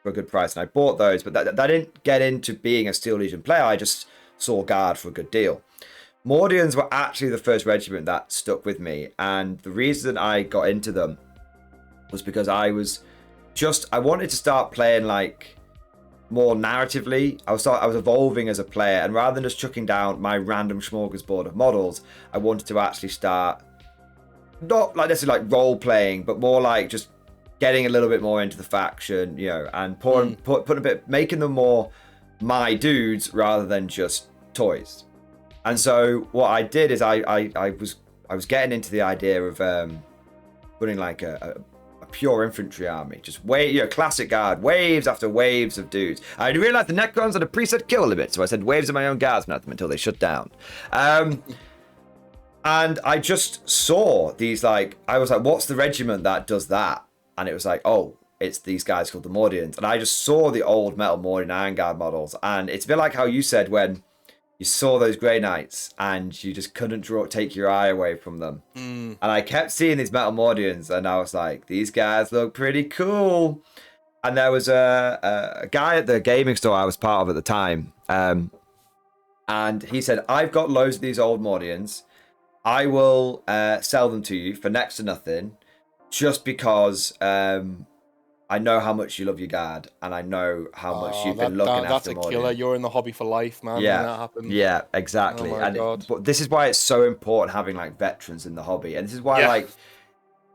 [SPEAKER 1] for a good price, and I bought those. But that didn't get into being a Steel Legion player. I just saw Guard for a good deal. Mordians were actually the first regiment that stuck with me, and the reason I got into them was because I wanted to start playing like more narratively. I was evolving as a player, and rather than just chucking down my random smorgasbord of models, I wanted to actually start not like necessarily like role playing, but more like just getting a little bit more into the faction, you know, and making them more my dudes rather than just toys. And so what I did is I was getting into the idea of putting like a pure infantry army, just classic guard, waves after waves of dudes. I realized the Necrons had a preset kill limit, so I said waves of my own guards at them until they shut down. And I just saw these, like, I was like, what's the regiment that does that? And it was like, oh, it's these guys called the Mordians. And I just saw the old Metal Mordian Iron Guard models, and it's a bit like how you said when you saw those Grey Knights and you just couldn't take your eye away from them. And I kept seeing these Metal Mordians, and I was like, these guys look pretty cool. And there was a guy at the gaming store I was part of at the time, and he said, I've got loads of these old Mordians. I will sell them to you for next to nothing, just because I know how much you love your guard, and I know how much you've been looking after
[SPEAKER 2] That's a
[SPEAKER 1] Mordian.
[SPEAKER 2] killer. You're in the hobby for life, man.
[SPEAKER 1] Yeah,
[SPEAKER 2] when that happens.
[SPEAKER 1] Yeah, exactly.
[SPEAKER 2] Oh my God.
[SPEAKER 1] But this is why it's so important having like veterans in the hobby, and this is why like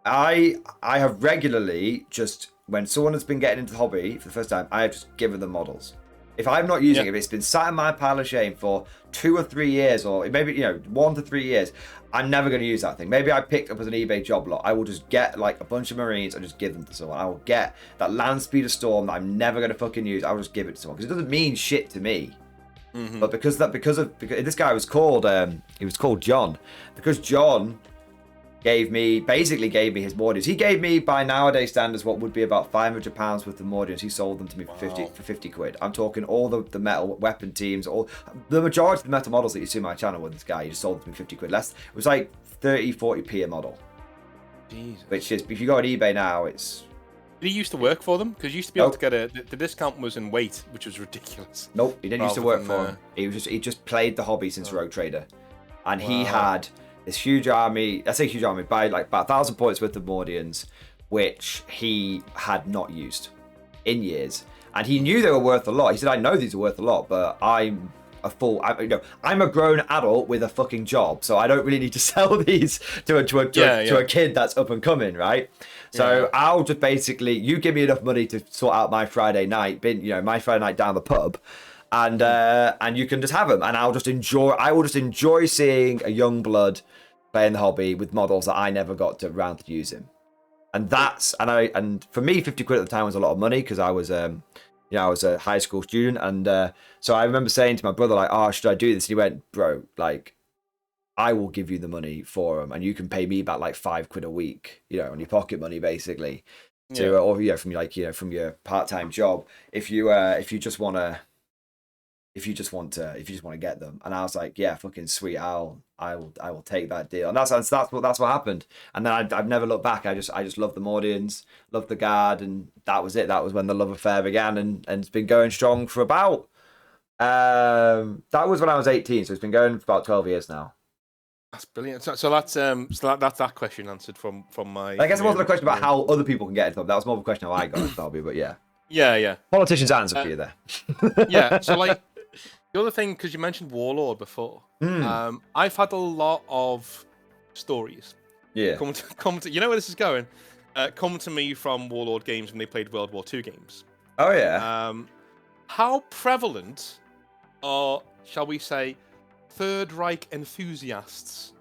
[SPEAKER 1] I have regularly just, when someone has been getting into the hobby for the first time, I have just given them models. If I'm not using it, if it's been sat in my pile of shame for 2 or 3 years, or maybe 1 to 3 years, I'm never going to use that thing. Maybe I picked up as an eBay job lot. I will just get like a bunch of Marines and just give them to someone. I will get that Land Speeder Storm that I'm never going to fucking use. I'll just give it to someone because it doesn't mean shit to me. But because this guy was called John, because John basically gave me his mordians. He gave me, by nowadays standards, what would be about £500 worth of mordians. He sold them to me for 50 quid. I'm talking all the metal weapon teams, the majority of the metal models that you see on my channel with this guy. He just sold them to me 50 quid less. It was like 30-40p a model.
[SPEAKER 2] Jesus.
[SPEAKER 1] Which is, if you go on eBay now, it's...
[SPEAKER 2] Did he used to work for them? Because you used to be able to get the discount was in weight, which was ridiculous.
[SPEAKER 1] Nope, he didn't used to work for them. He just played the hobby since Rogue Trader. And he had this huge army, I say huge army, by like about 1,000 points worth of mordians, which he had not used in years. And he knew they were worth a lot. He said, I know these are worth a lot, but I'm a grown adult with a fucking job, so I don't really need to sell these to a kid that's up and coming, right? So I'll just basically, you give me enough money to sort out my Friday night, my Friday night down the pub, and you can just have them, and I will just enjoy seeing a young blood playing the hobby with models that I never got around to using. And for me, 50 quid at the time was a lot of money, because I was I was a high school student, and so I remember saying to my brother, like, oh, should I do this? And he went, bro, like, I will give you the money for them, and you can pay me back like 5 quid a week, on your pocket money, basically, from your part-time job, if you just want to get them. And I was like, yeah, fucking sweet, I will take that deal. And that's what happened. And then I've never looked back. I just loved the mordians, loved the guard, and that was it. That was when the love affair began, and it's been going strong for about that was when I was 18, so it's been going for about 12 years now.
[SPEAKER 2] That's brilliant. So that's that question answered from my.
[SPEAKER 1] I guess it wasn't a question about how other people can get into them. That was more of a question how I got into the hobby, but yeah.
[SPEAKER 2] Yeah.
[SPEAKER 1] Politician's answer for you there.
[SPEAKER 2] Yeah. So like the other thing, because you mentioned Warlord before, I've had a lot of stories.
[SPEAKER 1] Yeah.
[SPEAKER 2] Come to you know where this is going. Come to me from Warlord games when they played World War II games.
[SPEAKER 1] Oh yeah.
[SPEAKER 2] How prevalent are, shall we say, Third Reich enthusiasts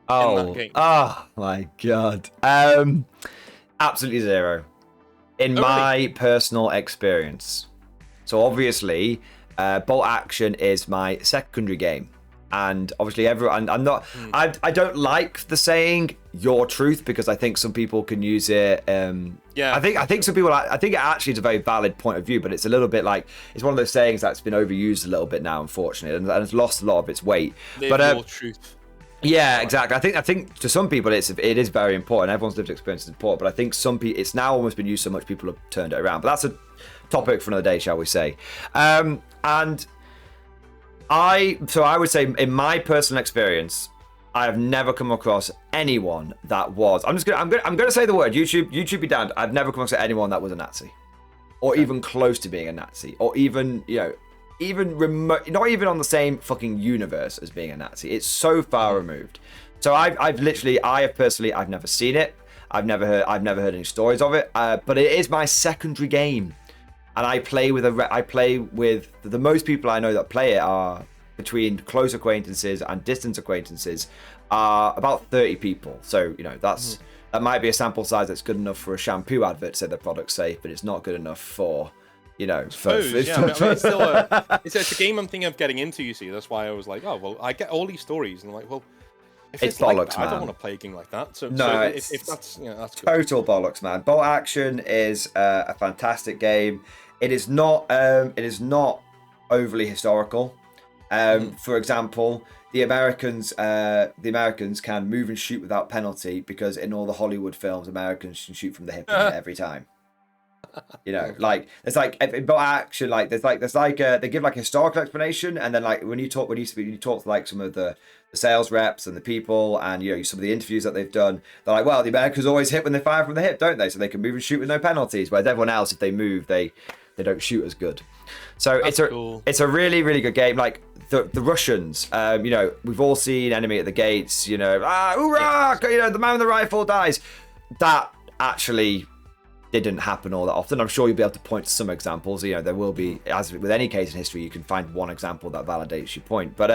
[SPEAKER 2] in that game?
[SPEAKER 1] Oh my god. Absolutely zero. In my personal experience. So obviously, Bolt Action is my secondary game. And obviously everyone, I don't like the saying your truth, because I think some people can use it. I think some people, I think it actually is a very valid point of view, but it's a little bit like, it's one of those sayings that's been overused a little bit now, unfortunately, and it's lost a lot of its weight.
[SPEAKER 2] Your truth.
[SPEAKER 1] Yeah, exactly. I think to some people it is very important. Everyone's lived experience is important, but I think some people, it's now almost been used so much people have turned it around. But that's a topic for another day, shall we say? And I would say, in my personal experience, I have never come across anyone that was. I'm gonna say the word YouTube be damned. I've never come across anyone that was a Nazi, or even close to being a Nazi, or even even remote, not even on the same fucking universe as being a Nazi. It's so far removed. So I've personally never seen it. I've never heard any stories of it. But it is my secondary game. And I play with the most people I know that play it are between close acquaintances and distant acquaintances are about 30 people. So, that might be a sample size that's good enough for a shampoo advert to say the product's safe, but it's not good enough for, it's
[SPEAKER 2] a game I'm thinking of getting into, you see. That's why I was like, oh, well, I get all these stories, and I'm like, well, if
[SPEAKER 1] it's bollocks,
[SPEAKER 2] like,
[SPEAKER 1] man.
[SPEAKER 2] I don't want to play a game like that. So if that's, that's good.
[SPEAKER 1] Total bollocks, man. Bolt Action is a fantastic game. It is not overly historical. For example, the Americans can move and shoot without penalty, because in all the Hollywood films, Americans can shoot from the hip every time. Like it's like in Bolt Action, like there's they give like a historical explanation, and then like when you talk to like some of the sales reps and the people, and some of the interviews that they've done, they're like, well, the Americans always hit when they fire from the hip, don't they? So they can move and shoot with no penalties. Whereas everyone else, if they move, they don't shoot as good. So it's a really, really good game. Like the Russians, we've all seen Enemy at the Gates, hoorah, the man with the rifle dies. That actually didn't happen all that often. I'm sure you'll be able to point to some examples. There will be, as with any case in history, you can find one example that validates your point. But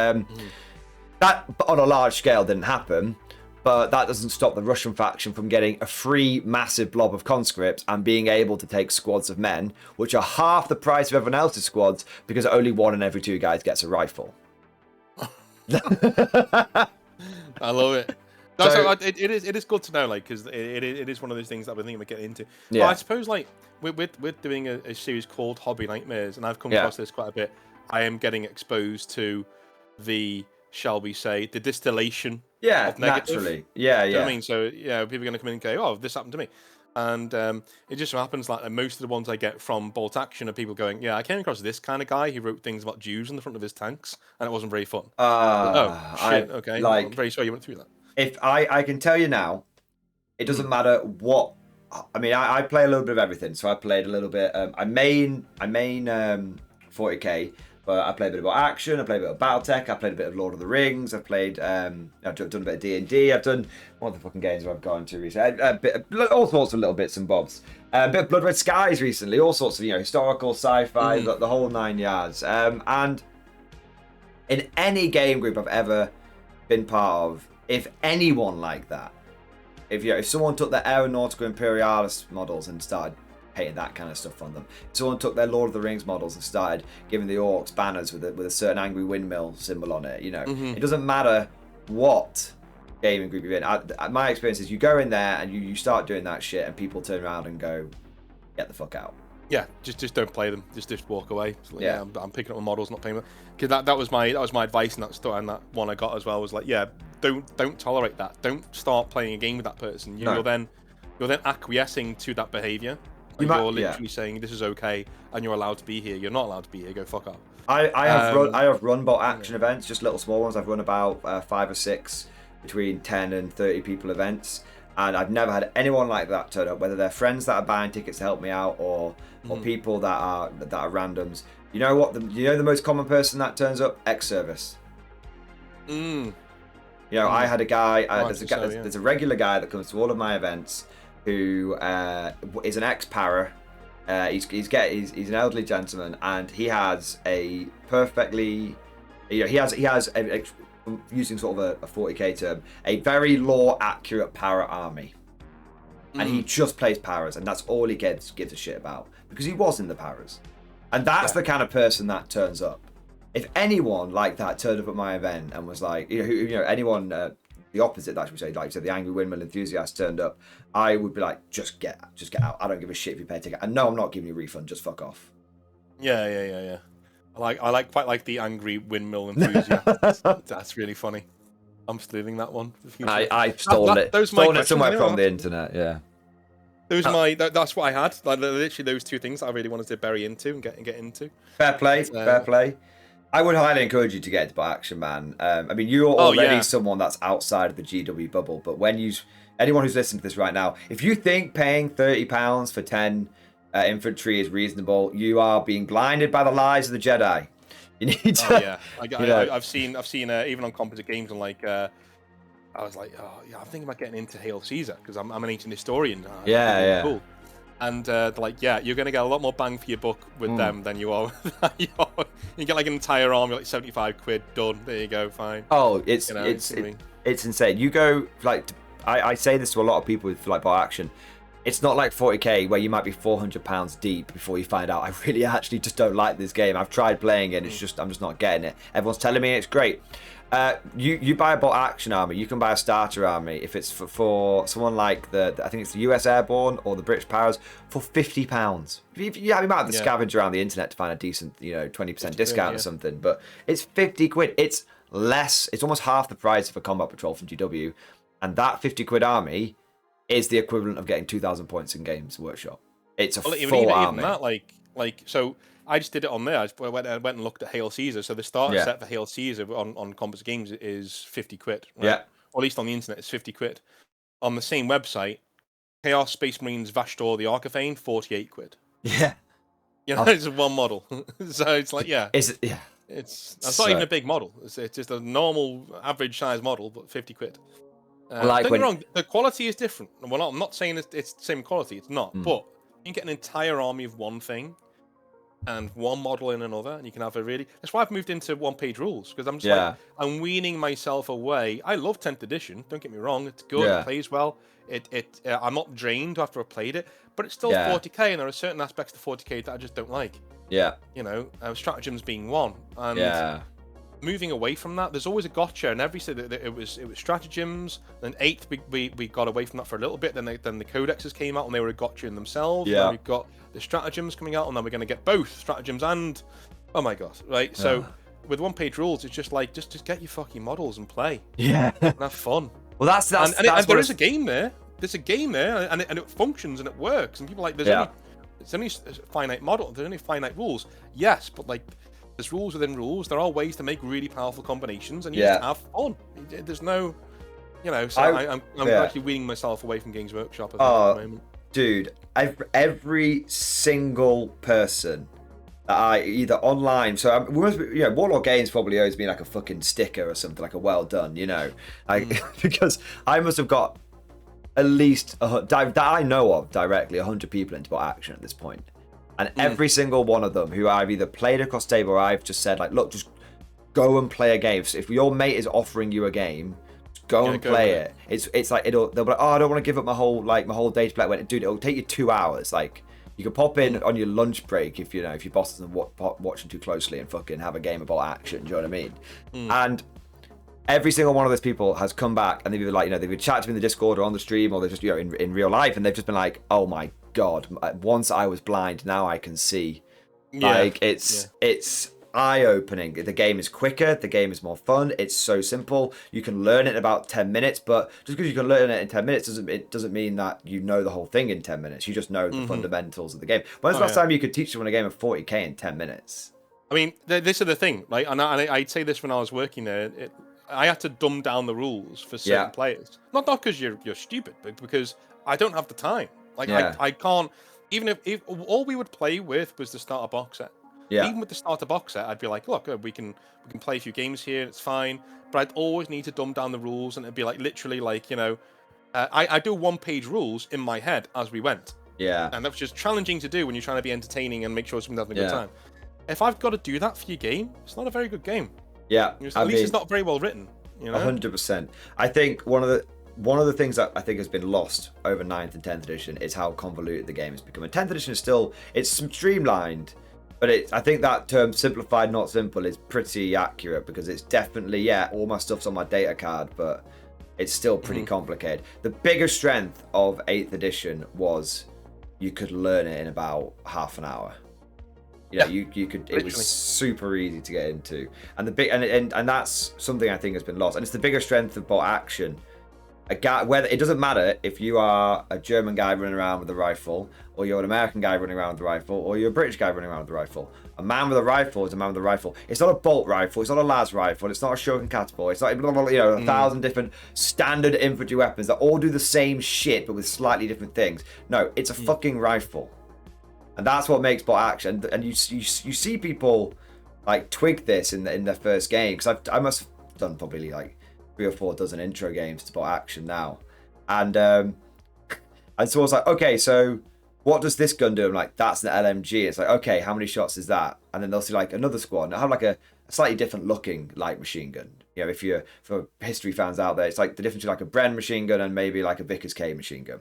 [SPEAKER 1] that on a large scale didn't happen. But that doesn't stop the Russian faction from getting a free massive blob of conscripts and being able to take squads of men, which are half the price of everyone else's squads, because only 1 in every 2 guys gets a rifle.
[SPEAKER 2] I love it. No, so it is good to know, like, because it is one of those things that I've been thinking about getting into.
[SPEAKER 1] Yeah.
[SPEAKER 2] But I suppose, like, we're doing a series called Hobby Nightmares, and I've come across this quite a bit. I am getting exposed to the, shall we say, the distillation of negative.
[SPEAKER 1] Naturally. Yeah,
[SPEAKER 2] Do you know what I mean? So, yeah, people are going to come in and go, oh, this happened to me. And it just so happens like most of the ones I get from Bolt Action are people going, yeah, I came across this kind of guy who wrote things about Jews on the front of his tanks, and it wasn't very fun. Oh, shit, okay. Like, I'm very sorry you went through that.
[SPEAKER 1] If I can tell you now, it doesn't matter what. I mean, I play a little bit of everything. So I played a little bit. I main 40k, but I played a bit of action. I played a bit of BattleTech. I played a bit of Lord of the Rings. I've played. I've done a bit of D&D. I've done what the fucking games have I gone to recently? All sorts of little bits and bobs. A bit of Blood Red Skies recently. All sorts of historical, sci-fi, the whole 9 yards. And in any game group I've ever been part of, if anyone like that, if someone took their Aeronautical Imperialis models and started painting that kind of stuff on them, if someone took their Lord of the Rings models and started giving the orcs banners with a certain angry windmill symbol on it, it doesn't matter what gaming group you're in. My experience is you go in there and you start doing that shit, and people turn around and go, get the fuck out.
[SPEAKER 2] Yeah, just don't play them. Just walk away. Like, yeah, I'm picking up my models, not playing them. Because that was my advice in that story, and that one I got as well was like, yeah, don't tolerate that. Don't start playing a game with that person. You're then acquiescing to that behaviour. Like you're literally saying this is okay, and you're allowed to be here. You're not allowed to be here. Go fuck off.
[SPEAKER 1] I have run Bolt Action events, just little small ones. I've run about 5 or 6 between 10 and 30 people events. And I've never had anyone like that turn up, whether they're friends that are buying tickets to help me out or people that are randoms. You know what? The most common person that turns up? Ex-service. I had a guy. There's a regular guy that comes to all of my events who is an ex-para. He's an elderly gentleman, and he has a perfectly. He has using sort of a 40k term, a very lore accurate para army, and he just plays paras, and that's all he gives a shit about, because he was in the paras, and that's the kind of person that turns up. If anyone like that turned up at my event and was like, anyone the opposite, that should say, like the angry windmill enthusiast turned up, I would be like, just get out. I don't give a shit if you pay a ticket, and no, I'm not giving you a refund. Just fuck off.
[SPEAKER 2] Yeah. I quite like the angry windmill enthusiast. That's really funny. I'm stealing that one.
[SPEAKER 1] I've stolen it. Stolen it somewhere from the internet. Yeah.
[SPEAKER 2] That's what I had. Like literally those 2 things I really wanted to bury into and get into.
[SPEAKER 1] Fair play. I would highly encourage you to get into Bolt Action, man. I mean, you're already someone that's outside of the GW bubble, but anyone who's listening to this right now, if you think paying £30 for 10 infantry is reasonable, you are being blinded by the lies of the Jedi. You need to.
[SPEAKER 2] I've seen even on composite games, and like I was like, I'm thinking about getting into Hail Caesar because I'm an ancient historian. Cool. And they're like, yeah, you're gonna get a lot more bang for your buck with them than you are. You get like an entire army, like 75 quid, done. There you go, fine.
[SPEAKER 1] Oh, it's insane. You go like, I say this to a lot of people with like Bolt Action. It's not like 40k where you might be £400 deep before you find out I really actually just don't like this game. I've tried playing it, and I'm just not getting it. Everyone's telling me it's great. You buy a Bolt Action army, you can buy a starter army if it's for someone like I think it's the US Airborne or the British Paras for £50. You might have to scavenge around the internet to find a decent 20% discount or something, but it's 50 quid. It's almost half the price of a combat patrol from GW, and that 50 quid army is the equivalent of getting 2,000 points in Games Workshop. It's a full army. Even
[SPEAKER 2] that, so I just did it on there. I went and looked at Hail Caesar. So the starter set for Hail Caesar on Composite Games is 50 quid. Right? Yeah. Or at least on the internet, it's 50 quid. On the same website, Chaos Space Marines Vashtor the Arcaphane, 48 quid.
[SPEAKER 1] Yeah.
[SPEAKER 2] It's one model. So it's like,
[SPEAKER 1] Is it? Yeah.
[SPEAKER 2] It's not even a big model. It's just a normal average size model, but 50 quid. Don't get me wrong, the quality is different. Well, I'm not saying it's the same quality, it's not. But you can get an entire army of one thing and one model in another, and you can have a really. That's why I've moved into one-page rules, because I'm just like, I'm weaning myself away. I love 10th edition. Don't get me wrong; it's good, it plays well. I'm not drained after I've played it, but it's still 40k, and there are certain aspects to 40k that I just don't like.
[SPEAKER 1] Yeah,
[SPEAKER 2] you know, stratagems being one, and moving away from that, there's always a gotcha, and every it was stratagems. Then 8th, we got away from that for a little bit. Then the codexes came out, and they were a gotcha in themselves. Yeah, we've got the stratagems coming out, and then we're going to get both stratagems and god, right? So with one-page rules, it's just like just get your fucking models and play.
[SPEAKER 1] Yeah,
[SPEAKER 2] and have fun.
[SPEAKER 1] Well, that's
[SPEAKER 2] and there is a game there. There's a game there, and it functions and it works. And people are like there's only finite model. There's only finite rules. Yes, but like. There's rules within rules. There are ways to make really powerful combinations, and you just have fun. There's no, you know. So I'm actually weaning myself away from Games Workshop at the moment.
[SPEAKER 1] Dude, every single person that I either online. So Warlord Games probably owes me like a fucking sticker or something, like a well done, you know, because I must have got at least that I know of directly 100 people into bot action at this point. And every single one of them who I've either played across table or I've just said, like, look, just go and play a game. So if your mate is offering you a game, just go and play it. It's like they'll be like, oh, I don't want to give up my whole day to play. Dude, it'll take you 2 hours. Like, you can pop in on your lunch break if your boss isn't watching too closely and fucking have a game about action. Do you know what I mean? And every single one of those people has come back and they've either they've chatted to me in the Discord or on the stream, or they're just in real life, and they've just been like, oh my God, once I was blind, now I can see. Like it's eye-opening. The game is quicker, the game is more fun, it's so simple. You can learn it in about 10 minutes, but just because you can learn it in 10 minutes doesn't mean that you know the whole thing in 10 minutes. You just know the fundamentals of the game. When's the last time you could teach someone a game of 40k in 10 minutes?
[SPEAKER 2] I mean, this is the thing, right? And I'd say this when I was working there. I had to dumb down the rules for certain players. Not because you're stupid, but because I don't have the time. Like I can't. Even if all we would play with was the starter box set. Yeah. Even with the starter box set, I'd be like, look, we can play a few games here. It's fine. But I'd always need to dumb down the rules, and it'd be like literally like I do one-page rules in my head as we went. Yeah. And that was just challenging to do when you're trying to be entertaining and make sure someone's having a good time. If I've got to do that for your game, it's not a very good game. Yeah. At least it's not very well written.
[SPEAKER 1] 100%. I think one of the things that I think has been lost over 9th and 10th edition is how convoluted the game has become. And 10th edition is still, it's streamlined, but I think that term simplified, not simple, is pretty accurate, because it's definitely, all my stuff's on my data card, but it's still pretty complicated. The biggest strength of 8th edition was you could learn it in about half an hour. You could. It was super easy to get into, and and that's something I think has been lost. And it's the bigger strength of bot action. Whether it doesn't matter if you are a German guy running around with a rifle, or you're an American guy running around with a rifle, or you're a British guy running around with a rifle. A man with a rifle is a man with a rifle. It's not a bolt rifle. It's not a las rifle. It's not a shuriken catapult. It's not 1,000 different standard infantry weapons that all do the same shit but with slightly different things. No, it's a fucking rifle. And that's what makes bot action. And you see people like twig this in their first game, because I must have done probably like 3 or 4 dozen intro games to bot action now, and so I was like, okay, so what does this gun do? I'm like, that's an LMG. It's like, okay, how many shots is that? And then they'll see like another squad, and I have like a slightly different looking light machine gun. For history fans out there, it's like the difference between like a Bren machine gun and maybe like a Vickers K machine gun.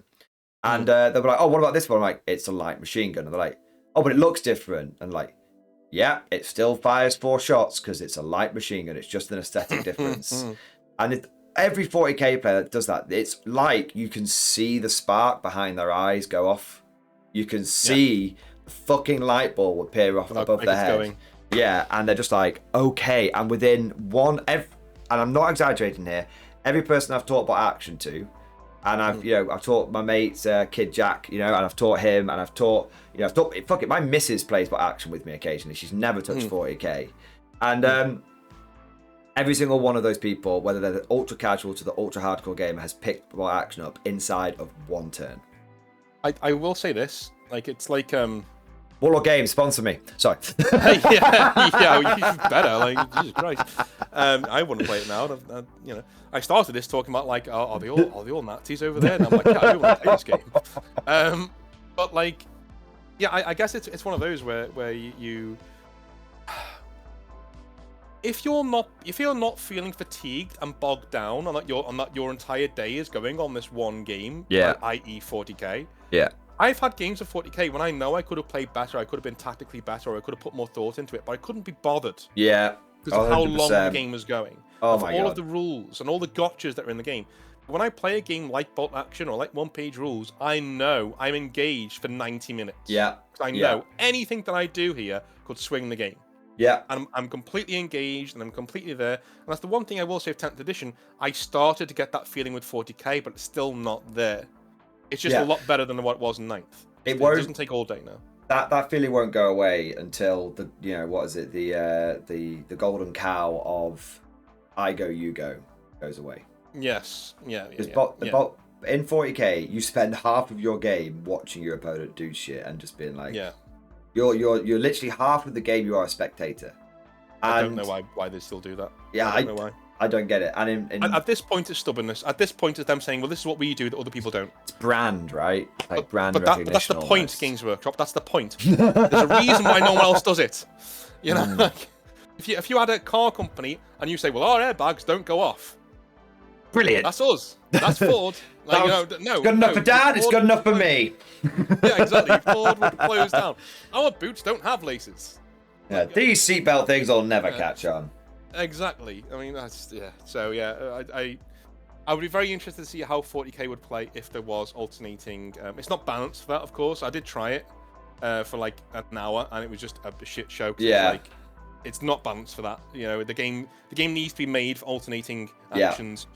[SPEAKER 1] And they'll be like, oh, what about this one? I'm like, it's a light machine gun. And they're like, oh, but it looks different. And like, yeah, it still fires 4 shots because it's a light machine gun. It's just an aesthetic difference. And every 40k player that does that, it's like you can see the spark behind their eyes go off. You can see the fucking light bulb appear off above their head. Going. Yeah, and they're just like, okay. And within and I'm not exaggerating here, every person I've taught about action to, and I've taught my mate's kid Jack, and I've taught him, and I've taught my missus plays bot action with me occasionally. She's never touched 40k, and every single one of those people, whether they're the ultra casual to the ultra hardcore gamer, has picked bot action up inside of 1 turn.
[SPEAKER 2] I will say this, like it's like
[SPEAKER 1] Warlord Games, sponsor me. Sorry.
[SPEAKER 2] Yeah, better. Like Jesus Christ, I wouldn't play it now. I started this talking about like, are they all Nazis over there? And I'm like, yeah, I do want to play this game. But like, Yeah, I guess it's one of those where you if you're not feeling fatigued and bogged down and that your entire day is going on this one game, i.e. 40k.
[SPEAKER 1] Yeah.
[SPEAKER 2] I've had games of 40k when I know I could have played better, I could have been tactically better, or I could have put more thought into it, but I couldn't be bothered.
[SPEAKER 1] Yeah.
[SPEAKER 2] Because of how long the game was going.
[SPEAKER 1] Oh
[SPEAKER 2] of
[SPEAKER 1] my
[SPEAKER 2] all
[SPEAKER 1] God.
[SPEAKER 2] of the rules and all the gotchas that are in the game. When I play a game like Bolt Action or like one-page rules, I know I'm engaged for 90 minutes.
[SPEAKER 1] Yeah.
[SPEAKER 2] I know anything that I do here could swing the game.
[SPEAKER 1] Yeah.
[SPEAKER 2] And I'm completely engaged and I'm completely there. And that's the one thing I will say of 10th edition. I started to get that feeling with 40k, but it's still not there. It's just a lot better than what it was in 9th. It doesn't take all day now.
[SPEAKER 1] That feeling won't go away until the what is it, the golden cow of I go you go goes away.
[SPEAKER 2] Yes. Yeah.
[SPEAKER 1] In 40k, you spend half of your game watching your opponent do shit and just being like, you're literally half of the game you are a spectator. And
[SPEAKER 2] I don't know why they still do that.
[SPEAKER 1] Yeah,
[SPEAKER 2] I don't know why.
[SPEAKER 1] I don't get it. And
[SPEAKER 2] at this point, it's stubbornness. At this point, it's them saying, "Well, this is what we do that other people don't."
[SPEAKER 1] It's brand, right? Like brand recognition.
[SPEAKER 2] But that's the point, Games Workshop. That's the point. There's a reason why no one else does it. You know, like if you had a car company and you say, "Well, our airbags don't go off."
[SPEAKER 1] Brilliant.
[SPEAKER 2] That's us. That's Ford. Like,
[SPEAKER 1] it's good enough for Dad. It's good enough for me.
[SPEAKER 2] Yeah, exactly. Ford would close down. Our boots don't have laces.
[SPEAKER 1] Yeah, these seatbelt things will never catch on.
[SPEAKER 2] Exactly. I mean, that's So I would be very interested to see how 40k would play if there was alternating. It's not balanced for that, of course. I did try it for like an hour, and it was just a shit show. Yeah. It's not balanced for that. You know, the game needs to be made for alternating actions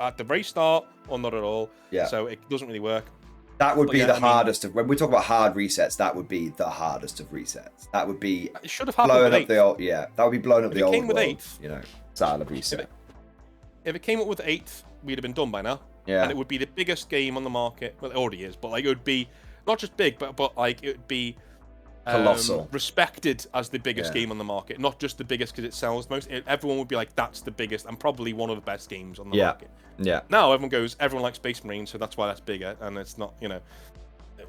[SPEAKER 2] at the very start or not at all. Yeah. So it doesn't really work.
[SPEAKER 1] That would be the hardest of when we talk about hard resets. That would be the hardest of resets. That would be
[SPEAKER 2] it should have happened with 8th.
[SPEAKER 1] That would be blowing up the old
[SPEAKER 2] world,
[SPEAKER 1] with 8th. You know, style of reset.
[SPEAKER 2] If it came up with 8th, we'd have been done by now. Yeah. And it would be the biggest game on the market. Well, it already is, but like it would be not just big, but like it would be
[SPEAKER 1] colossal,
[SPEAKER 2] respected as the biggest game on the market, not just the biggest because it sells most. Everyone would be like, that's the biggest and probably one of the best games on the market.
[SPEAKER 1] Yeah.
[SPEAKER 2] Now everyone likes Space Marine, so that's why that's bigger, and it's not, you know.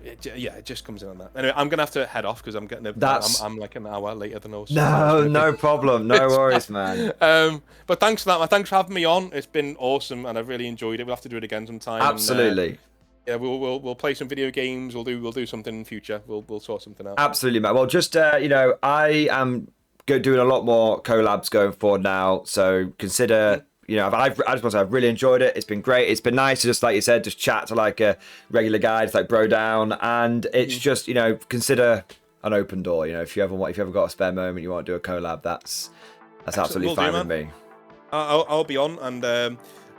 [SPEAKER 2] It just comes in on that. Anyway, I'm gonna have to head off because I'm getting I'm like an hour later than us.
[SPEAKER 1] No problem. No worries, man.
[SPEAKER 2] But thanks for that, man. Thanks for having me on. It's been awesome, and I've really enjoyed it. We'll have to do it again sometime.
[SPEAKER 1] Absolutely.
[SPEAKER 2] And, we'll play some video games. We'll do something in the future. We'll sort something out.
[SPEAKER 1] Absolutely, man. Well, just I am doing a lot more collabs going forward now. So consider. You know, I just want to say I've really enjoyed it. It's been great. It's been nice to just, like you said, just chat to like a regular guy, just like bro down, and it's just, you know, consider an open door. You know, if you ever got a spare moment, you want to do a collab, that's absolutely fine with me.
[SPEAKER 2] I'll be on, and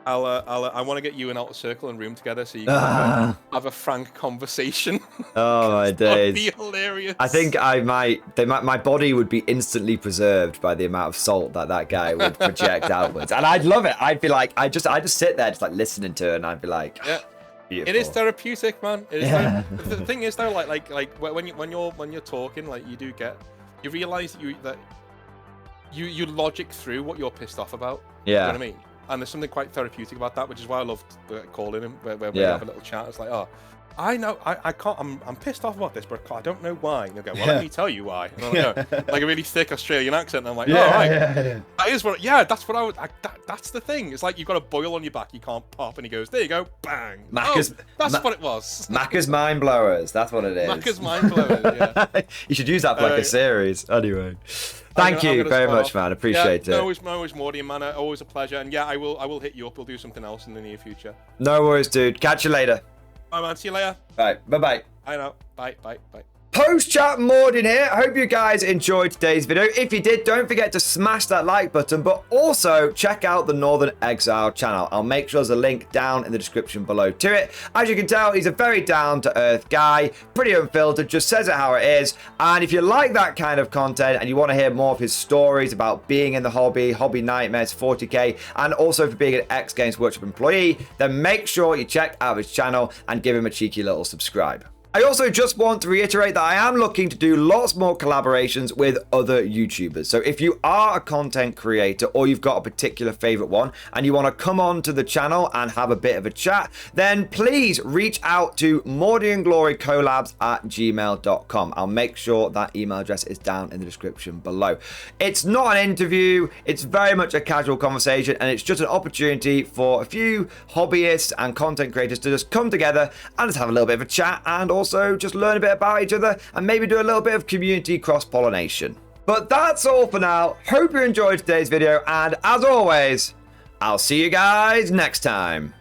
[SPEAKER 2] I want to get you in Outer Circle and room together so you can have a frank conversation.
[SPEAKER 1] Oh my days!
[SPEAKER 2] That'd be hilarious.
[SPEAKER 1] I think I might. My body would be instantly preserved by the amount of salt that guy would project outwards, and I'd love it. I'd be like, I just sit there just like listening to it, and I'd be like, beautiful.
[SPEAKER 2] It is therapeutic, man. It is the thing is though, like when you're talking, like you realize that you logic through what you're pissed off about.
[SPEAKER 1] Yeah.
[SPEAKER 2] You know what I mean? And there's something quite therapeutic about that, which is why I loved calling him, where we have a little chat. It's like, I know, I can't, I'm pissed off about this, but I don't know why. And they'll go, well, let me tell you why. And I'm like, like a really thick Australian accent. And I'm like, that is what, that's what that's the thing. It's like you've got a boil on your back, you can't pop, and he goes, there you go, bang. That's what it was.
[SPEAKER 1] Macca's Mind Blowers, that's what it is.
[SPEAKER 2] Macca's Mind Blowers, yeah.
[SPEAKER 1] You should use that for like a series. Anyway. Thank you very much, man. Appreciate it.
[SPEAKER 2] No worries, Morty, man. Always a pleasure. And I will hit you up. We'll do something else in the near future.
[SPEAKER 1] No worries, dude. Catch you later.
[SPEAKER 2] Bye, man. See you later.
[SPEAKER 1] Bye. Bye.
[SPEAKER 2] I know. Bye.
[SPEAKER 1] Post-chat Mordin here. I hope you guys enjoyed today's video. If you did, don't forget to smash that like button, but also check out the Northern Exile channel. I'll make sure there's a link down in the description below to it. As you can tell, he's a very down-to-earth guy, pretty unfiltered, just says it how it is. And if you like that kind of content and you want to hear more of his stories about being in the hobby nightmares, 40k, and also for being an X Games Workshop employee, then make sure you check out his channel and give him a cheeky little subscribe. I also just want to reiterate that I am looking to do lots more collaborations with other YouTubers. So if you are a content creator or you've got a particular favorite one and you want to come on to the channel and have a bit of a chat, then please reach out to mordianglorycollabs@gmail.com. I'll make sure that email address is down in the description below. It's not an interview, it's very much a casual conversation, and it's just an opportunity for a few hobbyists and content creators to just come together and just have a little bit of a chat and also just learn a bit about each other and maybe do a little bit of community cross-pollination. But that's all for now. Hope you enjoyed today's video, and as always, I'll see you guys next time.